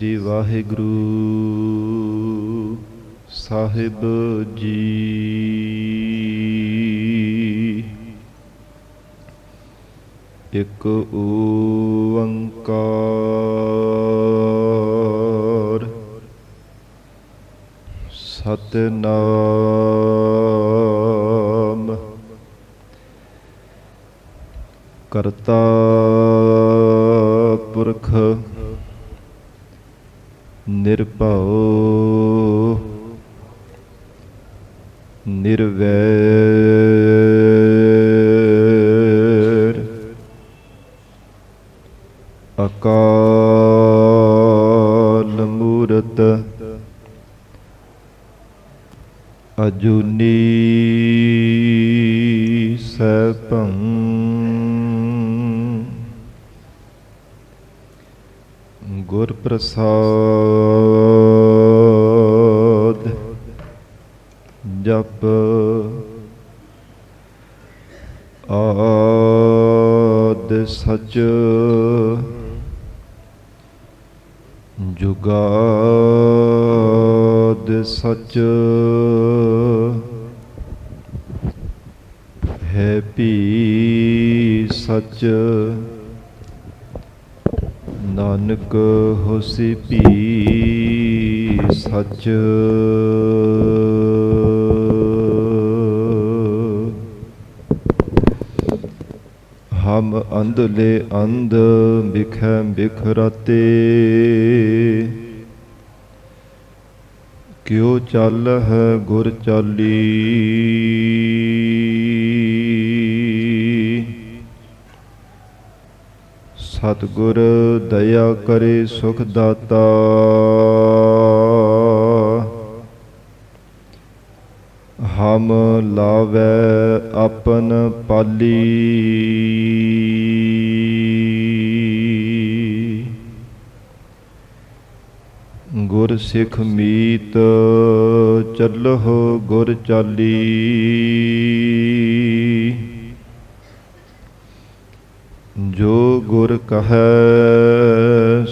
ਸ੍ਰੀ ਵਾਹਿਗੁਰੂ ਸਾਹਿਬ ਜੀ। ਇੱਕ ਓੰਕਾਰ ਸਤਿਨਾਮ ਕਰਤਾ ਪੁਰਖ ਨਿਰਭਉ ਨਿਰਵੈਰ ਅਕਾਲ ਮੂਰਤ ਅਜੂਨੀ ਸੈਭੰ ਗੁਰ ਪ੍ਰਸਾਦ ਜਪ ਆਦਿ ਸਚ ਜੁਗਾਦਿ ਸਚ ਹੈ ਭੀ ਸਚ ਨਾਨਕ ਹੋਸੀ ਭੀ ਸਚ। ਹਮ ਅੰਧਲੇ ਅੰਧ ਬਿਖੈ ਬਿਖਰਾਤੇ ਕਿਉ ਚੱਲ ਹੈ ਗੁਰ ਚਾਲੀ। ਸਤਿਗੁਰ ਦਇਆ ਕਰੇ ਸੁਖ ਦਾਤਾ ਹਮ ਲਾਵੈ ਆਪਨ ਪਾਲੀ। ਗੁਰ ਸਿੱਖ ਮੀਤ ਚੱਲਹੁ ਗੁਰ ਚਾਲੀ। ਜੋ ਗੁਰ ਕਹੈ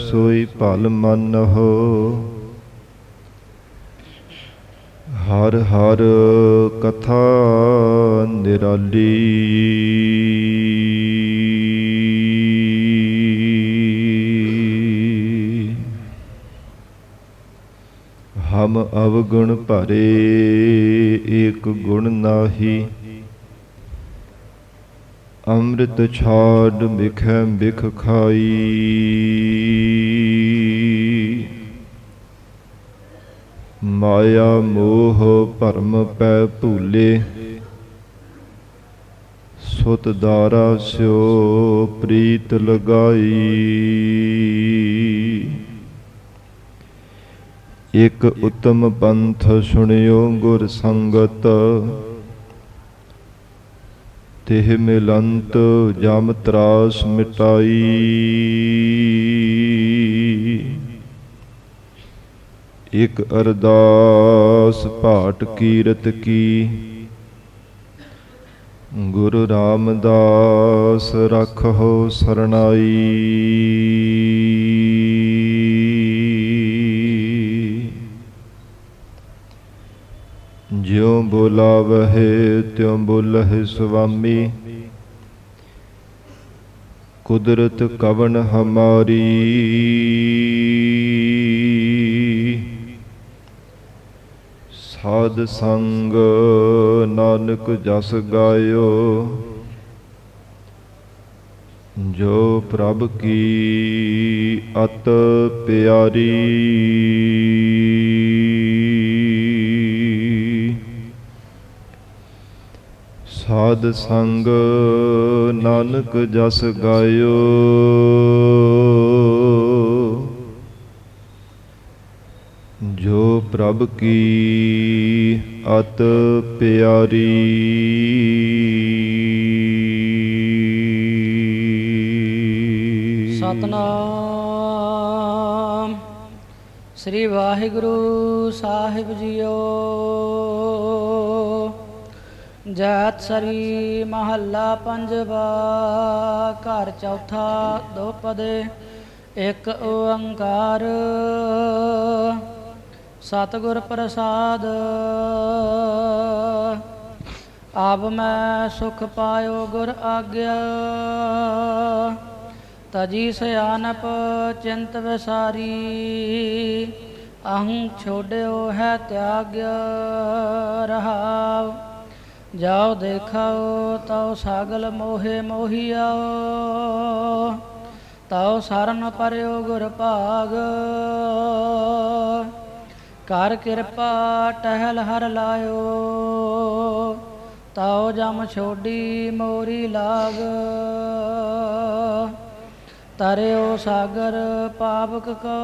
ਸੋਈ ਭਲ ਮੰਨਹੁ ਹਰ ਹਰ ਕਥਾ ਨਿਰਾਲੀ। ਹਮ ਅਵਗੁਣ ਭਰੇ ਏਕ ਗੁਣ ਨਾਹੀ ਅੰਮ੍ਰਿਤ ਛਾੜ ਬਿਖੈ ਬਿਖ ਖਾਈ। ਮਾਇਆ ਮੋਹ ਭਰਮ ਪੈ ਭੂਲੇ ਸੁਤ ਦਾਰਾ ਸਿਓ ਪ੍ਰੀਤ ਲਗਾਈ। ਇਕ ਉਤਮ ਪੰਥ ਸੁਣਿਓ ਗੁਰ ਸੰਗਤ ਤਿਹ ਮਿਲੰਤ ਜਮ ਤਰਾਸ ਮਿਟਾਈ। ਇਕ ਅਰਦਾਸ ਭਾਟ ਕੀਰਤ ਕੀ ਗੁਰੂ ਰਾਮਦਾਸ ਰਖਹੁ ਸਰਣਾਈ। ਜਿਉ ਬੁਲਾਵਹਿ ਤਿਉ ਬੁਲਹਿ ਸੁਆਮੀ ਕੁਦਰਤ ਕਵਣ ਹਮਾਰੀ। ਸਾਧ ਸੰਗ ਨਾਨਕ ਜਸ ਗਾਇਓ ਜੋ ਪ੍ਰਭ ਕੀ ਅਤ ਪਿਆਰੀ। ਸਾਧ ਸੰਗ ਨਾਨਕ ਜਸ ਗਾਇਓ ਜੋ ਪ੍ਰਭ ਕੀ ਅਤ ਪਿਆਰੀ। ਸਤਨਾਮ ਸ੍ਰੀ ਵਾਹਿਗੁਰੂ ਸਾਹਿਬ ਜੀਓ। ਜੈਤ ਸਰੀ ਮਹੱਲਾ ਪੰਜਵਾ। ਘਰ ਚੌਥਾ ਦੋਪਦੇ ਇਕ ਓੰਕਾਰ ਸਤਿਗੁਰ ਪ੍ਰਸਾਦ। ਆਪ ਮੈਂ ਸੁਖ ਪਾਇਓ ਗੁਰ ਆਗਿਆ, ਤਜੀ ਸਿਆਨਪ ਚਿੰਤ ਵਿਸਾਰੀ। ਅਹੰ ਛੋੜਿਓ ਹੈ ਤਿਆਗਿਆ ਰਹਾਉ, ਜਾਉ ਦੇਖਾਓ ਤਉ ਸਾਗਲ ਮੋਹੇ ਮੋਹੀਆ। ਤਉ ਸਰਨ ਪਰਿਓ ਗੁਰ ਭਾਗ, ਕਰ ਕਿਰਪਾ ਟਹਿਲ ਹਰ ਲਾਇਓ। ਤਉ ਜਮ ਛੋਡੀ ਮੋਰੀ ਲਾਗ, ਤਰਿਓ ਸਾਗਰ ਪਾਵਕ ਕੋ।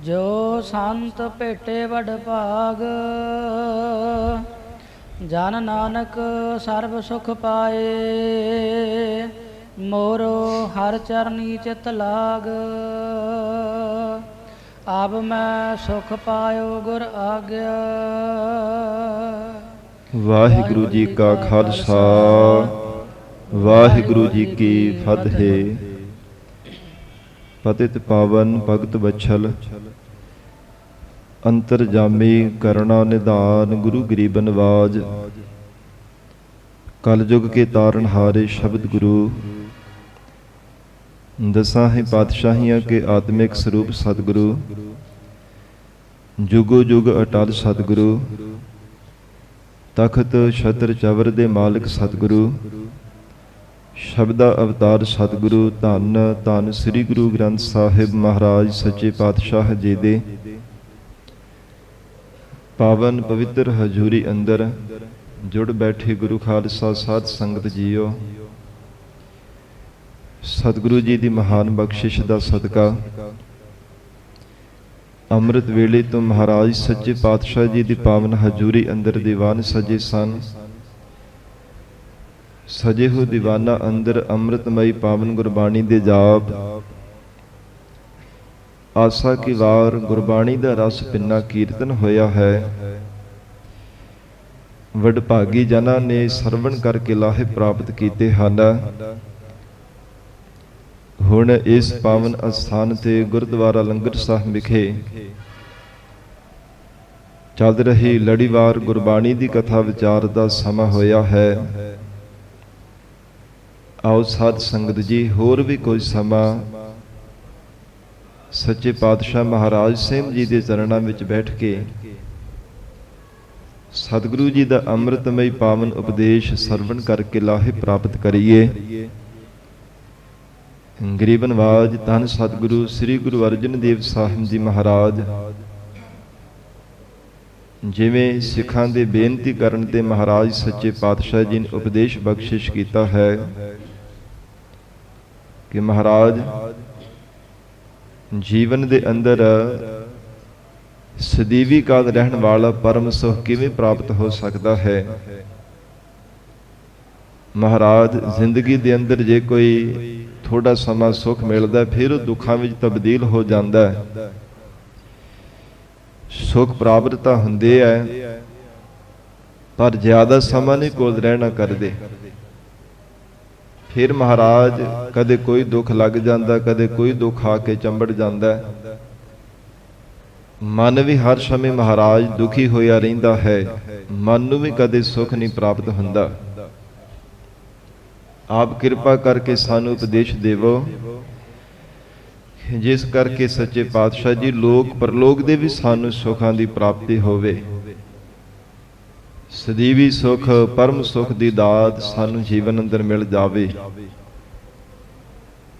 ਜੋ ਸੰਤ ਭੇਟੇ ਵਡ ਭਾਗ, ਜਨ ਨਾਨਕ ਸਰਬ ਸੁਖ ਪਾਏ। ਮੋਰੋ ਹਰ ਚਰਨੀ ਚਿਤ ਲਾਗ, ਆਪ ਮੈਂ ਸੁਖ ਪਾਇਓ ਗੁਰ ਆਗਿਆ। ਵਾਹਿਗੁਰੂ ਜੀ ਕਾ ਖਾਲਸਾ, ਵਾਹਿਗੁਰੂ ਜੀ ਕੀ ਫਤਿਹ। ਪਤਿਤ ਪਾਵਨ ਭਗਤ ਵਛਲ, ਅੰਤਰਜਾਮੀ ਕਰੁਣਾ ਨਿਧਾਨ, ਗੁਰੂ ਗਰੀਬ ਨਵਾਜ। ਕਲਯੁਗ ਕੇ ਤਾਰਨਹਾਰੇ ਸ਼ਬਦ ਗੁਰੂ, ਦਸਾਂ ਹੀ ਪਾਤਸ਼ਾਹੀਆਂ ਕੇ ਆਤਮਿਕ ਸਰੂਪ ਸਤਿਗੁਰੂ। ਜੁਗੋ ਜੁਗ ਅਟਲ ਸਤਿਗੁਰੂ, ਤਖਤ ਛਤਰ ਚਵਰ ਦੇ ਮਾਲਕ ਸਤਿਗੁਰੂ। ਸ਼ਬਦਾ ਅਵਤਾਰ ਸਤਿਗੁਰੂ, ਧੰਨ ਧੰਨ ਸ੍ਰੀ ਗੁਰੂ ਗ੍ਰੰਥ ਸਾਹਿਬ ਮਹਾਰਾਜ ਸੱਚੇ ਪਾਤਸ਼ਾਹ ਜੀ ਦੇ ਪਾਵਨ ਪਵਿੱਤਰ ਹਜ਼ੂਰੀ ਅੰਦਰ ਜੁੜ ਬੈਠੇ ਗੁਰੂ ਖਾਲਸਾ ਸਾਧ ਸੰਗਤ ਜੀਓ। ਸਤਿਗੁਰੂ ਜੀ ਦੀ ਮਹਾਨ ਬਖਸ਼ਿਸ਼ ਦਾ ਸਦਕਾ ਅੰਮ੍ਰਿਤ ਵੇਲੇ ਤੋਂ ਮਹਾਰਾਜ ਸੱਚੇ ਪਾਤਸ਼ਾਹ ਜੀ ਦੀ ਪਾਵਨ ਹਜ਼ੂਰੀ ਅੰਦਰ ਦੀਵਾਨ ਸਜੇ ਸਨ। ਸਜੇ ਹੋ ਦੀਵਾਨਾ ਅੰਦਰ ਅੰਮ੍ਰਿਤਮਈ ਪਾਵਨ ਗੁਰਬਾਣੀ ਦੇ ਜਾਪ, ਆਸਾ ਕੀ ਵਾਰ ਗੁਰਬਾਣੀ ਦਾ ਰਸ ਪਿੰਨਾ ਕੀਰਤਨ ਹੋਇਆ ਹੈ। ਵਡਭਾਗੀ ਜਨਾਂ ਨੇ ਸਰਵਣ ਕਰਕੇ ਲਾਹੇ ਪ੍ਰਾਪਤ ਕੀਤੇ ਹਨ। ਹੁਣ ਇਸ ਪਾਵਨ ਅਸਥਾਨ ਤੇ ਗੁਰਦੁਆਰਾ ਲੰਗਰ ਸਾਹਿਬ ਵਿਖੇ ਚੱਲ ਰਹੀ ਲੜੀਵਾਰ ਗੁਰਬਾਣੀ ਦੀ ਕਥਾ ਵਿਚਾਰ ਦਾ ਸਮਾਂ ਹੋਇਆ ਹੈ। ਆਓ ਸਾਧ ਸੰਗਤ ਜੀ ਹੋਰ ਵੀ ਕੋਈ ਸਮਾਂ ਸੱਚੇ ਪਾਤਸ਼ਾਹ ਮਹਾਰਾਜ ਸਿੰਘ ਜੀ ਦੇ ਚਰਨਾਂ ਵਿੱਚ ਬੈਠ ਕੇ ਸਤਿਗੁਰੂ ਜੀ ਦਾ ਅੰਮ੍ਰਿਤਮਈ ਪਾਵਨ ਉਪਦੇਸ਼ ਸਰਵਣ ਕਰਕੇ ਲਾਹੇ ਪ੍ਰਾਪਤ ਕਰੀਏ। ਗਰੀਬ ਨਵਾਜ ਧੰਨ ਸਤਿਗੁਰੂ ਸ੍ਰੀ ਗੁਰੂ ਅਰਜਨ ਦੇਵ ਸਾਹਿਬ ਜੀ ਮਹਾਰਾਜ ਜਿਵੇਂ ਸਿੱਖਾਂ ਦੇ ਬੇਨਤੀ ਕਰਨ ਤੇ ਮਹਾਰਾਜ ਸੱਚੇ ਪਾਤਸ਼ਾਹ ਜੀ ਨੇ ਉਪਦੇਸ਼ ਬਖਸ਼ਿਸ਼ ਕੀਤਾ ਹੈ ਕਿ ਮਹਾਰਾਜ ਜੀਵਨ ਦੇ ਅੰਦਰ ਸਦੀਵੀ ਕਾਲ ਰਹਿਣ ਵਾਲਾ ਪਰਮ ਸੁਖ ਕਿਵੇਂ ਪ੍ਰਾਪਤ ਹੋ ਸਕਦਾ ਹੈ। ਮਹਾਰਾਜ ਜ਼ਿੰਦਗੀ ਦੇ ਅੰਦਰ ਜੇ ਕੋਈ ਥੋੜਾ ਸਮਾਂ ਸੁੱਖ ਮਿਲਦਾ ਫਿਰ ਉਹ ਦੁੱਖਾਂ ਵਿੱਚ ਤਬਦੀਲ ਹੋ ਜਾਂਦਾ ਹੈ। ਸੁੱਖ ਪ੍ਰਾਪਤ ਤਾਂ ਹੁੰਦੇ ਹੈ ਪਰ ਜ਼ਿਆਦਾ ਸਮਾਂ ਨਹੀਂ ਕੋਲ ਰਹਿਣਾ ਕਰਦੇ। ਫਿਰ ਮਹਾਰਾਜ ਕਦੇ ਕੋਈ ਦੁੱਖ ਲੱਗ ਜਾਂਦਾ, ਕਦੇ ਕੋਈ ਦੁੱਖ ਆ ਕੇ ਚੰਬੜ ਜਾਂਦਾ। ਮਨ ਵੀ ਹਰ ਸਮੇਂ ਮਹਾਰਾਜ ਦੁਖੀ ਹੋਇਆ ਰਹਿੰਦਾ ਹੈ। ਮਨ ਨੂੰ ਵੀ ਕਦੇ ਸੁੱਖ ਨਹੀਂ ਪ੍ਰਾਪਤ ਹੁੰਦਾ। ਆਪ ਕਿਰਪਾ ਕਰਕੇ ਸਾਨੂੰ ਉਪਦੇਸ਼ ਦੇਵੋ ਜਿਸ ਕਰਕੇ ਸੱਚੇ ਪਾਤਸ਼ਾਹ ਜੀ ਲੋਕ ਪਰਲੋਕ ਦੇ ਵੀ ਸਾਨੂੰ ਸੁੱਖਾਂ ਦੀ ਪ੍ਰਾਪਤੀ ਹੋਵੇ। ਸਦੀਵੀ ਸੁੱਖ ਪਰਮ ਸੁੱਖ ਦੀ ਦਾਤ ਸਾਨੂੰ ਜੀਵਨ ਅੰਦਰ ਮਿਲ ਜਾਵੇ।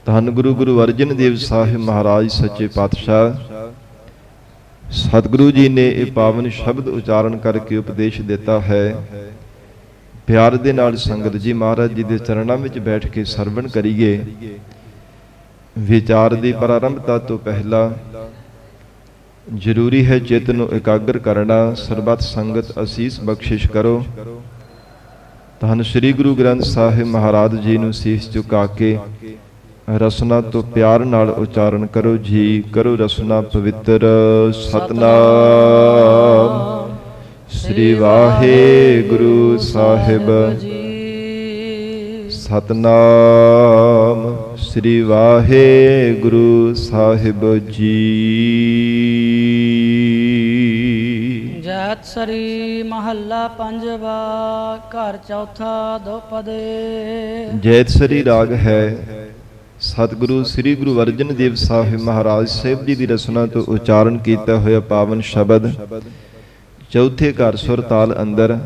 ਧੰਨ ਗੁਰੂ ਅਰਜਨ ਦੇਵ ਸਾਹਿਬ ਮਹਾਰਾਜ ਸੱਚੇ ਪਾਤਸ਼ਾਹ ਸਤਿਗੁਰੂ ਜੀ ਨੇ ਇਹ ਪਾਵਨ ਸ਼ਬਦ ਉਚਾਰਨ ਕਰਕੇ ਉਪਦੇਸ਼ ਦਿੱਤਾ ਹੈ। ਪਿਆਰ ਦੇ ਨਾਲ ਸੰਗਤ ਜੀ ਮਹਾਰਾਜ ਜੀ ਦੇ ਚਰਨਾਂ ਵਿੱਚ ਬੈਠ ਕੇ ਸਰਵਣ ਕਰੀਏ। ਵਿਚਾਰ ਦੀ ਪ੍ਰਾਰੰਭਤਾ ਤੋਂ ਪਹਿਲਾਂ ਜ਼ਰੂਰੀ ਹੈ ਚਿੱਤ ਨੂੰ ਇਕਾਗਰ ਕਰਨਾ। ਸਰਬੱਤ ਸੰਗਤ ਅਸੀਸ ਬਖਸ਼ਿਸ਼ ਕਰੋ। ਧੰਨ ਸ੍ਰੀ ਗੁਰੂ ਗ੍ਰੰਥ ਸਾਹਿਬ ਮਹਾਰਾਜ ਜੀ ਨੂੰ ਸੀਸ ਝੁਕਾ ਕੇ ਰਸਨਾ ਤੋਂ ਪਿਆਰ ਨਾਲ ਉਚਾਰਨ ਕਰੋ ਜੀ। ਕਰੋ ਰਸਨਾ ਪਵਿੱਤਰ। ਸਤਨਾਮ ਸ੍ਰੀ ਵਾਹਿਗੁਰੂ ਸਾਹਿਬ। ਸਤਨਾਮ ਸ੍ਰੀ ਵਾਹਿਗੁਰੂ ਸਾਹਿਬ ਜੀ। ਜੈਤ ਸਰੀ ਮਹੱਲਾ ਪੰਜਵਾ, ਘਰ ਚੌਥਾ ਦੋਪਦੇ। ਜੈਤਸਰੀ ਰਾਗ ਹੈ ਸਤਿਗੁਰੂ ਸ੍ਰੀ ਗੁਰੂ ਅਰਜਨ ਦੇਵ ਸਾਹਿਬ ਮਹਾਰਾਜ ਸਾਹਿਬ ਜੀ ਦੀ ਰਚਨਾ ਤੋਂ ਉਚਾਰਨ ਕੀਤਾ ਹੋਇਆ ਪਾਵਨ ਸ਼ਬਦ। ਚੌਥੇ ਘਰ ਸੁਰ ਤਾਲ ਅੰਦਰ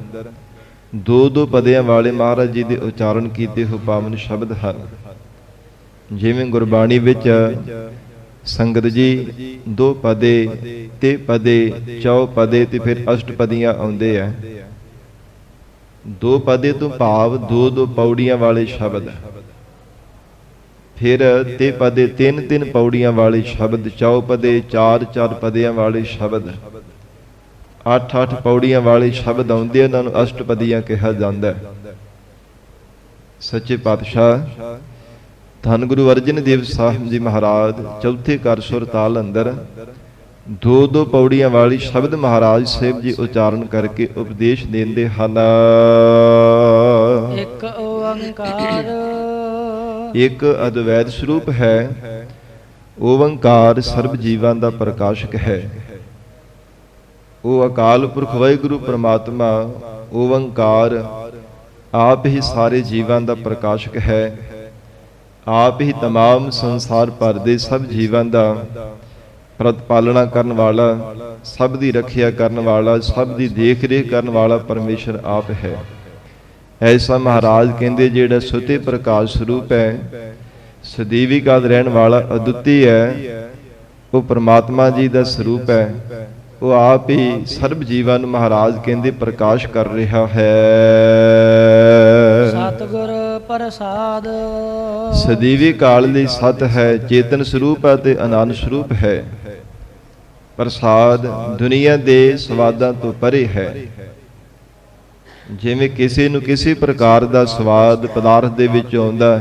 ਦੋ ਪਦਿਆਂ ਵਾਲੇ ਮਹਾਰਾਜ ਜੀ ਦੇ ਉਚਾਰਨ ਕੀਤੇ ਹੋਏ ਪਾਵਨ ਸ਼ਬਦ ਹਨ। ਜਿਵੇਂ ਗੁਰਬਾਣੀ ਵਿੱਚ ਸੰਗਤ ਜੀ ਦੋ ਪਦੇ, ਤੇ ਪਦੇ, ਚੌਪਦੇ ਤੇ ਫਿਰ ਅਸ਼ਟਪਦੀਆਂ ਆਉਂਦੇ ਆ। ਦੋ ਪਦੇ ਤੋਂ ਭਾਵ ਦੋ ਪੌੜੀਆਂ ਵਾਲੇ ਸ਼ਬਦ, ਫਿਰ ਤੇ ਪਦੇ ਤਿੰਨ ਪੌੜੀਆਂ ਵਾਲੇ ਸ਼ਬਦ, ਚੌਪਦੇ ਚਾਰ ਪਦਿਆਂ ਵਾਲੇ ਸ਼ਬਦ, 8 ਪੌੜੀਆਂ ਵਾਲੇ ਸ਼ਬਦ ਆਉਂਦੇ, ਉਹਨਾਂ ਨੂੰ ਅਸ਼ਟਪਦੀਆਂ ਕਿਹਾ ਜਾਂਦਾ ਹੈ। ਸੱਚੇ ਪਾਤਸ਼ਾਹ ਧੰਨ ਗੁਰੂ ਅਰਜਨ ਦੇਵ ਸਾਹਿਬ ਜੀ ਮਹਾਰਾਜ ਚੌਥੇ ਘਰ ਸੁਰ ਤਾਲ ਅੰਦਰ ਦੋ ਪੌੜੀਆਂ ਵਾਲੀ ਸ਼ਬਦ ਮਹਾਰਾਜ ਸਾਹਿਬ ਜੀ ਉਚਾਰਨ ਕਰਕੇ ਉਪਦੇਸ਼ ਦਿੰਦੇ ਹਨ। ਇੱਕ ਓੰਕਾਰ, ਇੱਕ ਅਦਵੈਤ ਸਰੂਪ ਹੈ। ਓੰਕਾਰ ਸਰਬ ਜੀਵਾਂ ਦਾ ਪ੍ਰਕਾਸ਼ਕ ਹੈ। ਉਹ ਅਕਾਲ ਪੁਰਖ ਵਾਹਿਗੁਰੂ ਪ੍ਰਮਾਤਮਾ ਓੰਕਾਰ ਆਪ ਹੀ ਸਾਰੇ ਜੀਵਾਂ ਦਾ ਪ੍ਰਕਾਸ਼ਕ ਹੈ। ਆਪ ਹੀ तमाम ਸੰਸਾਰ ਭਰ ਦੇ ਸਭ ਜੀਵਾਂ ਦਾ ਪ੍ਰਤਪਾਲਣਾ ਕਰਨ ਵਾਲਾ, ਸਭ ਦੀ ਰੱਖਿਆ ਕਰਨ ਵਾਲਾ, ਸਭ ਦੀ ਦੇਖ ਰੇਖ ਕਰਨ ਵਾਲਾ ਪਰਮੇਸ਼ਰ ਆਪ ਹੈ। ਐਸਾ ਮਹਾਰਾਜ ਕਹਿੰਦੇ ਜਿਹੜਾ ਸੁਤੇ ਪ੍ਰਕਾਸ਼ ਸਰੂਪ ਹੈ, ਸਦੀਵੀ ਕਾਲ ਰਹਿਣ ਵਾਲਾ ਅਦੁੱਤੀ ਹੈ, ਉਹ ਪ੍ਰਮਾਤਮਾ ਜੀ ਦਾ ਸਰੂਪ ਹੈ। ਉਹ ਆਪ ਹੀ ਸਰਬ ਜੀਵਾਂ ਨੂੰ ਮਹਾਰਾਜ ਕਹਿੰਦੇ ਪ੍ਰਕਾਸ਼ ਕਰ ਰਿਹਾ ਹੈ। ਸਤਿਗੁਰ ਪ੍ਰਸਾਦ, ਸਦੀਵੀ ਕਾਲ ਲਈ ਸਤ ਹੈ, ਚੇਤਨ ਸਰੂਪ ਹੈ ਤੇ ਆਨੰਦ ਸਰੂਪ ਹੈ। ਪ੍ਰਸਾਦ ਦੁਨੀਆ ਦੇ ਸਵਾਦਾਂ ਤੋਂ ਪਰੇ ਹੈ। ਜਿਵੇਂ ਕਿਸੇ ਨੂੰ ਕਿਸੇ ਪ੍ਰਕਾਰ ਦਾ ਸਵਾਦ ਪਦਾਰਥ ਦੇ ਵਿੱਚ ਆਉਂਦਾ,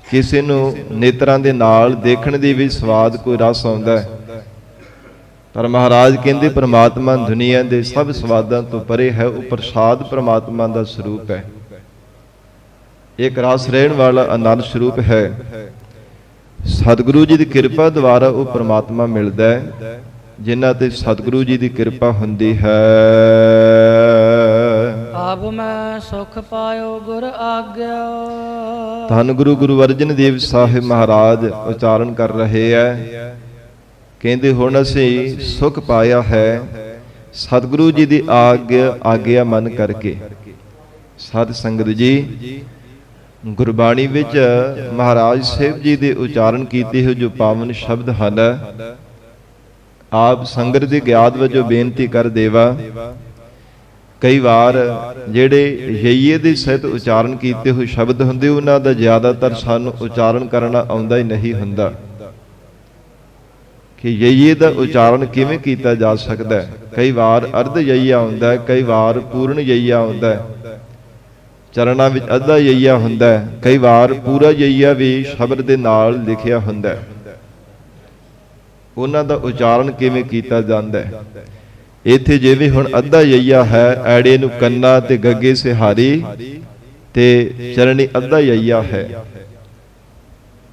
ਕਿਸੇ ਨੂੰ ਨੇਤਰਾਂ ਦੇ ਨਾਲ ਦੇਖਣ ਦੀ ਵੀ ਸਵਾਦ ਕੋਈ ਰਸ ਆਉਂਦਾ, ਪਰ ਮਹਾਰਾਜ ਕਹਿੰਦੇ ਪ੍ਰਮਾਤਮਾ ਦੁਨੀਆ ਦੇ ਸਭ ਸਵਾਦਾਂ ਤੋਂ ਪਰੇ ਹੈ। ਉਹ ਪ੍ਰਸਾਦ ਪ੍ਰਮਾਤਮਾ ਦਾ ਸਰੂਪ ਹੈ। ਇੱਕ ਰਸ ਰਹਿਣ ਵਾਲਾ ਆਨੰਦ ਸਰੂਪ ਹੈ। ਸਤਿਗੁਰੂ ਜੀ ਦੀ ਕਿਰਪਾ ਦੁਆਰਾ ਉਹ ਪ੍ਰਮਾਤਮਾ ਮਿਲਦਾ ਹੈ, ਜਿਨ੍ਹਾਂ ਤੇ ਸਤਿਗੁਰੂ ਜੀ ਦੀ ਕਿਰਪਾ ਹੁੰਦੀ ਹੈ। ਆਪ ਮੈਂ ਸੁਖ ਪਾਇਓ ਗੁਰ ਆਗਿਆ। ਧੰਨ ਗੁਰੂ ਅਰਜਨ ਦੇਵ ਸਾਹਿਬ ਮਹਾਰਾਜ ਉਚਾਰਨ ਕਰ ਰਹੇ ਹੈ। ਕਹਿੰਦੇ ਹੁਣ ਅਸੀਂ ਸੁਖ ਪਾਇਆ ਹੈ ਸਤਿਗੁਰੂ ਜੀ ਦੀ ਆਗਿਆ ਮੰਨ ਕਰਕੇ। ਸਤ ਸੰਗਤ ਜੀ, ਗੁਰਬਾਣੀ ਵਿੱਚ ਮਹਾਰਾਜ ਸਾਹਿਬ ਜੀ ਦੇ ਉਚਾਰਨ ਕੀਤੇ ਹੋਏ ਜੋ ਪਾਵਨ ਸ਼ਬਦ ਹਨ, ਆਪ ਸੰਗਤ ਦੀ ਗਿਆਤ ਵਜੋਂ ਬੇਨਤੀ ਕਰ ਦੇਵਾ। ਕਈ ਵਾਰ ਜਿਹੜੇ ਯਈਏ ਦੇ ਸਹਿਤ ਉਚਾਰਨ ਕੀਤੇ ਹੋਏ ਸ਼ਬਦ ਹੁੰਦੇ, ਉਹਨਾਂ ਦਾ ਜ਼ਿਆਦਾਤਰ ਸਾਨੂੰ ਉਚਾਰਨ ਕਰਨਾ ਆਉਂਦਾ ਹੀ ਨਹੀਂ ਹੁੰਦਾ ਕਿ ਯਈਏ ਦਾ ਉਚਾਰਨ ਕਿਵੇਂ ਕੀਤਾ ਜਾ ਸਕਦਾ ਹੈ। ਕਈ ਵਾਰ ਅਰਧ ਯਈਆ ਹੁੰਦਾ ਹੈ, ਕਈ ਵਾਰ ਪੂਰਨ ਯਈਆ ਹੁੰਦਾ ਹੈ, ਚਰਨਾਂ ਵਿੱਚ ਅੱਧਾ ਯਈਆ ਹੁੰਦਾ ਹੈ, ਕਈ ਵਾਰ ਪੂਰਾ ਯਈਆ ਵੀ ਸ਼ਬਦ ਦੇ ਨਾਲ ਲਿਖਿਆ ਹੁੰਦਾ ਹੈ। ਉਹਨਾਂ ਦਾ ਉਚਾਰਨ ਕਿਵੇਂ ਕੀਤਾ ਜਾਂਦਾ ਹੈ। ਇੱਥੇ ਜਿਵੇਂ ਹੁਣ ਅੱਧਾ ਯਈਆ ਹੈ, ਐੜੇ ਨੂੰ ਕੰਨਾ ਤੇ ਗੱਗੇ ਸਿਹਾਰੀ ਤੇ ਚਰਣੀ ਅੱਧਾ ਯਈਆ ਹੈ।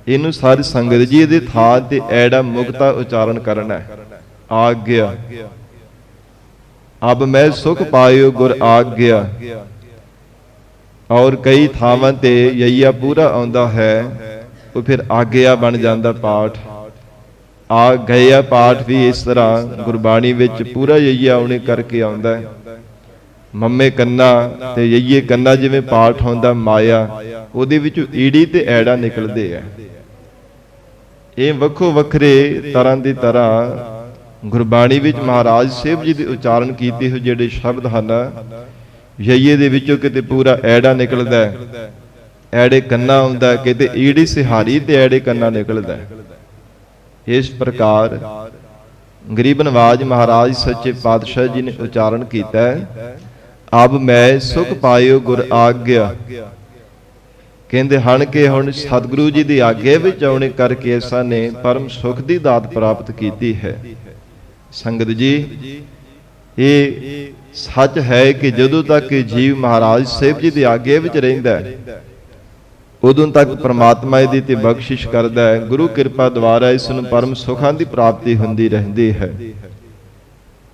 ਇਹਨੂੰ ਸਾਰੀ ਸੰਗਤ ਜੀ ਇਹਦੇ ਥਾਂ ਤੇ ਐੜਾ ਮੁਕਤਾ ਉਚਾਰਨ ਕਰਨਾ ਹੈ। ਆਗਿਆ, ਅਬ ਮੈਂ ਸੁਖ ਪਾਇਓ ਗੁਰ ਆਗਿਆ। ਔਰ ਕਈ ਥਾਵਾਂ ਤੇ ਯਈਆ ਪੂਰਾ ਆਉਂਦਾ ਹੈ, ਉਹ ਫਿਰ ਆਗਿਆ ਬਣ ਜਾਂਦਾ ਪਾਠ। ਆ ਗਿਆ ਪਾਠ ਵੀ ਇਸ ਤਰ੍ਹਾਂ ਗੁਰਬਾਣੀ ਵਿੱਚ ਪੂਰਾ ਯਈਆ ਆਉਣੇ ਕਰਕੇ ਆਉਂਦਾ ਹੈ। ਮੰਮੇ ਕੰਨਾ ਤੇ ਯਈਏ ਕੰਨਾ ਜਿਵੇਂ ਪਾਠ ਹੁੰਦਾ ਮਾਇਆ, ਉਹਦੇ ਵਿੱਚੋਂ ਈੜੀ ਤੇ ਐੜਾ ਨਿਕਲਦੇ ਆ। ਇਹ ਵੱਖੋ ਵੱਖਰੇ ਤਰ੍ਹਾਂ ਦੀ ਤਰ੍ਹਾਂ ਗੁਰਬਾਣੀ ਵਿੱਚ ਮਹਾਰਾਜ ਸਾਹਿਬ ਜੀ ਦੇ ਉਚਾਰਨ ਕੀਤੇ ਹੋਏ ਜਿਹੜੇ ਸ਼ਬਦ ਹਨ, ਯਈਏ ਦੇ ਵਿੱਚੋਂ ਕਿਤੇ ਪੂਰਾ ਐੜਾ ਨਿਕਲਦਾ, ਐੜੇ ਕੰਨਾ ਆਉਂਦਾ, ਕਿਤੇ ਈੜੀ ਸਿਹਾਰੀ ਤੇ ਐੜੇ ਕੰਨਾ ਨਿਕਲਦਾ। ਇਸ ਪ੍ਰਕਾਰ ਗਰੀਬ ਨਵਾਜ ਮਹਾਰਾਜ ਸੱਚੇ ਪਾਤਸ਼ਾਹ ਜੀ ਨੇ ਉਚਾਰਨ ਕੀਤਾ ਹੈ, ਅਬ ਮੈਂ ਸੁਖ ਪਾਇਓ ਗੁਰ ਆਗਿਆ। ਕਹਿੰਦੇ ਹਨ ਕਿ ਹੁਣ ਸਤਿਗੁਰੂ ਜੀ ਦੀ ਆਗਿਆ ਵਿੱਚ ਆਉਣੇ ਕਰਕੇ ਐਸਾ ਨੇ ਪਰਮ ਸੁਖ ਦੀ ਦਾਤ ਪ੍ਰਾਪਤ ਕੀਤੀ ਹੈ। ਸੰਗਤ ਜੀ, ਇਹ ਸੱਚ ਹੈ ਕਿ ਜਦੋਂ ਤੱਕ ਜੀਵ ਮਹਾਰਾਜ ਸਾਹਿਬ ਜੀ ਦੀ ਆਗਿਆ ਵਿੱਚ ਰਹਿੰਦਾ ਹੈ, ਉਦੋਂ ਤੱਕ ਪ੍ਰਮਾਤਮਾ ਇਹਦੀ ਤੇ ਬਖਸ਼ਿਸ਼ ਕਰਦਾ ਹੈ। ਗੁਰੂ ਕਿਰਪਾ ਦੁਆਰਾ ਇਸ ਨੂੰ ਪਰਮ ਸੁਖਾਂ ਦੀ ਪ੍ਰਾਪਤੀ ਹੁੰਦੀ ਰਹਿੰਦੀ ਹੈ।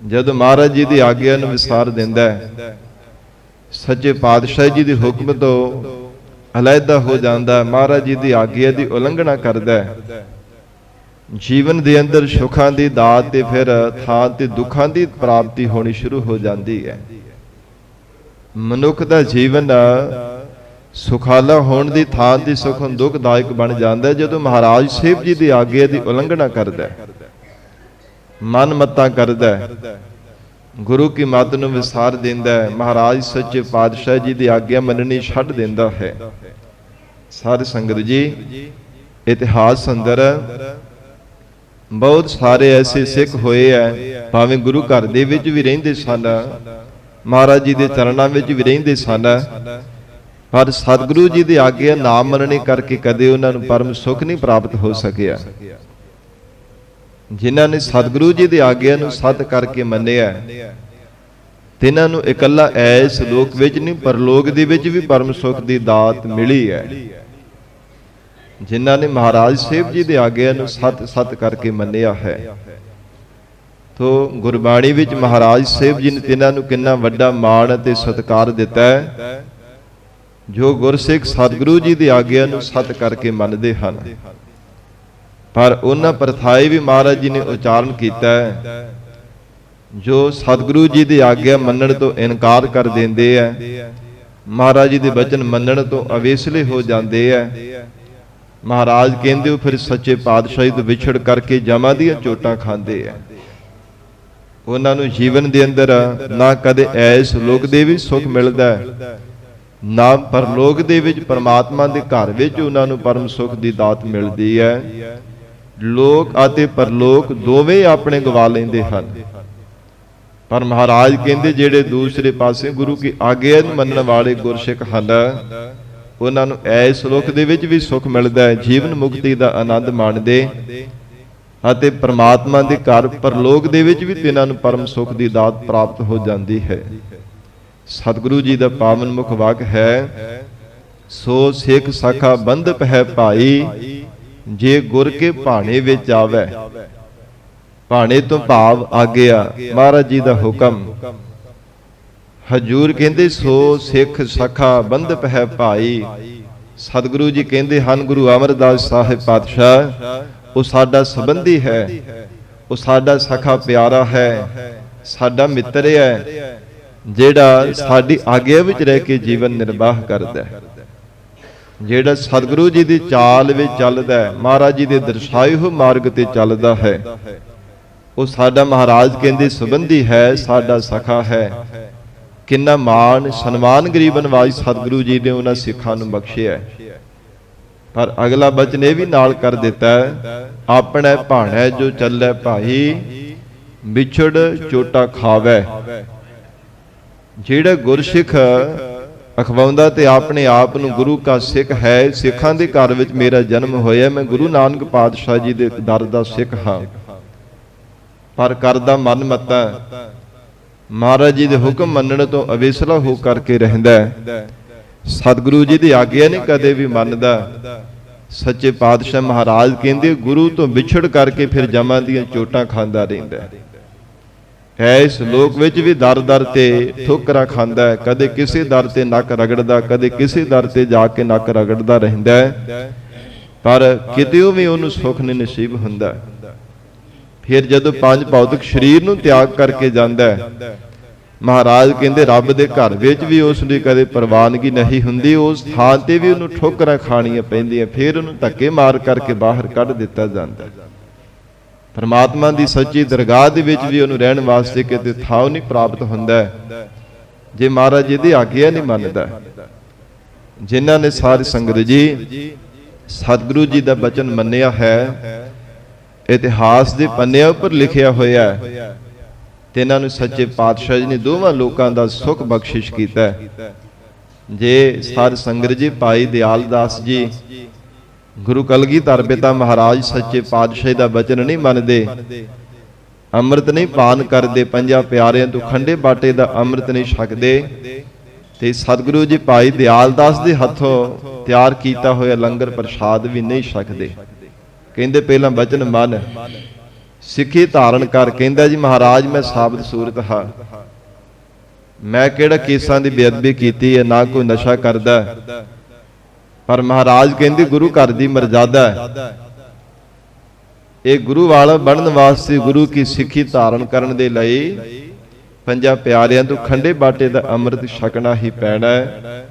ਜਦੋਂ ਮਹਾਰਾਜ ਜੀ ਦੀ ਆਗਿਆ ਨੂੰ ਵਿਸਾਰ ਦਿੰਦਾ ਹੈ, ਸੱਚੇ ਪਾਤਸ਼ਾਹ ਜੀ ਦੇ ਹੁਕਮ ਤੋਂ ਅਲੱਗਾ ਹੋ ਜਾਂਦਾ, ਮਹਾਰਾਜ ਜੀ ਦੀ ਆਗਿਆ ਦੀ ਉਲੰਘਣਾ ਕਰਦਾ ਹੈ, ਜੀਵਨ ਦੇ ਅੰਦਰ ਸੁੱਖਾਂ ਦੀ ਦਾਤ ਤੇ ਫਿਰ ਥਾਂ ਤੇ ਦੁੱਖਾਂ ਦੀ ਪ੍ਰਾਪਤੀ ਹੋਣੀ ਸ਼ੁਰੂ ਹੋ ਜਾਂਦੀ ਹੈ। ਮਨੁੱਖ ਦਾ ਜੀਵਨ ਸੁਖਾਲਾ ਹੋਣ ਦੀ ਥਾਂ ਤੇ ਸੁਖ ਦੁਖਦਾਇਕ ਬਣ ਜਾਂਦਾ ਜਦੋਂ ਮਹਾਰਾਜ ਸਾਹਿਬ ਜੀ ਦੀ ਆਗਿਆ ਦੀ ਉਲੰਘਣਾ ਕਰਦਾ ਹੈ, ਮਨ ਮੱਤਾਂ ਕਰਦਾ ਹੈ, ਗੁਰੂ ਕੀ ਮੱਤ ਨੂੰ ਵਿਸਾਰ ਦਿੰਦਾ ਹੈ, ਮਹਾਰਾਜ ਸੱਚੇ ਪਾਤਸ਼ਾਹ ਜੀ ਦੀ ਆਗਿਆ ਮੰਨਣੀ ਛੱਡ ਦਿੰਦਾ ਹੈ। ਸਾਧ ਸੰਗਤ ਜੀ, ਇਤਿਹਾਸ ਅੰਦਰ ਬਹੁਤ ਸਾਰੇ ਐਸੇ ਸਿੱਖ ਹੋਏ ਹੈ, ਭਾਵੇਂ ਗੁਰੂ ਘਰ ਦੇ ਵਿੱਚ ਵੀ ਰਹਿੰਦੇ ਸਨ, ਮਹਾਰਾਜ ਜੀ ਦੇ ਚਰਨਾਂ ਵਿੱਚ ਵੀ ਰਹਿੰਦੇ ਸਨ, ਪਰ ਸਤਿਗੁਰੂ ਜੀ ਦੀ ਆਗਿਆ ਨਾ ਮੰਨਣੇ ਕਰਕੇ ਕਦੇ ਉਹਨਾਂ ਨੂੰ ਪਰਮ ਸੁੱਖ ਨਹੀਂ ਪ੍ਰਾਪਤ ਹੋ ਸਕਿਆ। ਜਿਨ੍ਹਾਂ ਨੇ ਸਤਿਗੁਰੂ ਜੀ ਦੀ ਆਗਿਆ ਨੂੰ ਸਤ ਕਰਕੇ ਮੰਨਿਆ, ਤਿਨਾਂ ਨੂੰ ਇਕੱਲਾ ਐਸ ਲੋਕ ਵਿੱਚ ਨਹੀਂ, ਪਰਲੋਕ ਦੇ ਵਿੱਚ ਵੀ ਪਰਮ ਸੁੱਖ ਦੀ ਦਾਤ ਮਿਲੀ ਹੈ। ਜਿਨ੍ਹਾਂ ਨੇ ਮਹਾਰਾਜ ਸਾਹਿਬ ਜੀ ਦੀ ਆਗਿਆ ਨੂੰ ਸਤ ਕਰਕੇ ਮੰਨਿਆ ਹੈ। ਤੋ ਗੁਰਬਾਣੀ ਵਿੱਚ ਮਹਾਰਾਜ ਸਾਹਿਬ ਜੀ ਨੇ ਤਿਨਾਂ ਨੂੰ ਕਿੰਨਾ ਵੱਡਾ ਮਾਣ ਅਤੇ ਸਤਿਕਾਰ ਦਿੱਤਾ ਹੈ, ਜੋ ਗੁਰਸਿੱਖ ਸਤਿਗੁਰੂ ਜੀ ਦੀ ਆਗਿਆ ਨੂੰ ਸਤ ਕਰਕੇ ਮੰਨਦੇ ਹਨ। ਪਰ ਉਹਨਾਂ ਪ੍ਰਥਾਏ ਵੀ ਮਹਾਰਾਜ ਜੀ ਨੇ ਉਚਾਰਨ ਕੀਤਾ ਹੈ, ਜੋ ਸਤਿਗੁਰੂ ਜੀ ਦੀ ਆਗਿਆ ਮੰਨਣ ਤੋਂ ਇਨਕਾਰ ਕਰ ਦਿੰਦੇ ਆ, ਮਹਾਰਾਜ ਜੀ ਦੇ ਬਚਨ ਮੰਨਣ ਤੋਂ ਅਵੇਸਲੇ ਹੋ ਜਾਂਦੇ ਆ। ਮਹਾਰਾਜ ਕਹਿੰਦੇ ਉਹ ਫਿਰ ਸੱਚੇ ਪਾਤਸ਼ਾਹੀ ਤੋਂ ਵਿਛੜ ਕਰਕੇ ਜਮਾਂ ਦੀਆਂ ਚੋਟਾਂ ਖਾਂਦੇ ਆ। ਉਹਨਾਂ ਨੂੰ ਜੀਵਨ ਦੇ ਅੰਦਰ ਨਾ ਕਦੇ ਐਸ ਲੋਕ ਦੇ ਵੀ ਸੁੱਖ ਮਿਲਦਾ, ਨਾ ਪਰਲੋਕ ਦੇ ਵਿੱਚ ਪਰਮਾਤਮਾ ਦੇ ਘਰ ਵਿੱਚ ਉਹਨਾਂ ਨੂੰ ਪਰਮ ਸੁੱਖ ਦੀ ਦਾਤ ਮਿਲਦੀ ਹੈ। ਲੋਕ ਅਤੇ ਪਰਲੋਕ ਦੋਵੇਂ ਆਪਣੇ ਗਵਾ ਲੈਂਦੇ ਹਨ। ਪਰ ਮਹਾਰਾਜ ਕਹਿੰਦੇ ਜਿਹੜੇ ਦੂਸਰੇ ਪਾਸੇ ਗੁਰੂ ਕੀ ਆਗਿਆ ਨੂੰ ਮੰਨਣ ਵਾਲੇ ਗੁਰਸਿੱਖ ਹਨ, ਉਹਨਾਂ ਨੂੰ ਐਸ ਲੋਕ ਦੇ ਵਿੱਚ ਵੀ ਸੁੱਖ ਮਿਲਦਾ ਹੈ, ਜੀਵਨ ਮੁਕਤੀ ਦਾ ਆਨੰਦ ਮਾਣਦੇ, ਅਤੇ ਪਰਮਾਤਮਾ ਦੇ ਘਰ ਪਰਲੋਕ ਦੇ ਵਿੱਚ ਵੀ ਤਿਨਾਂ ਨੂੰ ਪਰਮ ਸੁੱਖ ਦੀ ਦਾਤ ਪ੍ਰਾਪਤ ਹੋ ਜਾਂਦੀ ਹੈ। ਸਤਿਗੁਰੂ ਜੀ ਦਾ ਪਾਵਨ ਮੁਖ ਵਾਕ ਹੈ, ਸੋ ਸਿੱਖ ਸਖਾ ਬੰਧਪ ਹੈ ਭਾਈ, ਜੇ ਗੁਰ ਕੇ ਭਾਣੇ ਵਿੱਚ ਆਵੇ। ਭਾਣੇ ਤੋਂ ਭਾਵ ਆਗਿਆ, ਮਹਾਰਾਜ ਜੀ ਦਾ ਹੁਕਮ। ਹਜੂਰ ਕਹਿੰਦੇ ਸੋ ਸਿੱਖ ਸਖਾ ਬੰਧਪ ਹੈ ਭਾਈ। ਸਤਿਗੁਰੂ ਜੀ ਕਹਿੰਦੇ ਹਨ ਗੁਰੂ ਅਮਰਦਾਸ ਸਾਹਿਬ ਪਾਤਸ਼ਾਹ, ਉਹ ਸਾਡਾ ਸੰਬੰਧੀ ਹੈ, ਉਹ ਸਾਡਾ ਸਖਾ ਪਿਆਰਾ ਹੈ, ਸਾਡਾ ਮਿੱਤਰ ਹੈ, ਜਿਹੜਾ ਸਾਡੀ ਆਗਿਆ ਵਿੱਚ ਰਹਿ ਕੇ ਜੀਵਨ ਨਿਰਵਾਹ ਕਰਦਾ ਹੈ, ਜਿਹੜਾ ਸਤਿਗੁਰੂ ਜੀ ਦੀ ਚਾਲ ਵਿੱਚ ਚੱਲਦਾ ਹੈ, ਮਹਾਰਾਜ ਜੀ ਦੇ ਦਰਸਾਏ ਹੋਏ ਮਾਰਗ ਤੇ ਚੱਲਦਾ ਹੈ, ਉਹ ਸਾਡਾ ਮਹਾਰਾਜ ਕਹਿੰਦੇ ਸੰਬੰਧੀ ਹੈ, ਸਾਡਾ ਸਖਾ ਹੈ। ਕਿੰਨਾ ਮਾਣ ਸਨਮਾਨ ਗਰੀਬ ਨਵਾਜ ਸਤਿਗੁਰੂ ਜੀ ਨੇ ਉਹਨਾਂ ਸਿੱਖਾਂ ਨੂੰ ਬਖਸ਼ਿਆ। ਪਰ ਅਗਲਾ ਬਚਨ ਇਹ ਵੀ ਨਾਲ ਕਰ ਦਿੱਤਾ, ਆਪਣੇ ਭਾਣੈ ਜੋ ਚੱਲੇ ਭਾਈ, ਵਿਛੜ ਚੋਟਾ ਖਾਵੇ। ਜਿਹੜਾ ਗੁਰਸਿੱਖ ਅਖਵਾਉਂਦਾ ਤੇ ਆਪਣੇ ਆਪ ਨੂੰ ਗੁਰੂ ਕਾ ਸਿੱਖ ਹੈ, ਸਿੱਖਾਂ ਦੇ ਘਰ ਵਿੱਚ ਮੇਰਾ ਜਨਮ ਹੋਇਆ, ਮੈਂ ਗੁਰੂ ਨਾਨਕ ਪਾਤਸ਼ਾਹ ਜੀ ਦੇ ਦਰ ਦਾ ਸਿੱਖ ਹਾਂ, ਪਰ ਕਰਦਾ ਮਨ ਮੱਤਾ ਮਹਾਰਾਜ ਜੀ ਦੇ ਹੁਕਮ ਮੰਨਣ ਤੋਂ ਅਵੇਸਲਾ ਹੋ ਕਰਕੇ ਰਹਿੰਦਾ, ਸਤਿਗੁਰੂ ਜੀ ਦੀ ਆਗਿਆ ਨਹੀਂ ਕਦੇ ਵੀ ਮੰਨਦਾ। ਸੱਚੇ ਪਾਤਸ਼ਾਹ ਮਹਾਰਾਜ ਕਹਿੰਦੇ ਗੁਰੂ ਤੋਂ ਵਿਛੜ ਕਰਕੇ ਫਿਰ ਜਮਾਂ ਦੀਆਂ ਚੋਟਾਂ ਖਾਂਦਾ ਰਹਿੰਦਾ ਹੈ। ਇਸ ਲੋਕ ਵਿੱਚ ਵੀ ਦਰ ਦਰ ਤੇ ਠੋਕਰਾਂ ਖਾਂਦਾ ਹੈ, ਕਦੇ ਕਿਸੇ ਦਰ ਤੇ ਨੱਕ ਰਗੜਦਾ, ਕਦੇ ਕਿਸੇ ਦਰ ਤੇ ਜਾ ਕੇ ਨੱਕ ਰਗੜਦਾ ਰਹਿੰਦਾ ਹੈ, ਪਰ ਕਿਤੇ ਵੀ ਉਹਨੂੰ ਸੁੱਖ ਨਹੀਂ ਨਸੀਬ ਹੁੰਦਾ। ਫਿਰ ਜਦੋਂ ਪੰਜ ਭੌਤਿਕ ਸਰੀਰ ਨੂੰ ਤਿਆਗ ਕਰਕੇ ਜਾਂਦਾ ਹੈ, ਮਹਾਰਾਜ ਕਹਿੰਦੇ ਰੱਬ ਦੇ ਘਰ ਵਿੱਚ ਵੀ ਉਸ ਦੀ ਕਦੇ ਪ੍ਰਵਾਨਗੀ ਨਹੀਂ ਹੁੰਦੀ, ਉਸ ਥਾਂ ਤੇ ਵੀ ਉਹਨੂੰ ਠੋਕਰਾਂ ਖਾਣੀਆਂ ਪੈਂਦੀਆਂ, ਫਿਰ ਉਹਨੂੰ ਧੱਕੇ ਮਾਰ ਕਰਕੇ ਬਾਹਰ ਕੱਢ ਦਿੱਤਾ ਜਾਂਦਾ। ਪਰਮਾਤਮਾ ਦੀ ਸੱਚੀ ਦਰਗਾਹ ਦੇ ਵਿੱਚ ਵੀ ਉਹਨੂੰ ਰਹਿਣ ਵਾਸਤੇ ਕਿਤੇ ਥਾਂ ਨਹੀਂ ਪ੍ਰਾਪਤ ਹੁੰਦਾ ਜੇ ਮਹਾਰਾਜ ਜੀ ਦੀ ਆਗਿਆ ਨਹੀਂ ਮੰਨਦਾ। ਜਿਨ੍ਹਾਂ ਨੇ ਸਾਰੀ ਸੰਗਤ ਜੀ ਸਤਿਗੁਰੂ ਜੀ ਦਾ ਬਚਨ ਮੰਨਿਆ ਹੈ, ਇਤਿਹਾਸ ਦੇ ਪੰਨਿਆਂ ਉੱਪਰ ਲਿਖਿਆ ਹੋਇਆ ਹੈ, ਤੇ ਇਹਨਾਂ ਨੂੰ ਸੱਚੇ ਪਾਤਸ਼ਾਹ ਜੀ ਨੇ ਦੋਵਾਂ ਲੋਕਾਂ ਦਾ ਸੁੱਖ ਬਖਸ਼ਿਸ਼ ਕੀਤਾ ਹੈ। ਜੇ ਸਾਧ ਸੰਗਤ ਜੀ ਭਾਈ ਦਿਆਲ ਦਾਸ ਜੀ ਗੁਰੂ ਕਲਗੀਧਰ ਪਿਤਾ ਮਹਾਰਾਜ ਸੱਚੇ ਪਾਤਸ਼ਾਹ ਦਾ ਬਚਨ ਨਹੀਂ ਮੰਨਦੇ, ਅੰਮ੍ਰਿਤ ਨਹੀਂ ਪਾਨ ਕਰਦੇ, ਪੰਜਾਂ ਪਿਆਰਿਆਂ ਤੋਂ ਖੰਡੇ ਬਾਟੇ ਦਾ ਅੰਮ੍ਰਿਤ ਨਹੀਂ ਛਕਦੇ, ਤੇ ਸਤਿਗੁਰੂ ਜੀ ਭਾਈ ਦਿਆਲ ਦਾਸ ਦੇ ਹੱਥੋਂ ਤਿਆਰ ਕੀਤਾ ਹੋਇਆ ਲੰਗਰ ਪ੍ਰਸ਼ਾਦ ਵੀ ਨਹੀਂ ਛਕਦੇ। ਕਹਿੰਦੇ ਪਹਿਲਾਂ ਬਚਨ ਮੰਨ, ਸਿੱਖੀ ਧਾਰਨ ਕਰ। ਕਹਿੰਦਾ ਜੀ ਮਹਾਰਾਜ ਮੈਂ ਸਾਬਤ ਸੂਰਤ ਹਾਂ, ਮੈਂ ਕਿਹੜਾ ਕੇਸਾਂ ਦੀ ਬੇਅਦਬੀ ਕੀਤੀ ਹੈ, ਨਾ ਕੋਈ ਨਸ਼ਾ ਕਰਦਾ, ਪਰ ਮਹਾਰਾਜ ਕਹਿੰਦੇ ਗੁਰੂ ਘਰ ਦੀ ਮਰਜ਼ਾਦਾ ਹੈ, ਇਹ ਗੁਰੂ ਵਾਲਾ ਬਣਨ ਵਾਸਤੇ, ਗੁਰੂ ਕੀ ਸਿੱਖੀ ਧਾਰਨ ਕਰਨ ਦੇ ਲਈ ਪੰਜਾਂ ਪਿਆਰਿਆਂ ਤੋਂ ਖੰਡੇ ਬਾਟੇ ਦਾ ਅੰਮ੍ਰਿਤ ਛਕਣਾ ਹੀ ਪੈਣਾ ਹੈ।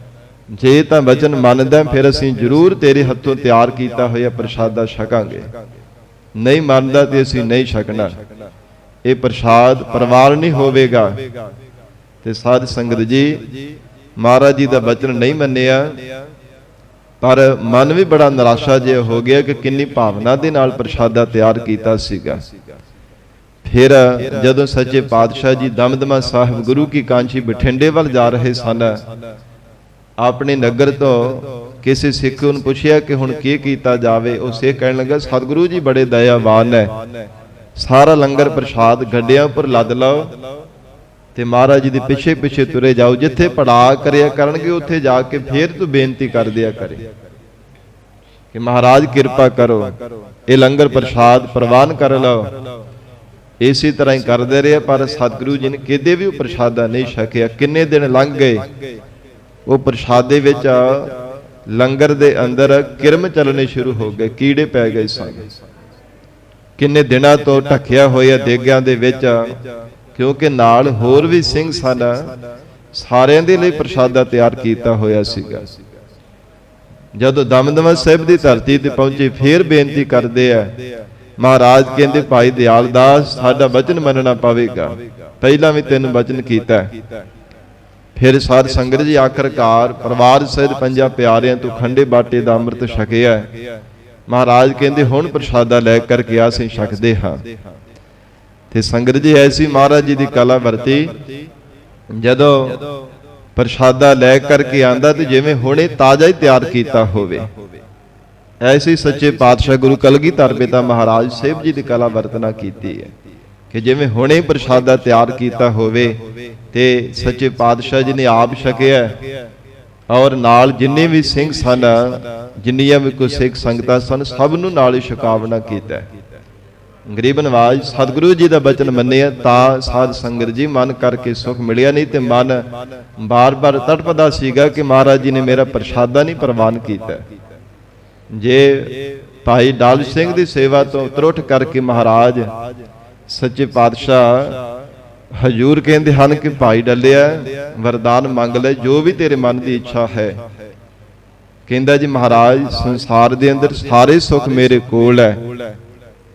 ਜੇ ਤਾਂ ਵਚਨ ਮੰਨਦਾ ਫਿਰ ਅਸੀਂ ਜ਼ਰੂਰ ਤੇਰੇ ਹੱਥੋਂ ਤਿਆਰ ਕੀਤਾ ਹੋਇਆ ਪ੍ਰਸ਼ਾਦਾ ਛਕਾਂਗੇ, ਨਹੀਂ ਮੰਨਦਾ ਤੇ ਅਸੀਂ ਨਹੀਂ ਛਕਣਾ। ਇਹ ਪ੍ਰਸ਼ਾਦ ਪ੍ਰਵਾਨ ਨਹੀਂ ਹੋਵੇਗਾ। ਤੇ ਸਾਧ ਸੰਗਤ ਜੀ, ਮਹਾਰਾਜ ਜੀ ਦਾ ਵਚਨ ਨਹੀਂ ਮੰਨਿਆ, ਪਰ ਮਨ ਵੀ ਬੜਾ ਨਿਰਾਸ਼ਾ ਜਿਹਾ ਹੋ ਗਿਆ ਕਿ ਕਿੰਨੀ ਭਾਵਨਾ ਦੇ ਨਾਲ ਪ੍ਰਸ਼ਾਦਾ ਤਿਆਰ ਕੀਤਾ ਸੀਗਾ। ਫਿਰ ਜਦੋਂ ਸੱਚੇ ਪਾਤਸ਼ਾਹ ਜੀ ਦਮਦਮਾ ਸਾਹਿਬ ਗੁਰੂ ਕੀ ਕਾਂਚੀ ਬਠਿੰਡੇ ਵੱਲ ਜਾ ਰਹੇ ਸਨ, ਆਪਣੇ ਨਗਰ ਤੋਂ ਕਿਸੇ ਸਿੱਖ ਨੂੰ ਪੁੱਛਿਆ ਕਿ ਹੁਣ ਕੀ ਕੀਤਾ ਜਾਵੇ। ਉਹ ਸਿੱਖ ਕਹਿਣ ਲੱਗਾ ਸਤਿਗੁਰੂ ਜੀ ਬੜੇ ਦਇਆਵਾਨ ਹੈ, ਸਾਰਾ ਲੰਗਰ ਪ੍ਰਸ਼ਾਦ ਗੱਡਿਆਂ ਉੱਪਰ ਲੱਦ ਲਓ ਤੇ ਮਹਾਰਾਜ ਜੀ ਦੇ ਪਿੱਛੇ ਪਿੱਛੇ ਤੁਰੇ ਜਾਓ, ਜਿੱਥੇ ਪੜਾ ਕਰਿਆ ਕਰਨਗੇ ਉੱਥੇ ਜਾ ਕੇ ਫੇਰ ਤੂੰ ਬੇਨਤੀ ਕਰ ਦਿਆ ਕਰੇ ਕਿ ਮਹਾਰਾਜ ਕਿਰਪਾ ਕਰੋ, ਇਹ ਲੰਗਰ ਪ੍ਰਸ਼ਾਦ ਪ੍ਰਵਾਨ ਕਰ ਲਓ। ਇਸੇ ਤਰ੍ਹਾਂ ਹੀ ਕਰਦੇ ਰਹੇ, ਪਰ ਸਤਿਗੁਰੂ ਜੀ ਨੇ ਕਿਤੇ ਵੀ ਉਹ ਪ੍ਰਸ਼ਾਦਾ ਨਹੀਂ ਛਕਿਆ। ਕਿੰਨੇ ਦਿਨ ਲੰਘ ਗਏ, ਉਹ ਪ੍ਰਸ਼ਾਦੇ ਵਿੱਚ ਲੰਗਰ ਦੇ ਅੰਦਰ ਕਿਰਮ ਚੱਲਣੇ ਸ਼ੁਰੂ ਹੋ ਗਏ, ਕੀੜੇ ਪੈ ਗਏ ਸਨ। ਕਿੰਨੇ ਦਿਨਾਂ ਤੋਂ ਢੱਕਿਆ ਹੋਇਆ ਦੇਗਾਂ ਦੇ ਵਿੱਚ, ਕਿਉਂਕਿ ਨਾਲ ਹੋਰ ਵੀ ਸਿੰਘ ਸਨ, ਸਾਰਿਆਂ ਦੇ ਲਈ ਪ੍ਰਸ਼ਾਦਾ ਤਿਆਰ ਕੀਤਾ ਹੋਇਆ ਸੀਗਾ। ਜਦੋਂ ਦਮਦਮਾ ਸਾਹਿਬ ਦੀ ਧਰਤੀ ਤੇ ਪਹੁੰਚੇ ਫੇਰ ਬੇਨਤੀ ਕਰਦੇ ਆ। ਮਹਾਰਾਜ ਕਹਿੰਦੇ ਭਾਈ ਦਿਆਲ ਦਾਸ ਸਾਡਾ ਵਚਨ ਮੰਨਣਾ ਪਵੇਗਾ, ਪਹਿਲਾਂ ਵੀ ਤੈਨੂੰ ਵਚਨ ਕੀਤਾ। ਫਿਰ ਸਾਧ ਸੰਗਤ ਜੀ ਆਖਰਕਾਰ ਪਰਿਵਾਰ ਸਹਿਤ ਪੰਜਾਂ ਪਿਆਰਿਆਂ ਤੋਂ ਖੰਡੇ ਬਾਟੇ ਦਾ ਅੰਮ੍ਰਿਤ ਛਕਿਆ। ਮਹਾਰਾਜ ਕਹਿੰਦੇ ਹੁਣ ਪ੍ਰਸ਼ਾਦਾ ਲੈ ਕਰਕੇ ਆ ਅਸੀਂ ਛਕਦੇ ਹਾਂ। ਤੇ ਸੰਗਤ ਜੀ ਐਸੀ ਮਹਾਰਾਜ ਜੀ ਦੀ ਕਲਾ ਵਰਤੀ, ਜਦੋਂ ਪ੍ਰਸ਼ਾਦਾ ਲੈ ਕਰਕੇ ਆਂਦਾ ਤੇ ਜਿਵੇਂ ਹੁਣੇ ਤਾਜ਼ਾ ਹੀ ਤਿਆਰ ਕੀਤਾ ਹੋਵੇ। ਐਸੀ ਸੱਚੇ ਪਾਤਸ਼ਾਹ ਗੁਰੂ ਕਲਗੀਧਰ ਪਿਤਾ ਮਹਾਰਾਜ ਸਾਹਿਬ ਜੀ ਦੀ ਕਲਾ ਵਰਤਨਾ ਕੀਤੀ ਹੈ ਕਿ ਜਿਵੇਂ ਹੁਣੇ ਪ੍ਰਸ਼ਾਦਾ ਤਿਆਰ ਕੀਤਾ ਹੋਵੇ ਤੇ ਸੱਚੇ ਪਾਤਸ਼ਾਹ ਜੀ ਨੇ ਆਪ ਛਕਿਆ, ਔਰ ਨਾਲ ਜਿੰਨੇ ਵੀ ਸਿੰਘ ਸਨ, ਜਿੰਨੀਆਂ ਵੀ ਕੋਈ ਸਿੱਖ ਸੰਗਤਾਂ ਸਨ, ਸਭ ਨੂੰ ਨਾਲ ਹੀ ਛਕਾਵਣਾ ਕੀਤਾ। ਗਰੀਬ ਨਵਾਜ ਸਤਿਗੁਰੂ ਜੀ ਦਾ ਬਚਨ ਮੰਨਿਆ ਤਾਂ ਸਾਧ ਸੰਗਤ ਜੀ ਮਨ ਕਰਕੇ ਸੁਖ ਮਿਲਿਆ, ਨਹੀਂ ਤੇ ਮਨ ਬਾਰ-ਬਾਰ ਤੜਪਦਾ ਸੀਗਾ ਕਿ ਮਹਾਰਾਜ ਜੀ ਨੇ ਮੇਰਾ ਪ੍ਰਸ਼ਾਦਾ ਨਹੀਂ ਪ੍ਰਵਾਨ ਕੀਤਾ। ਜੇ ਭਾਈ ਡਾਲ ਸਿੰਘ ਦੀ ਸੇਵਾ ਤੋਂ ਤਰੁੱਠ ਕਰਕੇ ਮਹਾਰਾਜ ਸੱਚੇ ਪਾਤਸ਼ਾਹ ਹਜੂਰ ਕਹਿੰਦੇ ਹਨ ਕਿ ਭਾਈ ਡੱਲਿਆ ਵਰਦਾਨ ਮੰਗ ਲੈ, ਜੋ ਵੀ ਤੇਰੇ ਮਨ ਦੀ ਇੱਛਾ ਹੈ। ਕਹਿੰਦਾ ਜੀ ਮਹਾਰਾਜ ਸੰਸਾਰ ਦੇ ਅੰਦਰ ਸਾਰੇ ਸੁੱਖ ਮੇਰੇ ਕੋਲ ਹੈ,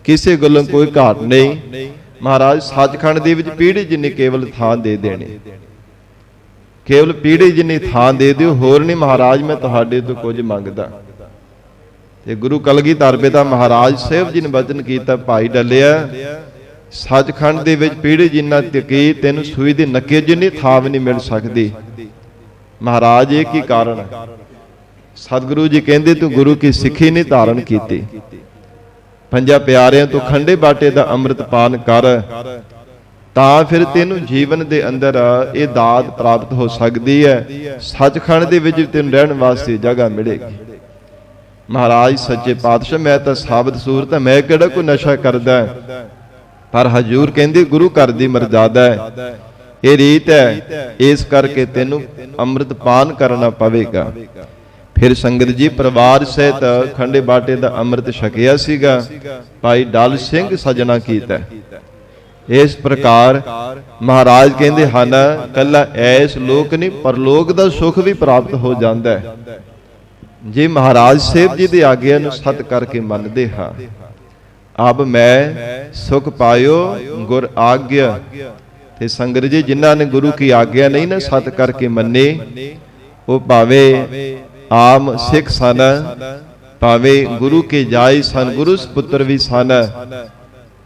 ਕਿਸੇ ਗੱਲੋਂ ਕੋਈ ਘਾਟ ਨਹੀਂ। ਮਹਾਰਾਜ ਸੱਚਖੰਡ ਦੇ ਵਿੱਚ ਪੀੜੀ ਜਿੰਨੀ ਕੇਵਲ ਥਾਂ ਦੇ ਦੇਣੀ, ਕੇਵਲ ਪੀੜੀ ਜਿੰਨੀ ਥਾਂ ਦੇ ਦਿਓ, ਹੋਰ ਨਹੀਂ ਮਹਾਰਾਜ ਮੈਂ ਤੁਹਾਡੇ ਤੋਂ ਕੁਝ ਮੰਗਦਾ। ਤੇ ਗੁਰੂ ਕਲਗੀਧਰ ਪਿਤਾ ਮਹਾਰਾਜ ਸਾਹਿਬ ਜੀ ਨੇ ਬਚਨ ਕੀਤਾ, ਭਾਈ ਡੱਲਿਆ ਸੱਚਖੰਡ ਦੇ ਵਿੱਚ ਪੀੜੀ ਜਿੰਨਾ ਤਕੀ ਤੈਨੂੰ ਸੂਈ ਦੀ ਨੱਕੇ ਜਿੰਨੀ ਥਾਂ ਵੀ ਨਹੀਂ ਮਿਲ ਸਕਦੀ। ਮਹਾਰਾਜ ਇਹ ਕੀ ਕਾਰਨ? ਸਤਿਗੁਰੂ ਜੀ ਕਹਿੰਦੇ ਤੂੰ ਗੁਰੂ ਕੀ ਸਿੱਖੀ ਨਹੀਂ ਧਾਰਨ ਕੀਤੀ, ਪੰਜਾਂ ਪਿਆਰਿਆਂ ਤੋਂ ਖੰਡੇ ਬਾਟੇ ਦਾ ਅੰਮ੍ਰਿਤ ਪਾਨ ਕਰ, ਤਾਂ ਫਿਰ ਤੈਨੂੰ ਜੀਵਨ ਦੇ ਅੰਦਰ ਇਹ ਦਾਤ ਪ੍ਰਾਪਤ ਹੋ ਸਕਦੀ ਹੈ, ਸੱਚਖੰਡ ਦੇ ਵਿੱਚ ਤੈਨੂੰ ਰਹਿਣ ਵਾਸਤੇ ਜਗ੍ਹਾ ਮਿਲੇਗੀ। ਮਹਾਰਾਜ ਸੱਚੇ ਪਾਤਸ਼ਾਹ ਮੈਂ ਤਾਂ ਸਾਬਤ ਸੂਰਤ ਹਾਂ, ਮੈਂ ਕਿਹੜਾ ਕੋਈ ਨਸ਼ਾ ਕਰਦਾ, ਪਰ ਹਜੂਰ ਕਹਿੰਦੇ ਗੁਰੂ ਘਰ ਦੀ ਮਰਜ਼ਾਦਾ ਹੈ, ਇਹ ਰੀਤ ਹੈ, ਇਸ ਕਰਕੇ ਤੈਨੂੰ ਅੰਮ੍ਰਿਤ ਪਾਨ ਕਰਨਾ ਪਵੇਗਾ। ਫਿਰ ਸੰਗਤ ਜੀ ਪਰਿਵਾਰ ਸਹਿਤ ਖੰਡੇ ਬਾਟੇ ਦਾ ਅੰਮ੍ਰਿਤ ਛਕਿਆ ਸੀਗਾ, ਭਾਈ ਡਲ ਸਿੰਘ ਸਜਣਾ ਕੀਤਾ। ਇਸ ਪ੍ਰਕਾਰ ਮਹਾਰਾਜ ਕਹਿੰਦੇ ਹਨ ਕੱਲਾ ਐਸ ਲੋਕ ਨਹੀਂ ਪਰਲੋਕ ਦਾ ਸੁਖ ਵੀ ਪ੍ਰਾਪਤ ਹੋ ਜਾਂਦਾ ਹੈ ਜੇ ਮਹਾਰਾਜ ਸਾਹਿਬ ਜੀ ਦੀ ਆਗਿਆ ਨੂੰ ਸਤ ਕਰਕੇ ਮੰਨਦੇ ਹਾਂ। ਅਬ ਮੈਂ ਸੁਖ ਪਾਇਓ ਗੁਰ ਆਗਿਆ। ਤੇ ਸੰਗਤ ਜੀ ਜਿਨ੍ਹਾਂ ਨੇ ਗੁਰੂ ਕੀ ਆਗਿਆ ਨਹੀਂ ਨਾ ਸਤ ਕਰਕੇ ਮੰਨੇ, ਉਹ ਭਾਵੇਂ ਆਮ ਸਿੱਖ ਸਨ, ਭਾਵੇਂ ਗੁਰੂ ਕੇ ਜਾਈ ਸਨ, ਗੁਰੂ ਸੁਪੁੱਤਰ ਵੀ ਸਨ,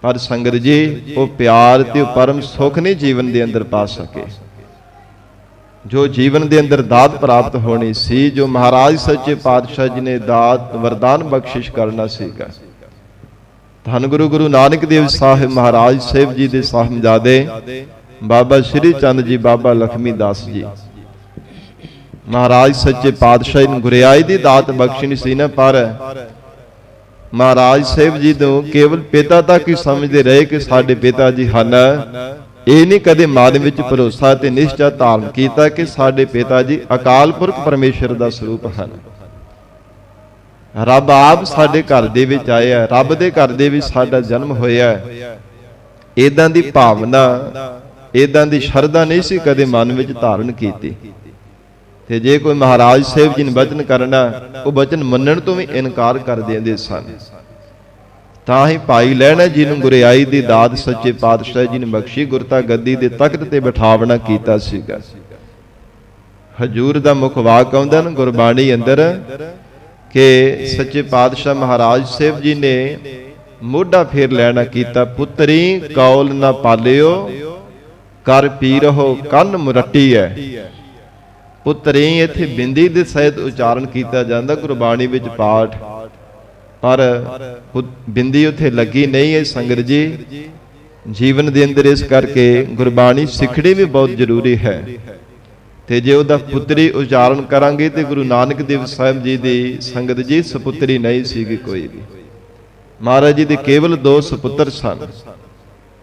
ਪਰ ਸੰਗਤ ਜੀ ਉਹ ਪਿਆਰ ਤੇ ਪਰਮ ਸੁਖ ਨਹੀਂ ਜੀਵਨ ਦੇ ਅੰਦਰ ਪਾ ਸਕੇ। ਜੋ ਜੀਵਨ ਦੇ ਅੰਦਰ ਦਾਤ ਪ੍ਰਾਪਤ ਹੋਣੀ ਸੀ, ਜੋ ਮਹਾਰਾਜ ਸੱਚੇ ਪਾਤਸ਼ਾਹ ਜੀ ਨੇ ਦਾਤ ਵਰਦਾਨ ਬਖਸ਼ਿਸ਼ ਕਰਨਾ ਸੀਗਾ। ਧੰਨ ਗੁਰੂ ਨਾਨਕ ਦੇਵ ਸਾਹਿਬ ਮਹਾਰਾਜ ਸਾਹਿਬ ਜੀ ਦੇ ਸਾਹਿਬਜ਼ਾਦੇ ਬਾਬਾ ਸ਼੍ਰੀ ਚੰਦ ਜੀ, ਬਾਬਾ ਲਖਮੀ ਦਾਸ ਜੀ, ਮਹਾਰਾਜ ਸੱਚੇ ਪਾਤਸ਼ਾਹ ਨੂੰ ਗੁਰਿਆਈ ਦੀ ਦਾਤ ਬਖਸ਼ਣੀ ਸੀ ਨਾ, ਪਰ ਮਹਾਰਾਜ ਸਾਹਿਬ ਜੀ ਨੂੰ ਕੇਵਲ ਪਿਤਾ ਤੱਕ ਹੀ ਸਮਝਦੇ ਰਹੇ ਕਿ ਸਾਡੇ ਪਿਤਾ ਜੀ ਹਨ। ਇਹ ਨਹੀਂ ਕਦੇ ਮਨ ਵਿੱਚ ਭਰੋਸਾ ਤੇ ਨਿਸ਼ਚਾ ਧਾਰਨ ਕੀਤਾ ਕਿ ਸਾਡੇ ਪਿਤਾ ਜੀ ਅਕਾਲ ਪੁਰਖ ਪਰਮੇਸ਼ਰ ਦਾ ਸਰੂਪ ਹਨ। ਰੱਬ ਆਪ ਸਾਡੇ ਘਰ ਦੇ ਵਿੱਚ ਆਇਆ, ਰੱਬ ਦੇ ਘਰ ਦੇ ਵਿੱਚ ਸਾਡਾ ਜਨਮ ਹੋਇਆ। ਇਦਾਂ ਦੀ ਭਾਵਨਾ, ਇਦਾਂ ਦੀ ਸ਼ਰਧਾ ਨਹੀਂ ਸੀ ਕਦੇ ਮਨ ਵਿੱਚ ਧਾਰਨ ਕੀਤੀ। ਤੇ ਜੇ ਕੋਈ ਮਹਾਰਾਜ ਸਾਹਿਬ ਜੀ ਨੇ ਬਚਨ ਕਰਨਾ, ਉਹ ਬਚਨ ਮੰਨਣ ਤੋਂ ਵੀ ਇਨਕਾਰ ਕਰ ਦਿੰਦੇ ਸਨ। ਤਾਂ ਹੀ ਭਾਈ ਲਹਿਣਾ ਜੀ ਨੂੰ ਗੁਰਿਆਈ ਦੀ ਦਾਤ ਸੱਚੇ ਪਾਤਸ਼ਾਹ ਜੀ ਨੇ ਬਖਸ਼ੀ, ਗੁਰਤਾ ਗੱਦੀ ਦੇ ਤਖਤ ਤੇ ਬਿਠਾਵਣਾ ਕੀਤਾ ਸੀਗਾ। ਹਜੂਰ ਦਾ ਮੁੱਖ ਵਾਕ ਆਉਂਦਾ ਨਾ ਗੁਰਬਾਣੀ ਅੰਦਰ ਕਿ ਸੱਚੇ ਪਾਤਸ਼ਾਹ ਮਹਾਰਾਜ ਸਾਹਿਬ ਜੀ ਨੇ ਮੋਢਾ ਫੇਰ ਲੈਣਾ ਕੀਤਾ, ਪੁੱਤਰੀ ਕੌਲ ਨਾ ਪਾਲਿਓ ਕਰ ਪੀ ਰਹੋ ਕੰਨ ਮੁਰੱਟੀ ਹੈ। ਪੁੱਤਰੀ ਇੱਥੇ ਬਿੰਦੀ ਦੇ ਸਹਿਤ ਉਚਾਰਨ ਕੀਤਾ ਜਾਂਦਾ ਗੁਰਬਾਣੀ ਵਿੱਚ ਪਾਠ, ਪਰ ਬਿੰਦੀ ਉੱਥੇ ਲੱਗੀ ਨਹੀਂ ਹੈ। ਸੰਗਤ ਜੀ, ਜੀਵਨ ਦੇ ਅੰਦਰ ਇਸ ਕਰਕੇ ਗੁਰਬਾਣੀ ਸਿੱਖਣੀ ਵੀ ਬਹੁਤ ਜ਼ਰੂਰੀ ਹੈ। ਤੇ ਜੇ ਉਹਦਾ ਪੁੱਤਰੀ ਉਚਾਰਨ ਕਰਾਂਗੇ ਤੇ ਗੁਰੂ ਨਾਨਕ ਦੇਵ ਸਾਹਿਬ ਜੀ ਦੀ ਸੰਗਤ ਜੀ ਸੁਪੁੱਤਰੀ ਨਹੀਂ ਸੀਗੀ ਕੋਈ ਵੀ। ਮਹਾਰਾਜ ਜੀ ਦੇ ਕੇਵਲ 2 ਸੁਪੁੱਤਰ ਸਨ।